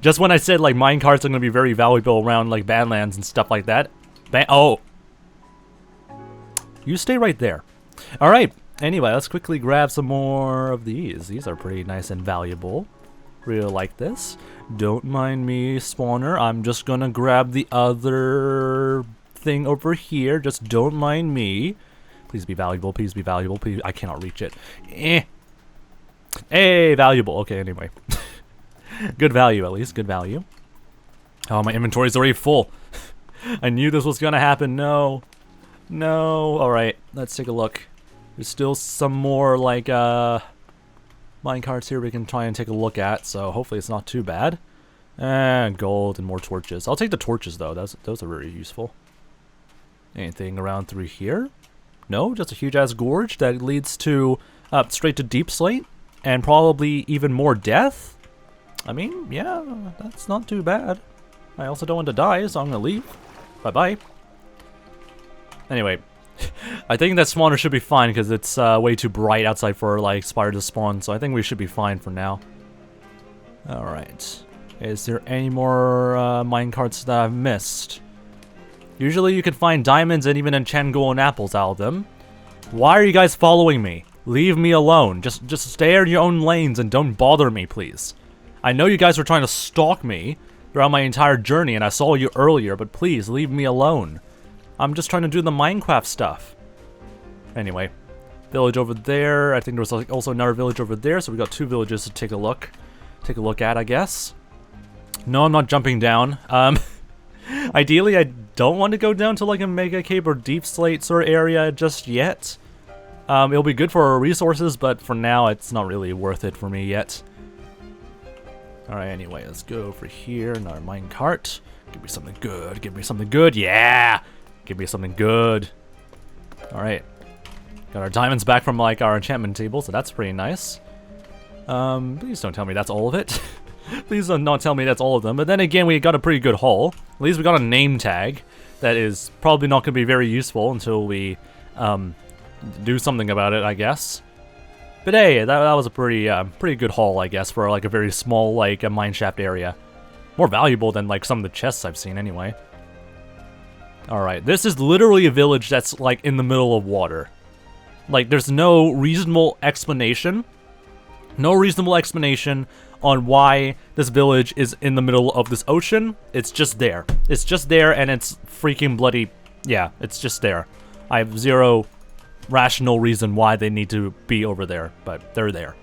just when I said, like, minecarts are going to be very valuable around, like, Badlands and stuff like that. Oh! You stay right there. Alright, anyway, let's quickly grab some more of these. These are pretty nice and valuable. Really like this. Don't mind me, spawner. I'm just going to grab the other thing over here. Just don't mind me. Please be valuable, please be valuable, please. I cannot reach it. Hey, valuable. Okay, anyway. Good value, at least. Good value. Oh, my inventory's already full. I knew this was gonna happen. No. No. Alright, let's take a look. There's still some more, like, minecarts here we can try and take a look at, so hopefully it's not too bad. And gold and more torches. I'll take the torches, though. Those are very useful. Anything around through here? No, just a huge-ass gorge that leads to, straight to Deep Slate, and probably even more death? I mean, yeah, that's not too bad. I also don't want to die, so I'm gonna leave. Bye-bye. Anyway, I think that spawner should be fine because it's way too bright outside for like spiders to spawn, so I think we should be fine for now. Alright. Is there any more minecarts that I've missed? Usually you can find diamonds and even enchant golden apples out of them. Why are you guys following me? Leave me alone. Just stay in your own lanes and don't bother me, please. I know you guys were trying to stalk me throughout my entire journey and I saw you earlier, but please leave me alone. I'm just trying to do the Minecraft stuff. Anyway, village over there. I think there was also another village over there, so we got two villages to take a look at, I guess. No, I'm not jumping down. Ideally, I don't want to go down to like a mega cave or deep slate sort of area just yet. It'll be good for our resources, but for now, it's not really worth it for me yet. Alright, anyway, let's go over here. Another minecart. Give me something good. Give me something good. Yeah! Give me something good. Alright. Got our diamonds back from like our enchantment table, so that's pretty nice. Please don't tell me that's all of it. Please don't not tell me that's all of them. But then again, we got a pretty good haul. At least we got a name tag that is probably not going to be very useful until we do something about it, I guess. But hey, that was a pretty good haul, I guess, for like a very small like a mineshaft area. More valuable than like some of the chests I've seen anyway. Alright, this is literally a village that's like in the middle of water. Like there's no reasonable explanation. No reasonable explanation on why this village is in the middle of this ocean. It's just there. It's just there and it's freaking bloody... Yeah, it's just there. I have zero rational reason why they need to be over there, but they're there.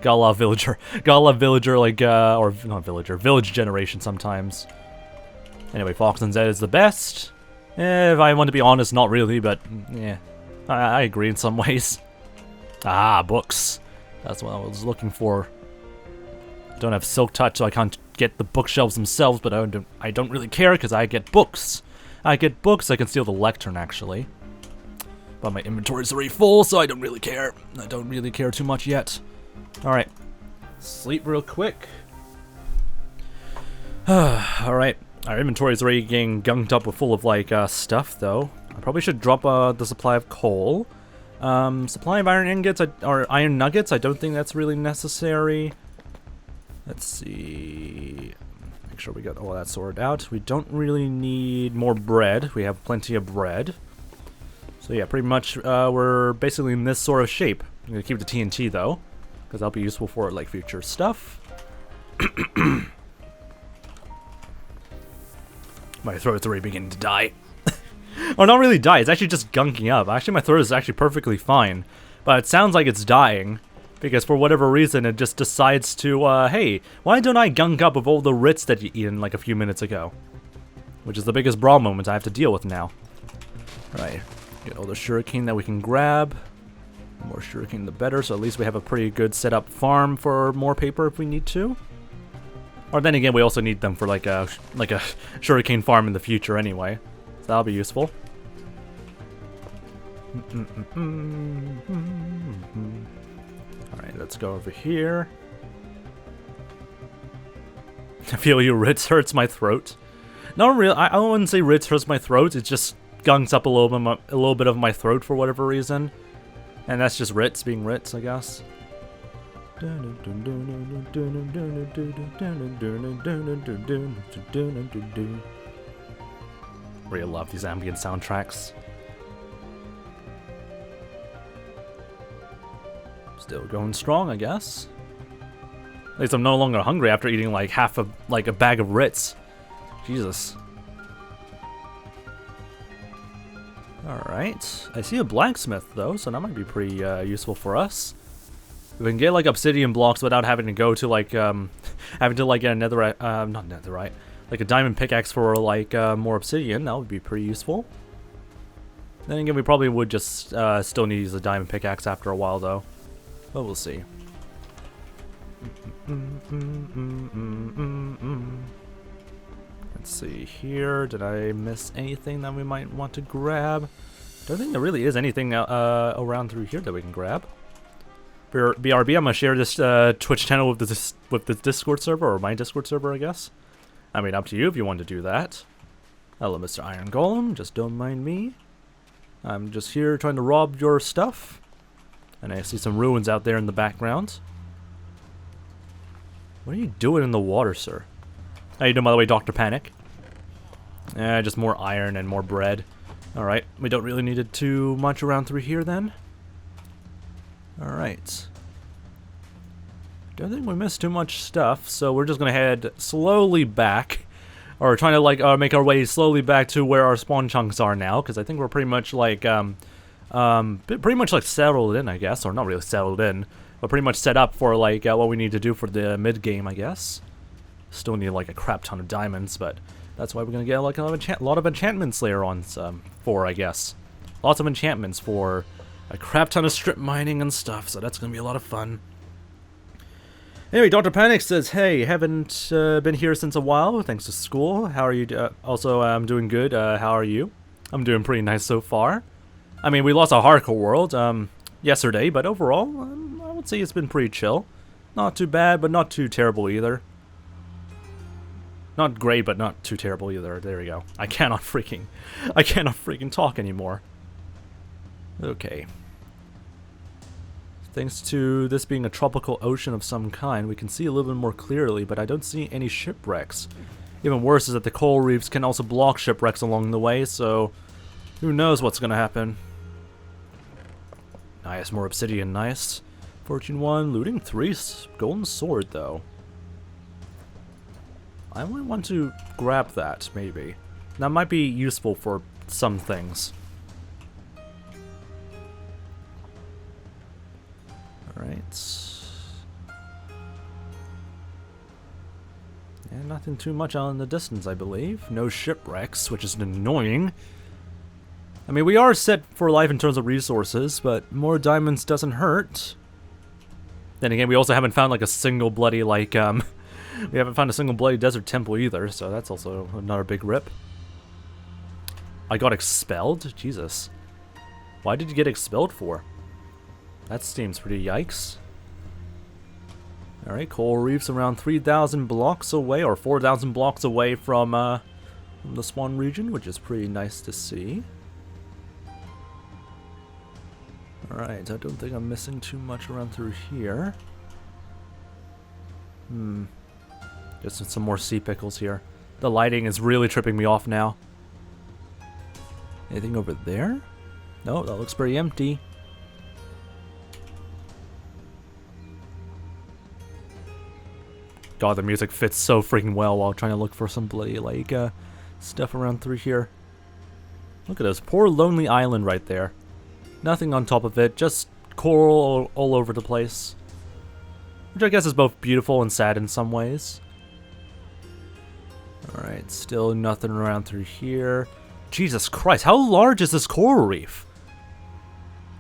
Gotta love villager. Gotta love villager like, or not villager, village generation sometimes. Anyway, FoxNZ is the best. If I want to be honest, not really, but yeah, I agree in some ways. Ah, books. That's what I was looking for. Don't have silk touch, so I can't get the bookshelves themselves, but I don't really care because I get books. I get books. I can steal the lectern actually, but my inventory is already full, so I don't really care. I don't really care too much yet. All right, sleep real quick. All right, our inventory is already getting gunked up with full of like stuff though. I probably should drop the supply of coal. Supply of iron ingots or iron nuggets. I don't think that's really necessary. Let's see. Make sure we got all that sorted out. We don't really need more bread. We have plenty of bread. So yeah, pretty much we're basically in this sort of shape. I'm gonna keep the TNT though, because that'll be useful for like future stuff. My throat's already beginning to die. Oh, not really die. It's actually just gunking up. Actually, my throat is actually perfectly fine, but it sounds like it's dying. Because for whatever reason, it just decides to, hey, why don't I gunk up with all the Ritz that you eaten like a few minutes ago? Which is the biggest brawl moment I have to deal with now. Right, get all the sugarcane that we can grab. The more sugarcane, the better, so at least we have a pretty good setup farm for more paper if we need to. Or then again, we also need them for like a sugarcane farm in the future anyway. So that'll be useful. Alright, let's go over here. I feel you, Ritz hurts my throat. No, really, I wouldn't say Ritz hurts my throat. It just gunks up a little bit of my throat for whatever reason. And that's just Ritz being Ritz, I guess. Really love these ambient soundtracks. Still going strong, I guess. At least I'm no longer hungry after eating like half of like a bag of Ritz. Jesus. Alright. I see a blacksmith though, so that might be pretty useful for us. If we can get like obsidian blocks without having to go to like having to like get a netherite, not netherite, like a diamond pickaxe for like more obsidian, that would be pretty useful. Then again, we probably would just still need to use a diamond pickaxe after a while, though. But we'll see. Let's see here. Did I miss anything that we might want to grab? Don't think there really is anything around through here that we can grab. BRB, I'm gonna share this Twitch channel with the Discord server, or my Discord server, I guess. I mean, up to you if you want to do that. Hello, Mr. Iron Golem. Just don't mind me. I'm just here trying to rob your stuff. And I see some ruins out there in the background. What are you doing in the water, sir? How you doing, by the way, Dr. Panic? Just more iron and more bread. Alright, we don't really need it too much around through here then. Alright. Don't think we missed too much stuff, so we're just gonna head slowly back. Or trying to like make our way slowly back to where our spawn chunks are now, because I think we're pretty much like pretty much like settled in, I guess, or not really settled in, but pretty much set up for like what we need to do for the mid game, I guess. Still need like a crap ton of diamonds, but that's why we're gonna get like a lot of enchantments later on for, I guess. Lots of enchantments for a crap ton of strip mining and stuff, so that's gonna be a lot of fun. Anyway, Dr. Panic says, hey, haven't been here since a while, thanks to school. How are you? Also, I'm doing good. How are you? I'm doing pretty nice so far. I mean, we lost our hardcore world yesterday, but overall, I would say it's been pretty chill. Not too bad, but not too terrible either. Not great, but not too terrible either. There we go. I cannot freaking talk anymore. Okay. Thanks to this being a tropical ocean of some kind, we can see a little bit more clearly, but I don't see any shipwrecks. Even worse is that the coral reefs can also block shipwrecks along the way, so who knows what's gonna happen. Nice, more obsidian, nice. Fortune 1, looting 3, golden sword though. I might want to grab that, maybe. That might be useful for some things. Alright. And nothing too much out in the distance, I believe. No shipwrecks, which is annoying. I mean, we are set for life in terms of resources, but more diamonds doesn't hurt. Then again, we also haven't found like a single bloody, like, we haven't found a single bloody desert temple either, so that's also another big rip. I got expelled? Jesus. Why did you get expelled for? That seems pretty yikes. Alright, coral reefs around 3,000 blocks away, or 4,000 blocks away from the spawn region, which is pretty nice to see. Alright, I don't think I'm missing too much around through here. Just some more sea pickles here. The lighting is really tripping me off now. Anything over there? No, that looks pretty empty. God, the music fits so freaking well while trying to look for some bloody, like, stuff around through here. Look at this poor lonely island right there. Nothing on top of it, just coral all over the place. Which I guess is both beautiful and sad in some ways. Alright, still nothing around through here. Jesus Christ, how large is this coral reef?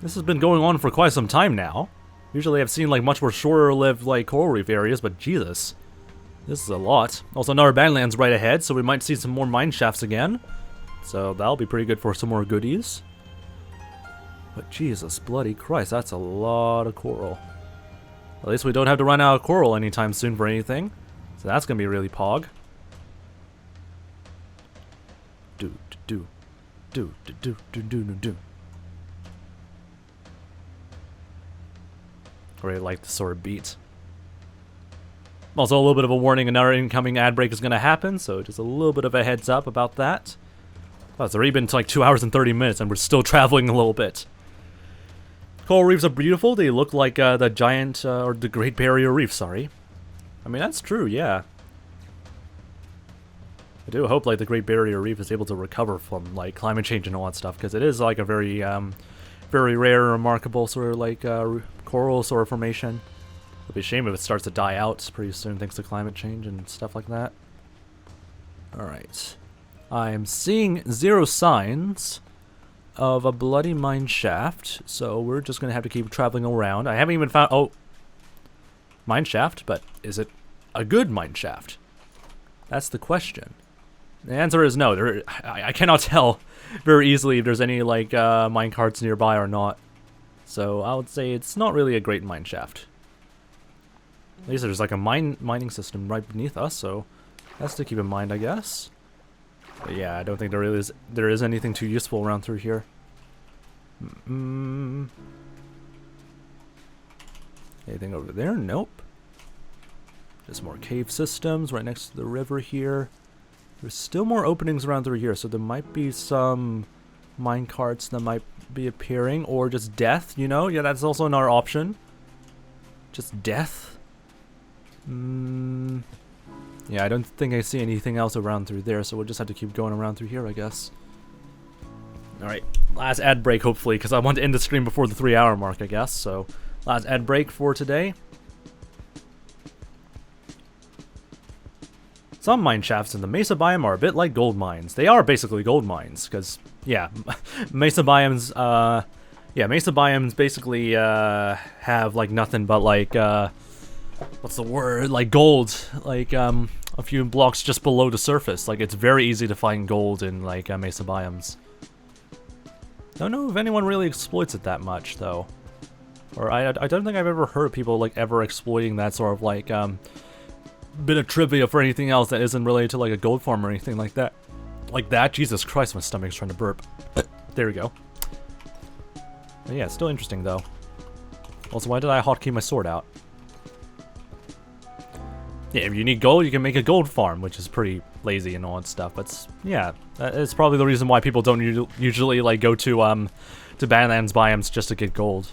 This has been going on for quite some time now. Usually I've seen like much more shorter-lived like coral reef areas, but Jesus. This is a lot. Also, another Badlands right ahead, so we might see some more mine shafts again. So that'll be pretty good for some more goodies. But Jesus bloody Christ, that's a lot of coral. At least we don't have to run out of coral anytime soon for anything. So that's gonna be really pog. Do. I really like this sort of beat. Also, a little bit of a warning, another incoming ad break is going to happen, so just a little bit of a heads up about that. Well, it's already been like 2 hours and 30 minutes, and we're still traveling a little bit. Coral reefs are beautiful. They look like the giant, or the Great Barrier Reef, sorry. I mean, that's true, yeah. I do hope, like, the Great Barrier Reef is able to recover from, like, climate change and all that stuff, because it is, like, a very, very rare, remarkable sort of, like, coral sort of formation. It'll be a shame if it starts to die out pretty soon thanks to climate change and stuff like that. Alright. I'm seeing 0 signs of a bloody mine shaft, so we're just gonna have to keep traveling around. I haven't even found... Oh! Mine shaft, but is it a good mine shaft? That's the question. The answer is no. I cannot tell very easily if there's any, like, mine carts nearby or not. So I would say it's not really a great mine shaft. At least there's, like, a mining system right beneath us, so that's to keep in mind, I guess. But yeah, I don't think there is anything too useful around through here. Anything over there? Nope. Just more cave systems right next to the river here. There's still more openings around through here, so there might be some mine carts that might be appearing, or just death, you know? Yeah, that's also another option. Just death. Yeah, I don't think I see anything else around through there, so we'll just have to keep going around through here, I guess. Alright, last ad break, hopefully, because I want to end the stream before the 3-hour mark, I guess, so... Last ad break for today. Some mine shafts in the Mesa biome are a bit like gold mines. They are basically gold mines, because, yeah, Mesa biomes, Mesa biomes basically, have, like, nothing but, like, what's the word? Like, gold. Like, a few blocks just below the surface. Like, it's very easy to find gold in, like, Mesa biomes. Don't know if anyone really exploits it that much, though. Or I don't think I've ever heard people, like, ever exploiting that sort of, like, bit of trivia for anything else that isn't related to, like, a gold farm or anything like that. Like that? Jesus Christ, my stomach's trying to burp. There we go. But yeah, it's still interesting, though. Also, why did I hotkey my sword out? Yeah, if you need gold, you can make a gold farm, which is pretty lazy and all that stuff. But, yeah, it's probably the reason why people don't usually, like, go to Badlands biomes just to get gold.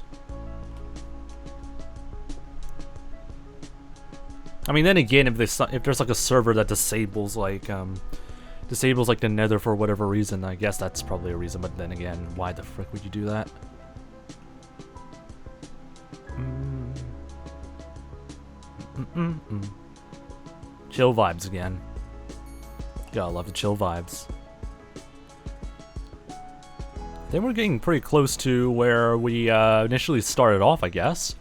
I mean, then again, if there's like a server that disables like the Nether for whatever reason, I guess that's probably a reason. But then again, why the frick would you do that? Chill vibes again. Gotta love the chill vibes. Then we're getting pretty close to where we initially started off, I guess.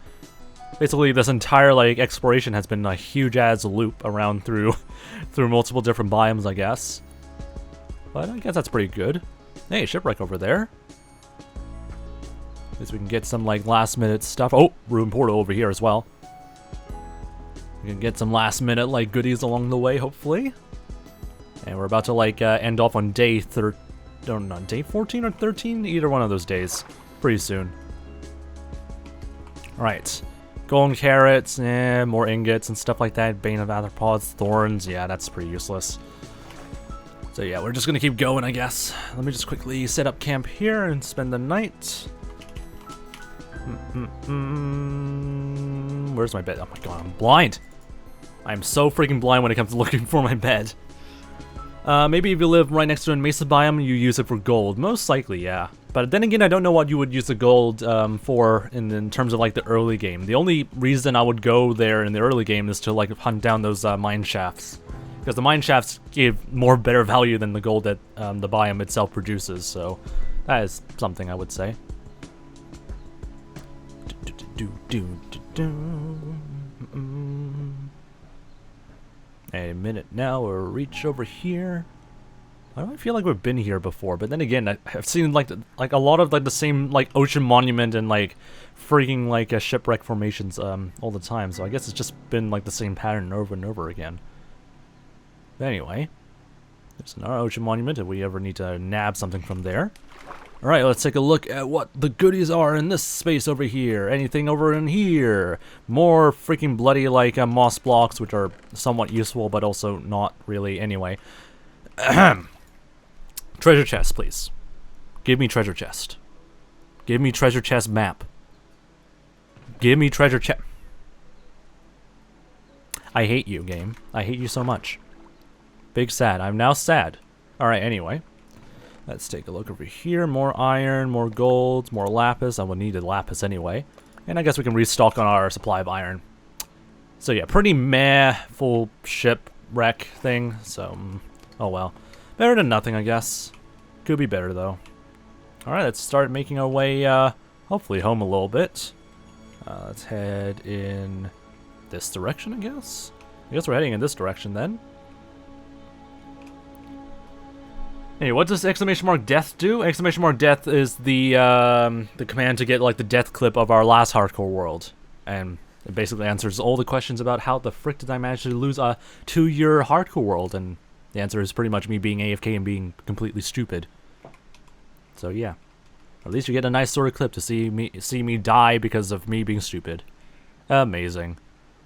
Basically, this entire, like, exploration has been a huge-ass loop around through multiple different biomes, I guess. But I guess that's pretty good. Hey, shipwreck over there. At least we can get some, like, last-minute stuff. Oh, ruined portal over here as well. We can get some last-minute, like, goodies along the way, hopefully. And we're about to, like, end off on day 14 or 13? Either one of those days. Pretty soon. Alright. Golden carrots, more ingots and stuff like that. Bane of arthropods, thorns, yeah, that's pretty useless. So yeah, we're just gonna keep going, I guess. Let me just quickly set up camp here and spend the night. Where's my bed? Oh my god, I'm blind. I'm so freaking blind when it comes to looking for my bed. Maybe if you live right next to a Mesa biome, you use it for gold. Most likely, yeah. But then again, I don't know what you would use the gold for in terms of like the early game. The only reason I would go there in the early game is to like hunt down those mine shafts. Because the mine shafts give more better value than the gold that the biome itself produces. So that is something I would say. A minute now, we'll reach over here. Why do I feel like we've been here before? But then again, I've seen like a lot of like the same like ocean monument and like freaking like shipwreck formations all the time. So I guess it's just been like the same pattern over and over again. But anyway, there's another ocean monument if we ever need to nab something from there. All right, let's take a look at what the goodies are in this space over here. Anything over in here? More freaking bloody like moss blocks, which are somewhat useful, but also not really anyway. Treasure chest, please. Give me treasure chest. Give me treasure chest map. Give me treasure chest. I hate you, game. I hate you so much. Big sad. I'm now sad. Alright, anyway. Let's take a look over here. More iron, more gold, more lapis. I would need a lapis anyway. And I guess we can restock on our supply of iron. So yeah, pretty meh full shipwreck thing. So, oh well. Better than nothing, I guess. Could be better, though. Alright, let's start making our way, hopefully home a little bit. Let's head in this direction, I guess? I guess we're heading in this direction then. Anyway, what does !death do? !death is the command to get like the death clip of our last hardcore world. And it basically answers all the questions about how the frick did I manage to lose a 2-year hardcore world, and the answer is pretty much me being AFK and being completely stupid. So yeah. At least you get a nice sort of clip to see me die because of me being stupid. Amazing.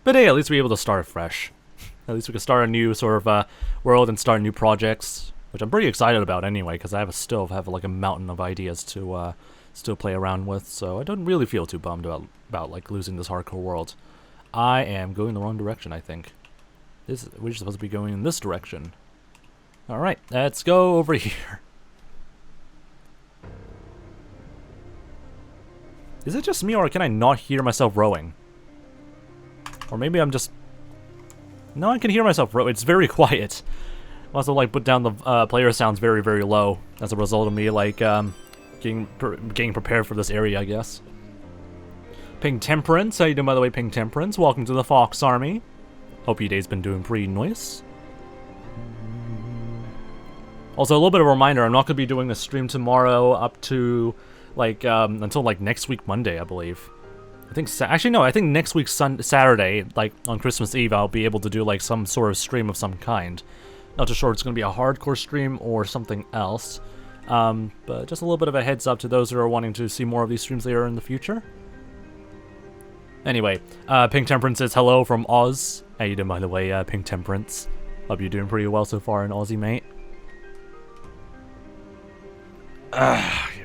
But hey, at least we're able to start fresh. At least we can start a new sort of world and start new projects, which I'm pretty excited about anyway, because I still have like a mountain of ideas to still play around with. So I don't really feel too bummed about like losing this hardcore world. I am going the wrong direction, I think. We're supposed to be going in this direction. All right, let's go over here. Is it just me, or can I not hear myself rowing? Or maybe I'm just... No, I can hear myself row. It's very quiet. Also, like, put down the player sounds very, very low as a result of me, like, getting prepared for this area, I guess. Pink Temperance, how you doing, by the way, Pink Temperance? Welcome to the Fox Army. Hope your day's been doing pretty nice. Also, a little bit of a reminder, I'm not going to be doing a stream tomorrow up to... like, until, like, next week Monday, I believe. I think, actually, no, I think next week Saturday, like, on Christmas Eve, I'll be able to do, like, some sort of stream of some kind. Not too sure it's going to be a hardcore stream or something else. But just a little bit of a heads up to those who are wanting to see more of these streams later in the future. Anyway, Pink Temperance says hello from Oz. How you doing, by the way, Pink Temperance? Hope you're doing pretty well so far in Aussie, mate.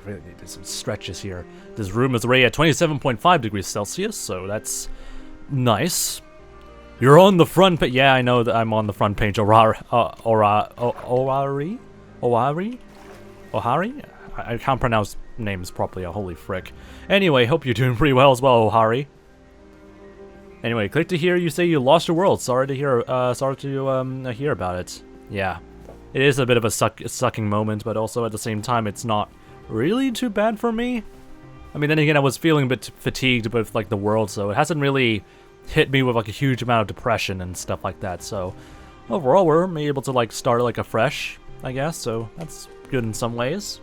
Really need some stretches here. This room is already at 27.5 degrees Celsius, so that's nice. You're on the front page. Yeah, I know that I'm on the front page. Ohari? I can't pronounce names properly. Holy frick. Anyway, hope you're doing pretty well as well, Ohari. Anyway, click to hear you say you lost your world. Sorry to hear. Hear about it. Yeah. It is a bit of a sucking moment, but also at the same time, it's not really too bad for me. I mean, then again, I was feeling a bit fatigued with, like, the world, so it hasn't really hit me with, like, a huge amount of depression and stuff like that. So, overall, we're able to, like, start, like, afresh, I guess, so that's good in some ways.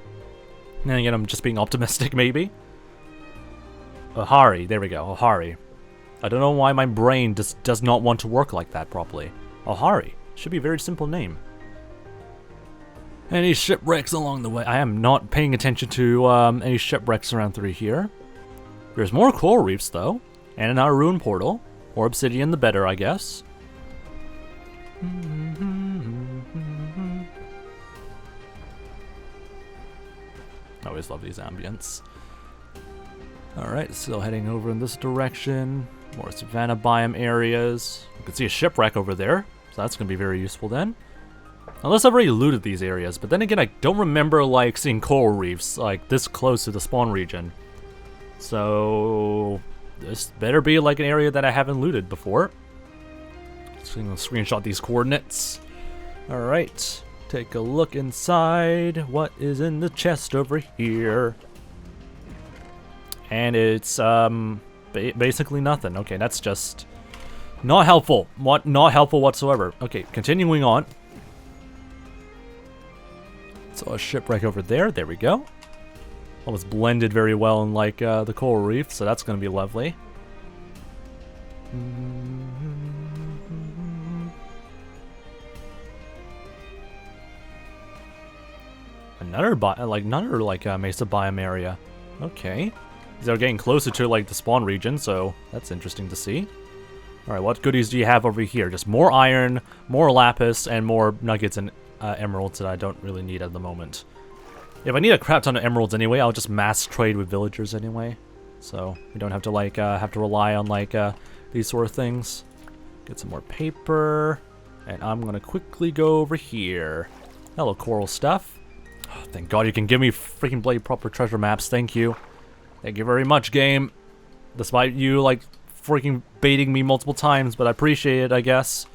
And then again, I'm just being optimistic, maybe. Ohari, there we go, Ohari. I don't know why my brain just does not want to work like that properly. Ohari, should be a very simple name. Any shipwrecks along the way? I am not paying attention to any shipwrecks around through here. There's more coral reefs, though. And another ruin portal. More obsidian, the better, I guess. I always love these ambients. Alright, still heading over in this direction. More savanna biome areas. You can see a shipwreck over there, so that's going to be very useful then. Unless I've already looted these areas, but then again, I don't remember, like, seeing coral reefs, like, this close to the spawn region. So, this better be, like, an area that I haven't looted before. Just gonna screenshot these coordinates. Alright, take a look inside. What is in the chest over here? And it's, basically nothing. Okay, that's just not helpful. Not helpful whatsoever. Okay, continuing on. So a shipwreck over there. There we go. Almost blended very well in, like, the coral reef, so that's going to be lovely. Another mesa biome area. Okay. They're getting closer to, like, the spawn region, so that's interesting to see. Alright, what goodies do you have over here? Just more iron, more lapis, and more nuggets and emeralds that I don't really need at the moment. If I need a crap ton of emeralds anyway, I'll just mass trade with villagers anyway. So we don't have to, like, rely on, like, these sort of things. Get some more paper. And I'm gonna quickly go over here. Hello, coral stuff. Oh, thank God you can give me freaking bloody proper treasure maps. Thank you. Thank you very much, game. Despite you, like, freaking baiting me multiple times, but I appreciate it, I guess.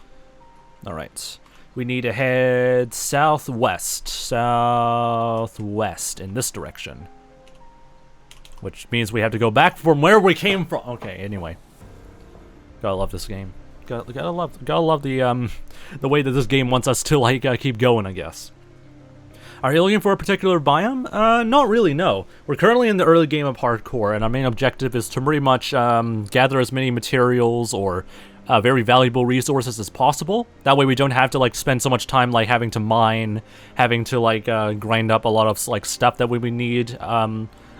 Alright. We need to head southwest. Southwest in this direction. which means we have to go back from where we came from. Okay, anyway. Gotta love this game. Gotta love the way that this game wants us to, like, keep going, I guess. Are you looking for a particular biome? Not really, no. We're currently in the early game of hardcore, and our main objective is to pretty much gather as many materials or very valuable resources as possible. That way we don't have to, like, spend so much time, like, having to mine, having to, like, grind up a lot of, like, stuff that we would need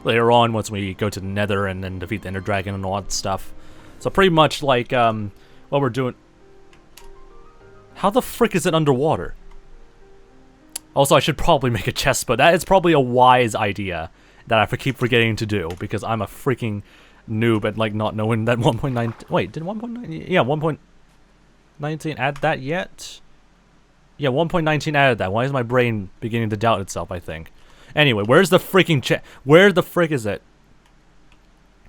later on once we go to the Nether and then defeat the Ender Dragon and all that stuff. So pretty much, like, what we're doing... How the frick is it underwater? Also, I should probably make a chest, but that is probably a wise idea that I keep forgetting to do, because I'm a freaking noob at, like, not knowing that 1.9... Wait, did 1.9... Yeah, 1.19 add that yet? Yeah, 1.19 added that. Why is my brain beginning to doubt itself, I think? Anyway, where's the freaking chest? Where the frick is it?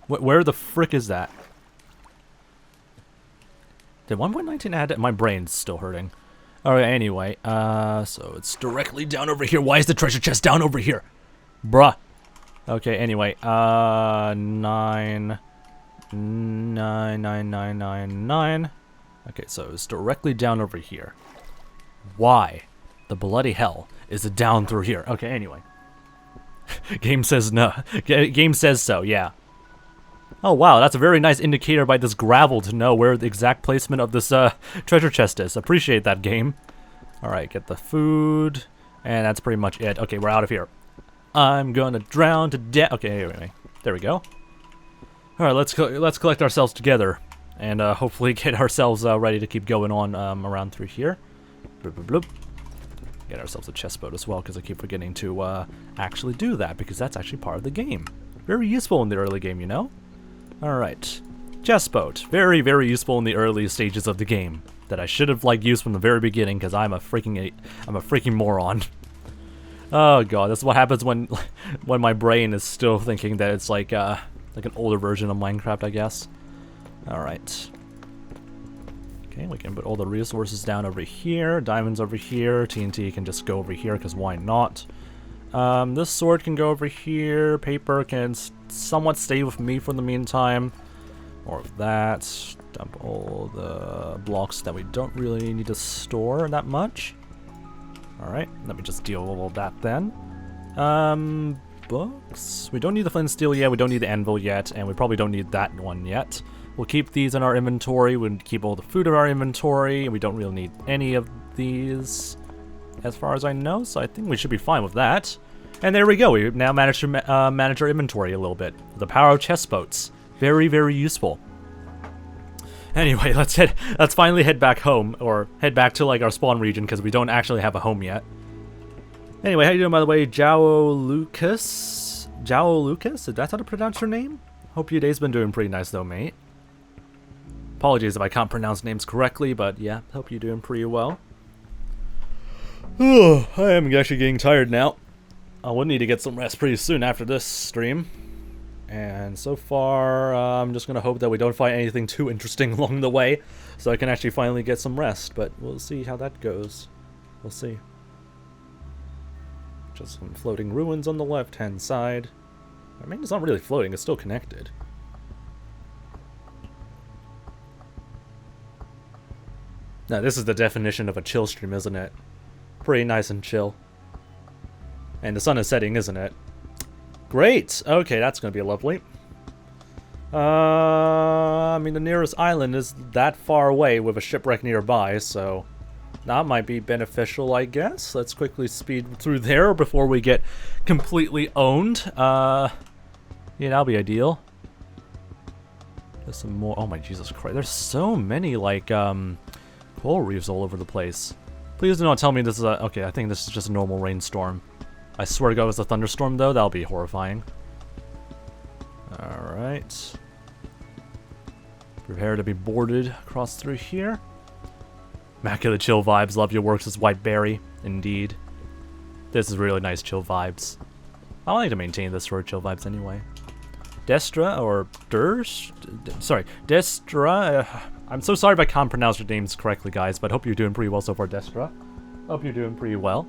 Where the frick is that? Did 1.19 add it? My brain's still hurting. Alright, anyway, so it's directly down over here. Why is the treasure chest down over here? Bruh. Okay, anyway, 9. Okay, so it's directly down over here. Why the bloody hell is it down through here? Okay, anyway. Game says no. Game says so, yeah. Oh wow, that's a very nice indicator by this gravel to know where the exact placement of this treasure chest is. Appreciate that, game. Alright, get the food. And that's pretty much it. Okay, we're out of here. I'm gonna drown to death. Okay, anyway. There we go. Alright, let's collect ourselves together. And hopefully get ourselves ready to keep going on around through here. Bloop, bloop, bloop. Get ourselves a chest boat as well, because I keep forgetting to actually do that, because that's actually part of the game. Very useful in the early game, you know? Alright, chest boat. Very, very useful in the early stages of the game. That I should have, like, used from the very beginning, because I'm a freaking moron. Oh god, that's what happens when my brain is still thinking that it's like an older version of Minecraft, I guess. Alright. Okay, we can put all the resources down over here. Diamonds over here. TNT can just go over here, because why not? This sword can go over here. Paper can somewhat stay with me for the meantime. More of that. Dump all the blocks that we don't really need to store that much. Alright, let me just deal with all that then. Books. We don't need the flint and steel yet. We don't need the anvil yet. And we probably don't need that one yet. We'll keep these in our inventory. We'll keep all the food in our inventory. We don't really need any of these, as far as I know, so I think we should be fine with that. And there we go. We now managed to manage our inventory a little bit. The power of chest boats. Very, very useful. Anyway, let's finally head back home, or head back to, like, our spawn region, because we don't actually have a home yet. Anyway, how you doing, by the way? 𝗟𝗶 𝗟𝗶? Is that how to pronounce your name? Hope your day's been doing pretty nice, though, mate. Apologies if I can't pronounce names correctly, but yeah, hope you're doing pretty well. Oh, I am actually getting tired now. I will need to get some rest pretty soon after this stream. And so far, I'm just going to hope that we don't find anything too interesting along the way, so I can actually finally get some rest, but we'll see how that goes. We'll see. Just some floating ruins on the left-hand side. I mean, it's not really floating, it's still connected. Now, this is the definition of a chill stream, isn't it? Pretty nice and chill. And the sun is setting, isn't it? Great! Okay, that's gonna be lovely. I mean, the nearest island is that far away with a shipwreck nearby, so that might be beneficial, I guess. Let's quickly speed through there before we get completely owned. Yeah, that'll be ideal. There's some more. Oh my Jesus Christ. There's so many, like, coral reefs all over the place. Please do not tell me this is a... Okay, I think this is just a normal rainstorm. I swear to God, it's a thunderstorm, though. That'll be horrifying. Alright. Prepare to be boarded across through here. Immaculate chill vibes. Love your works as White Berry. Indeed. This is really nice chill vibes. I like to maintain this sort of chill vibes anyway. Destra, or Durs? Sorry, Destra. I'm so sorry if I can't pronounce your names correctly, guys, but hope you're doing pretty well so far, Destra. Hope you're doing pretty well.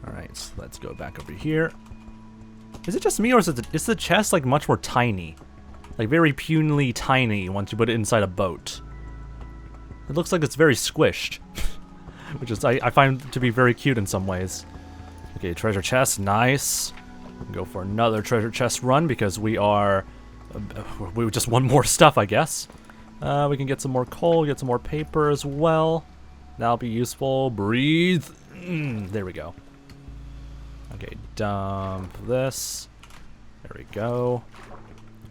Alright, so let's go back over here. Is it just me, or is the chest like much more tiny? Like very punily tiny once you put it inside a boat. It looks like it's very squished. Which is, I find to be very cute in some ways. Okay, treasure chest, nice. We can go for another treasure chest run because we are... we just want more stuff, I guess. We can get some more coal, get some more paper as well. That'll be useful. Breathe. There we go. Okay, dump this. There we go.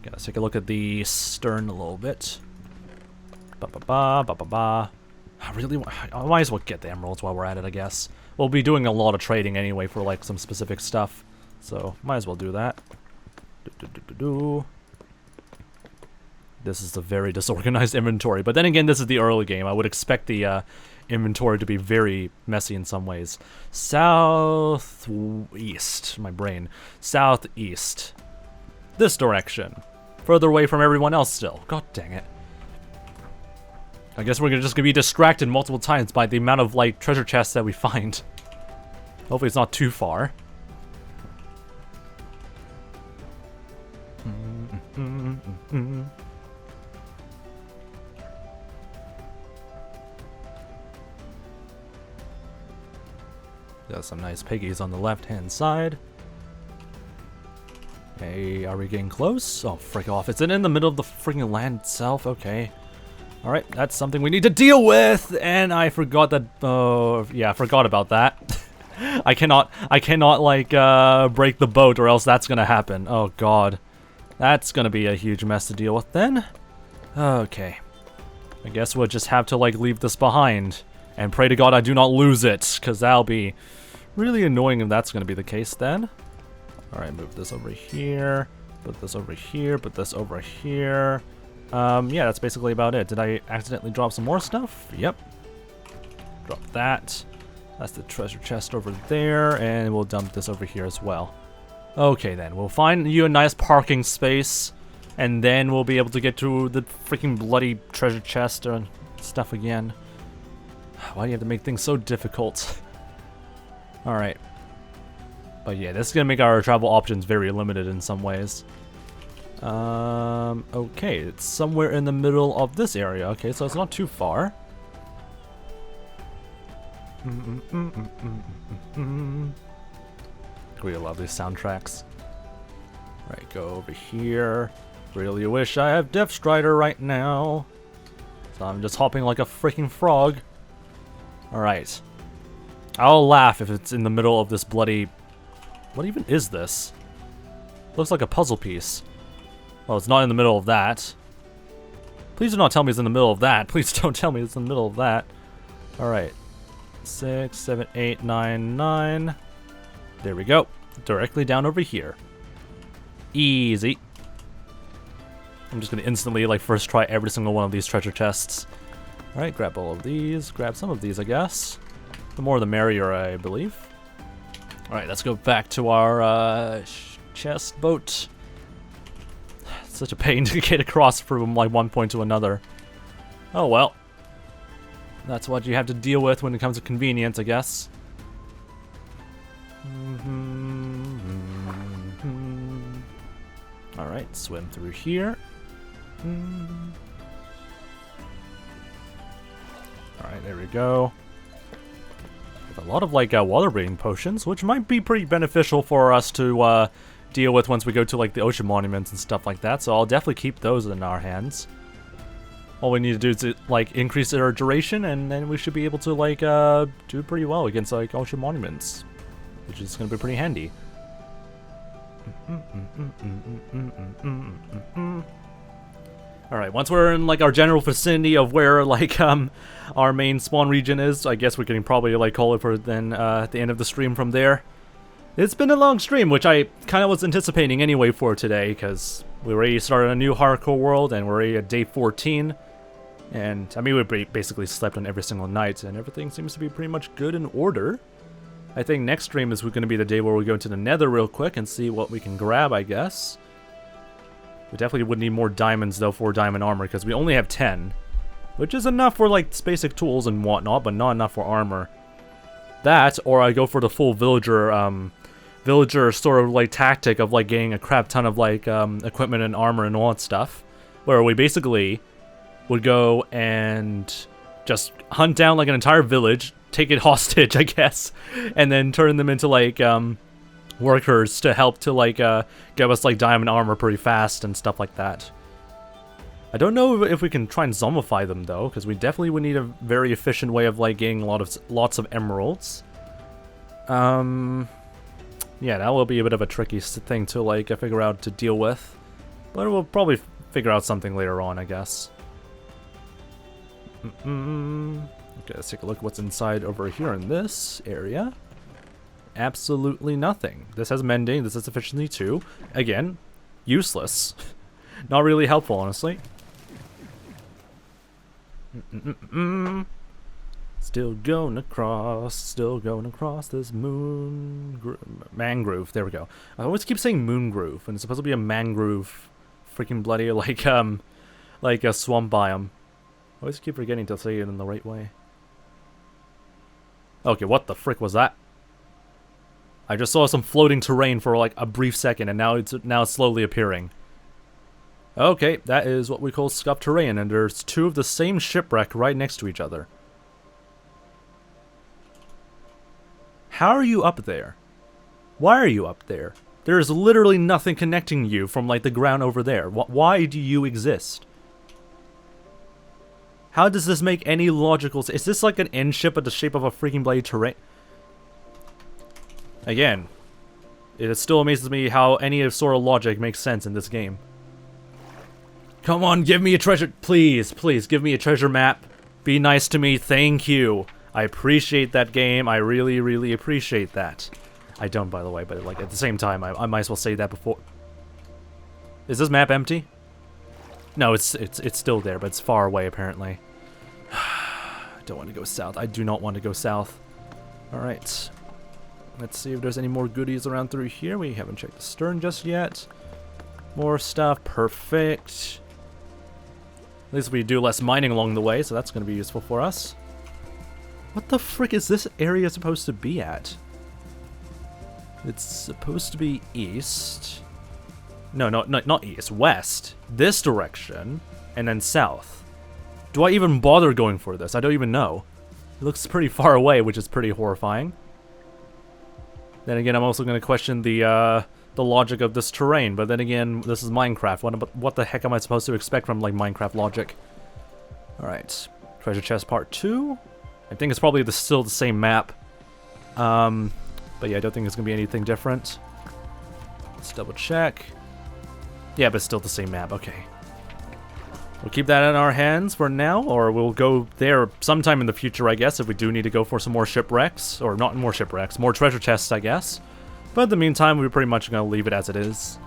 Okay, let's take a look at the stern a little bit. I might as well get the emeralds while we're at it, I guess. We'll be doing a lot of trading anyway for like some specific stuff, so might as well do that. This is a very disorganized inventory, but then again, this is the early game. I would expect the inventory to be very messy in some ways. Southeast, my brain. Southeast. This direction. Further away from everyone else still. God dang it. I guess we're just gonna be distracted multiple times by the amount of like treasure chests that we find. Hopefully it's not too far. Got some nice piggies on the left-hand side. Hey, are we getting close? Oh, frick off. It's in the middle of the freaking land itself. Okay. Alright, that's something we need to deal with, and I forgot that, yeah, I forgot about that. I cannot, like, break the boat, or else that's gonna happen. Oh, God. That's gonna be a huge mess to deal with, then. Okay. I guess we'll just have to, like, leave this behind, and pray to God I do not lose it, because that'll be really annoying if that's gonna be the case, then. Alright, move this over here, put this over here, put this over here. Yeah, that's basically about it. Did I accidentally drop some more stuff? Yep. Drop that. That's the treasure chest over there, and we'll dump this over here as well. Okay, then. We'll find you a nice parking space, and then we'll be able to get to the freaking bloody treasure chest and stuff again. Why do you have to make things so difficult? Alright. But yeah, this is going to make our travel options very limited in some ways. Okay, it's somewhere in the middle of this area. Okay, so it's not too far. We love these soundtracks. Right, go over here. Really wish I have Death Strider right now. So I'm just hopping like a freaking frog. Alright. I'll laugh if it's in the middle of this bloody... What even is this? Looks like a puzzle piece. Well, it's not in the middle of that. Please do not tell me it's in the middle of that. Please don't tell me it's in the middle of that. Alright. 6, 7, 8, 9, 9. There we go. Directly down over here. Easy. I'm just going to instantly, like, first try every single one of these treasure chests. Alright, grab all of these. Grab some of these, I guess. The more the merrier, I believe. Alright, let's go back to our chest boat. Such a pain to get across from like one point to another. Oh well. That's what you have to deal with when it comes to convenience, I guess. Alright, swim through here. Alright, there we go. With a lot of like water breathing potions, which might be pretty beneficial for us to deal with once we go to like the ocean monuments and stuff like that, so I'll definitely keep those in our hands. All we need to do is like increase our duration, and then we should be able to like do pretty well against like ocean monuments, which is going to be pretty handy. Alright, once we're in like our general vicinity of where like our main spawn region is, I guess we can probably like call it for then at the end of the stream from there. It's been a long stream, which I kind of was anticipating anyway for today, because we already started a new hardcore world, and we're already at day 14. And, I mean, we basically slept on every single night, and everything seems to be pretty much good in order. I think next stream is going to be the day where we go into the nether real quick and see what we can grab, I guess. We definitely would need more diamonds, though, for diamond armor, because we only have 10. Which is enough for, like, basic tools and whatnot, but not enough for armor. That, or I go for the full villager, villager sort of like tactic of like getting a crap ton of like equipment and armor and all that stuff, where we basically would go and just hunt down like an entire village, take it hostage, I guess, and then turn them into like workers to help to like give us like diamond armor pretty fast and stuff like that. I don't know if we can try and zombify them though, because we definitely would need a very efficient way of like getting lots of emeralds. Yeah, that will be a bit of a tricky thing to like figure out to deal with, but we'll probably figure out something later on, I guess. Okay, let's take a look at what's inside over here in this area. Absolutely nothing. This has mending, this has efficiency too. Again, useless. Not really helpful, honestly. Still going across this mangrove. There we go. I always keep saying moongrove, and it's supposed to be a mangrove. Freaking bloody like a swamp biome. I always keep forgetting to say it in the right way. Okay, what the frick was that? I just saw some floating terrain for like a brief second, and now it's slowly appearing. Okay, that is what we call scuffed terrain, and there's two of the same shipwreck right next to each other. How are you up there? Why are you up there? There is literally nothing connecting you from like the ground over there. Why do you exist? How does this make any logical sense? Is this like an end ship at the shape of a freaking bloody terrain? Again, it still amazes me how any sort of logic makes sense in this game. Come on, give me a treasure. Please, please, give me a treasure map. Be nice to me. Thank you. I appreciate that game. I really, really appreciate that. I don't, by the way, but like at the same time, I might as well say that before. Is this map empty? No, it's still there, but it's far away apparently. I don't want to go south. I do not want to go south. All right. Let's see if there's any more goodies around through here. We haven't checked the stern just yet. More stuff. Perfect. At least we do less mining along the way, so that's going to be useful for us. What the frick is this area supposed to be at? It's supposed to be east. No, not east. West. This direction. And then south. Do I even bother going for this? I don't even know. It looks pretty far away, which is pretty horrifying. Then again, I'm also going to question the logic of this terrain. But then again, this is Minecraft. What the heck am I supposed to expect from like Minecraft logic? Alright. Treasure chest part 2. I think it's probably still the same map. But yeah, I don't think it's going to be anything different. Let's double check. Yeah, but still the same map. Okay. We'll keep that in our hands for now, or we'll go there sometime in the future, I guess, if we do need to go for some more shipwrecks. Or not more shipwrecks, more treasure chests, I guess. But in the meantime, we're pretty much going to leave it as it is.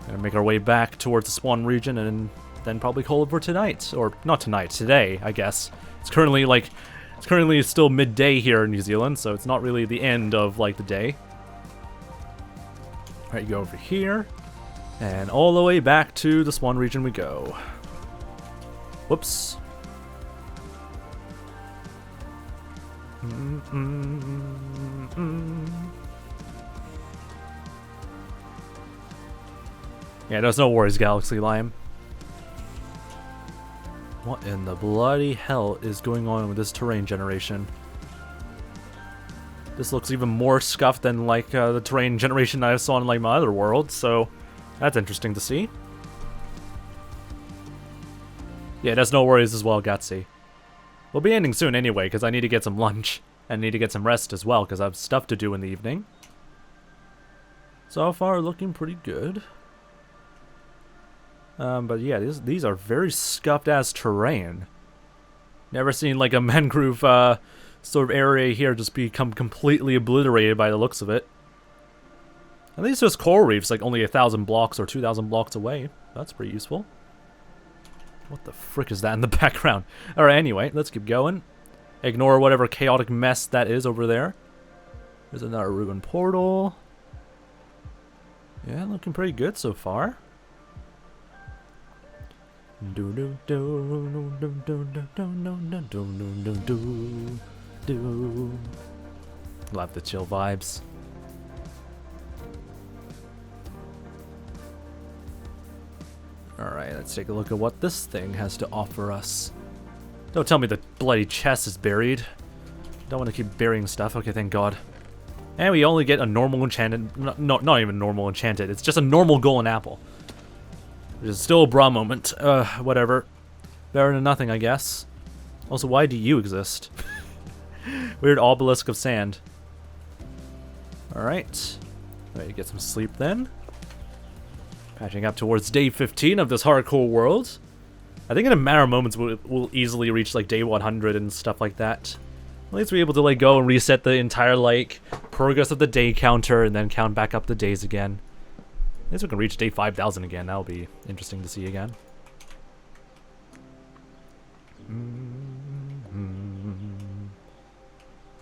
Gonna make our way back towards the spawn region and then probably call it for tonight. Or not tonight, today, I guess. It's currently still midday here in New Zealand, so it's not really the end of like the day. Alright, go over here. And all the way back to the spawn region we go. Whoops. Yeah, there's no worries, Galaxy Lime. What in the bloody hell is going on with this terrain generation? This looks even more scuffed than like the terrain generation I saw in like my other world, so that's interesting to see. Yeah, there's no worries as well, 𝗦𝗍. We'll be ending soon anyway, because I need to get some lunch. And need to get some rest as well, because I have stuff to do in the evening. So far, looking pretty good. But yeah, these are very scuffed-ass terrain. Never seen like a mangrove sort of area here just become completely obliterated by the looks of it. At least there's coral reefs like only 1,000 blocks or 2,000 blocks away. That's pretty useful. What the frick is that in the background? Alright, anyway, let's keep going. Ignore whatever chaotic mess that is over there. There's another ruined portal. Yeah, looking pretty good so far. Love the chill vibes. Alright, let's take a look at what this thing has to offer us. Don't tell me the bloody chest is buried. Don't want to keep burying stuff. Okay, thank God. And we only get a normal enchanted... not even normal enchanted. It's just a normal golden apple. Which is still a bra moment. Whatever. Better than nothing, I guess. Also, why do you exist? Weird obelisk of sand. Alright. Ready to get some sleep then. Patching up towards day 15 of this hardcore world. I think in a matter of moments we'll easily reach like day 100 and stuff like that. At least we're able to like go and reset the entire like progress of the day counter and then count back up the days again. At least we can reach day 5,000 again. That'll be interesting to see again.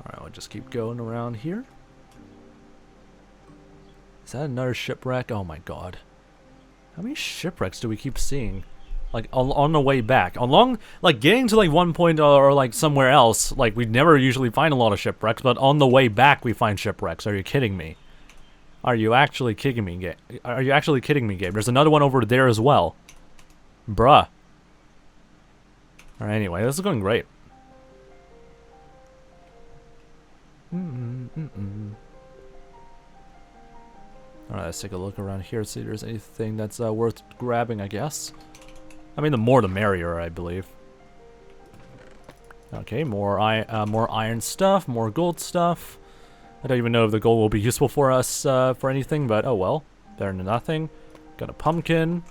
Alright, we'll just keep going around here. Is that another shipwreck? Oh my God. How many shipwrecks do we keep seeing? Like, on the way back. Along, like, getting to, like, one point or, like, somewhere else, like, we never usually find a lot of shipwrecks, but on the way back we find shipwrecks. Are you kidding me? Are you actually kidding me, Gabe? Are you actually kidding me, Gabe? There's another one over there as well. Bruh. Alright, anyway, this is going great. Alright, let's take a look around here, see if there's anything that's worth grabbing, I guess. I mean, the more the merrier, I believe. Okay, more iron stuff, more gold stuff. I don't even know if the gold will be useful for us for anything, but oh well. Better than nothing. Got a pumpkin.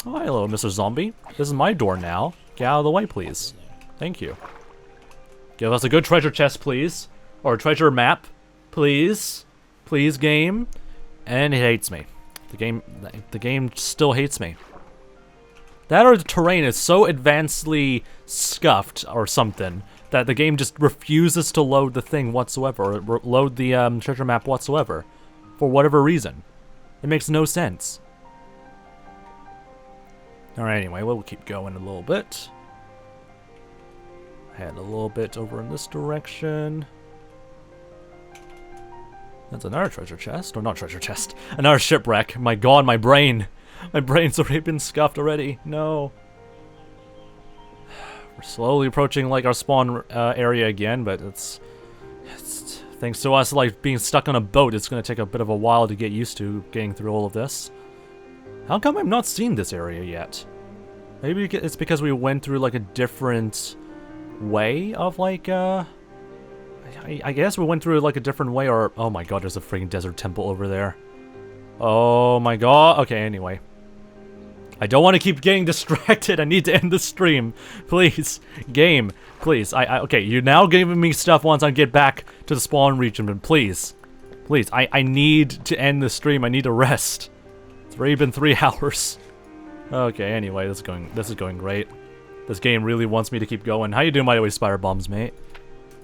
Oh, hello, Mr. Zombie. This is my door now. Get out of the way, please. Thank you. Give us a good treasure chest, please. Or a treasure map, please. Please, game. And it hates me. The game still hates me. That or the terrain is so advancedly scuffed or something that the game just refuses to load the thing whatsoever, or load the treasure map whatsoever, for whatever reason. It makes no sense. Alright, anyway, we'll keep going a little bit. Head a little bit over in this direction. That's another treasure chest. Or not treasure chest. Another shipwreck. My God, my brain. My brain's already been scuffed already. No. We're slowly approaching like our spawn area again, but it's thanks to us like being stuck on a boat, it's going to take a bit of a while to get used to getting through all of this. How come I've not seen this area yet? Maybe it's because we went through like a different way of like I guess we went through like a different way, or oh my God, there's a freaking desert temple over there. Oh my God. Okay, anyway. I don't want to keep getting distracted. I need to end the stream. Please. Game. Please. Okay, you're now giving me stuff once I get back to the spawn region, but please. Please. I need to end the stream. I need to rest. It's already been 3 hours. Okay, anyway, this is going great. This game really wants me to keep going. How you doing, by the way, Spider Bombs, mate?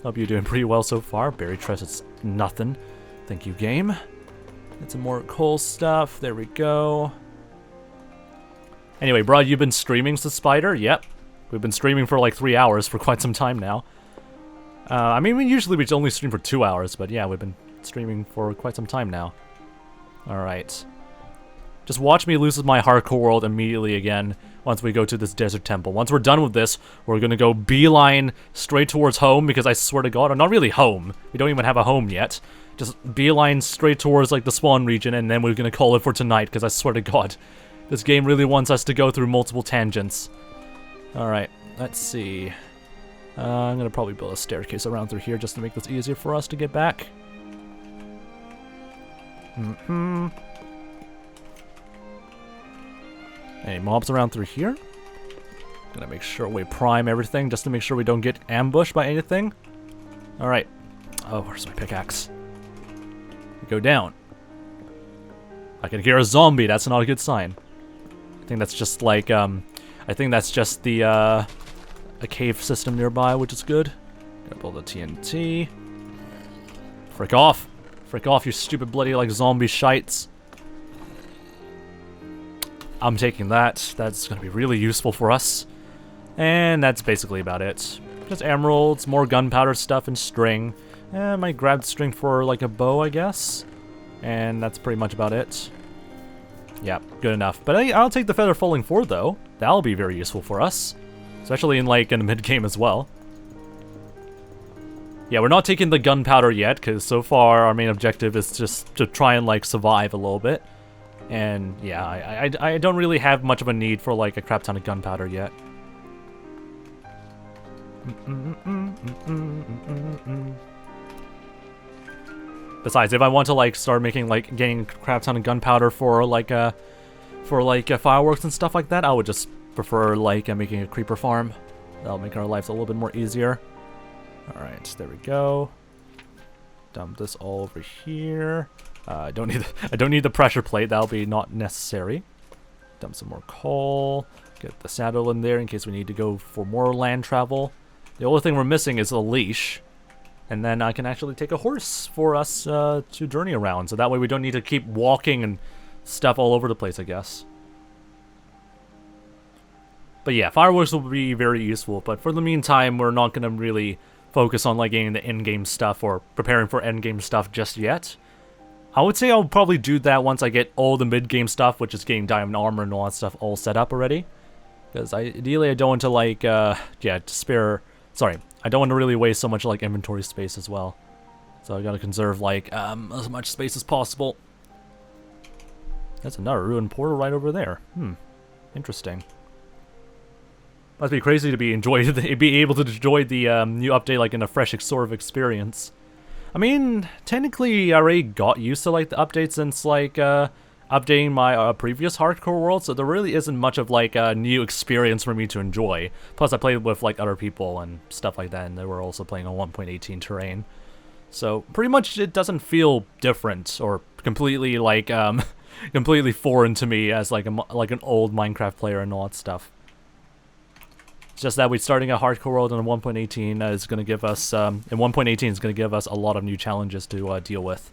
Hope you're doing pretty well so far. Buried treasure, it's nothing. Thank you, game. Get some more coal stuff. There we go. Anyway, bro, you've been streaming to Spider? Yep. We've been streaming for like 3 hours for quite some time now. I mean, usually we only stream for 2 hours, but yeah, we've been streaming for quite some time now. Alright. Just watch me lose my hardcore world immediately again once we go to this desert temple. Once we're done with this, we're gonna go beeline straight towards home, because I swear to God, or not really home. We don't even have a home yet. Just beeline straight towards like the spawn region, and then we're gonna call it for tonight, because I swear to God, this game really wants us to go through multiple tangents. Alright, let's see. I'm gonna probably build a staircase around through here just to make this easier for us to get back. Any mobs around through here? Gonna make sure we prime everything just to make sure we don't get ambushed by anything. Alright. Oh, where's my pickaxe? Go down. I can hear a zombie, that's not a good sign. I think that's just like, I think that's just the, a cave system nearby, which is good. Gotta build a TNT. Frick off! Frick off, you stupid bloody, like, zombie shites. I'm taking that. That's gonna be really useful for us. And that's basically about it. Just emeralds, more gunpowder stuff, and string. I might grab string for, like, a bow, I guess. And that's pretty much about it. Yeah, good enough. But I'll take the Feather Falling 4 though. That'll be very useful for us. Especially in like in the mid-game as well. Yeah, we're not taking the gunpowder yet, because so far our main objective is just to try and like survive a little bit. And yeah, I don't really have much of a need for like a crap ton of gunpowder yet. Besides, if I want to like start making like getting a crap ton of gunpowder for fireworks and stuff like that, I would just prefer like making a creeper farm. That'll make our lives a little bit more easier. All right, there we go. Dump this all over here. I don't need the pressure plate. That'll be not necessary. Dump some more coal. Get the saddle in there in case we need to go for more land travel. The only thing we're missing is a leash. And then I can actually take a horse for us to journey around. So that way we don't need to keep walking and stuff all over the place, I guess. But yeah, fireworks will be very useful. But for the meantime, we're not going to really focus on like getting the in-game stuff or preparing for end-game stuff just yet. I would say I'll probably do that once I get all the mid-game stuff, which is getting diamond armor and all that stuff all set up already. Because ideally I don't want to like, I don't want to really waste so much like inventory space as well. So I gotta conserve like as much space as possible. That's another ruined portal right over there. Interesting. Must be crazy to be able to enjoy the new update like in a fresh sort of experience. I mean, technically I already got used to like the updates since like updating my previous hardcore world, so there really isn't much of like a new experience for me to enjoy. Plus I played with like other people and stuff like that, and they were also playing on 1.18 terrain. So pretty much it doesn't feel different or completely like completely foreign to me as like an old Minecraft player and all that stuff. It's just that we're starting a hardcore world in 1.18 is going to give us in 1.18 is going to give us a lot of new challenges to deal with.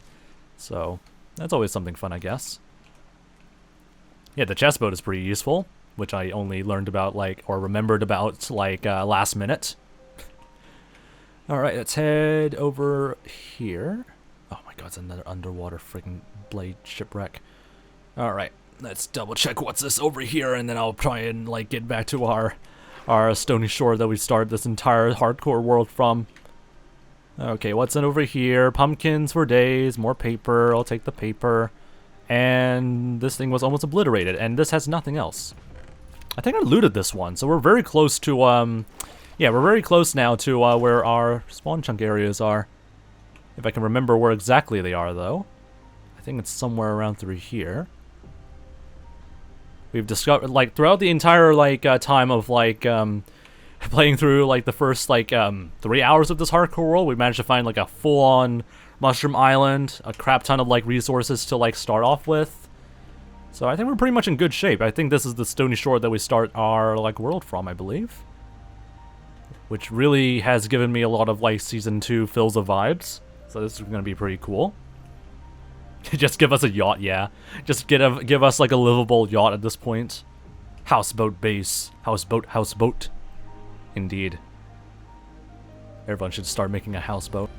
So that's always something fun, I guess. Yeah, the chest boat is pretty useful, which I only learned about like or remembered about like last minute. All right, let's head over here. Oh my god, it's another underwater freaking blade shipwreck. All right, let's double check what's this over here, and then I'll try and like get back to our stony shore that we started this entire hardcore world from. Okay, what's in over here? Pumpkins for days, more paper. I'll take the paper. And this thing was almost obliterated, and this has nothing else. I think I looted this one, so we're very close to, yeah, we're very close now to where our spawn chunk areas are. If I can remember where exactly they are, though. I think it's somewhere around through here. We've discovered, like, throughout the entire, like, time of, like, playing through, like, the first, like, 3 hours of this hardcore world, we managed to find, like, a full-on Mushroom Island, a crap ton of like resources to like start off with. So I think we're pretty much in good shape. I think this is the stony shore that we start our like world from, I believe. Which really has given me a lot of like season 2 𝗏𝗟 vibes. So this is gonna be pretty cool. Just give us a yacht, yeah. Just give us like a livable yacht at this point. Houseboat base. Houseboat. Indeed. Everyone should start making a houseboat.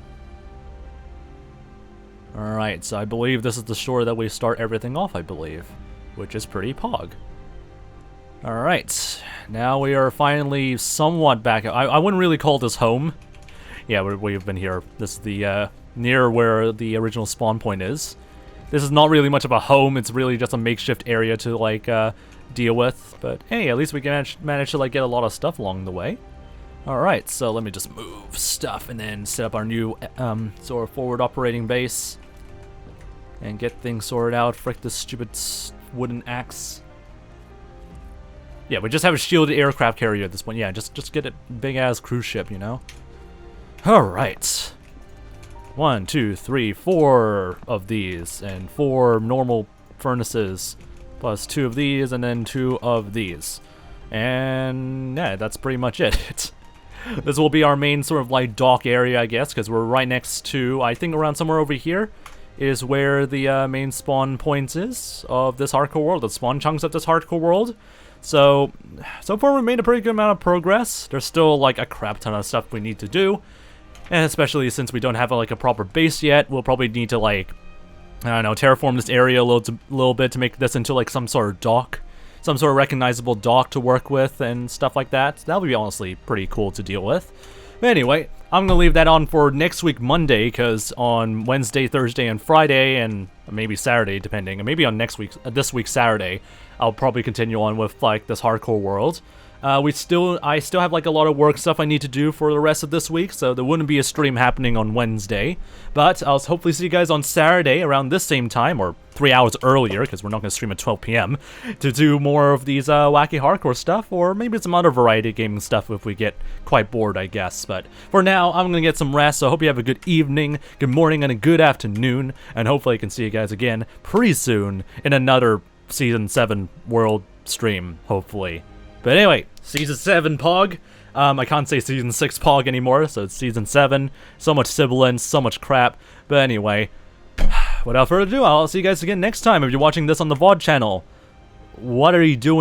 Alright, so I believe this is the shore that we start everything off, I believe. Which is pretty pog. Alright, now we are finally somewhat back. I wouldn't really call this home. Yeah, we've been here. This is the, near where the original spawn point is. This is not really much of a home, it's really just a makeshift area to, like, deal with. But hey, at least we can manage to, like, get a lot of stuff along the way. Alright, so let me just move stuff and then set up our new, sort of forward operating base. And get things sorted out. Frick this stupid wooden axe. Yeah, we just have a shielded aircraft carrier at this point. Yeah, just get a big-ass cruise ship, you know? Alright. 1, 2, 3, 4 of these. And 4 normal furnaces. Plus 2 of these, and then 2 of these. And yeah, that's pretty much it. This will be our main sort of like dock area, I guess, because we're right next to, I think around somewhere over here, is where the main spawn point is of this hardcore world, the spawn chunks of this hardcore world. So far we made a pretty good amount of progress. There's still like a crap ton of stuff we need to do, and especially since we don't have like a proper base yet, we'll probably need to like I don't know, terraform this area a little bit to make this into like some sort of dock. Some sort of recognizable dock to work with and stuff like that. That would be honestly pretty cool to deal with. But anyway, I'm going to leave that on for next week Monday, because on Wednesday, Thursday, and Friday, and maybe Saturday, depending, and maybe on this week Saturday, I'll probably continue on with like this hardcore world. I still have like a lot of work stuff I need to do for the rest of this week, so there wouldn't be a stream happening on Wednesday. But I'll hopefully see you guys on Saturday around this same time, or 3 hours earlier, because we're not going to stream at 12 p.m. to do more of these wacky hardcore stuff, or maybe some other variety of gaming stuff if we get quite bored, I guess. But for now, I'm going to get some rest, so I hope you have a good evening, good morning, and a good afternoon, and hopefully I can see you guys again pretty soon in another Season 7 World stream, hopefully. But anyway, Season 7 Pog. I can't say Season 6 Pog anymore, so it's Season 7. So much sibilance, so much crap. But anyway, without further ado, I'll see you guys again next time if you're watching this on the VOD channel. What are you doing?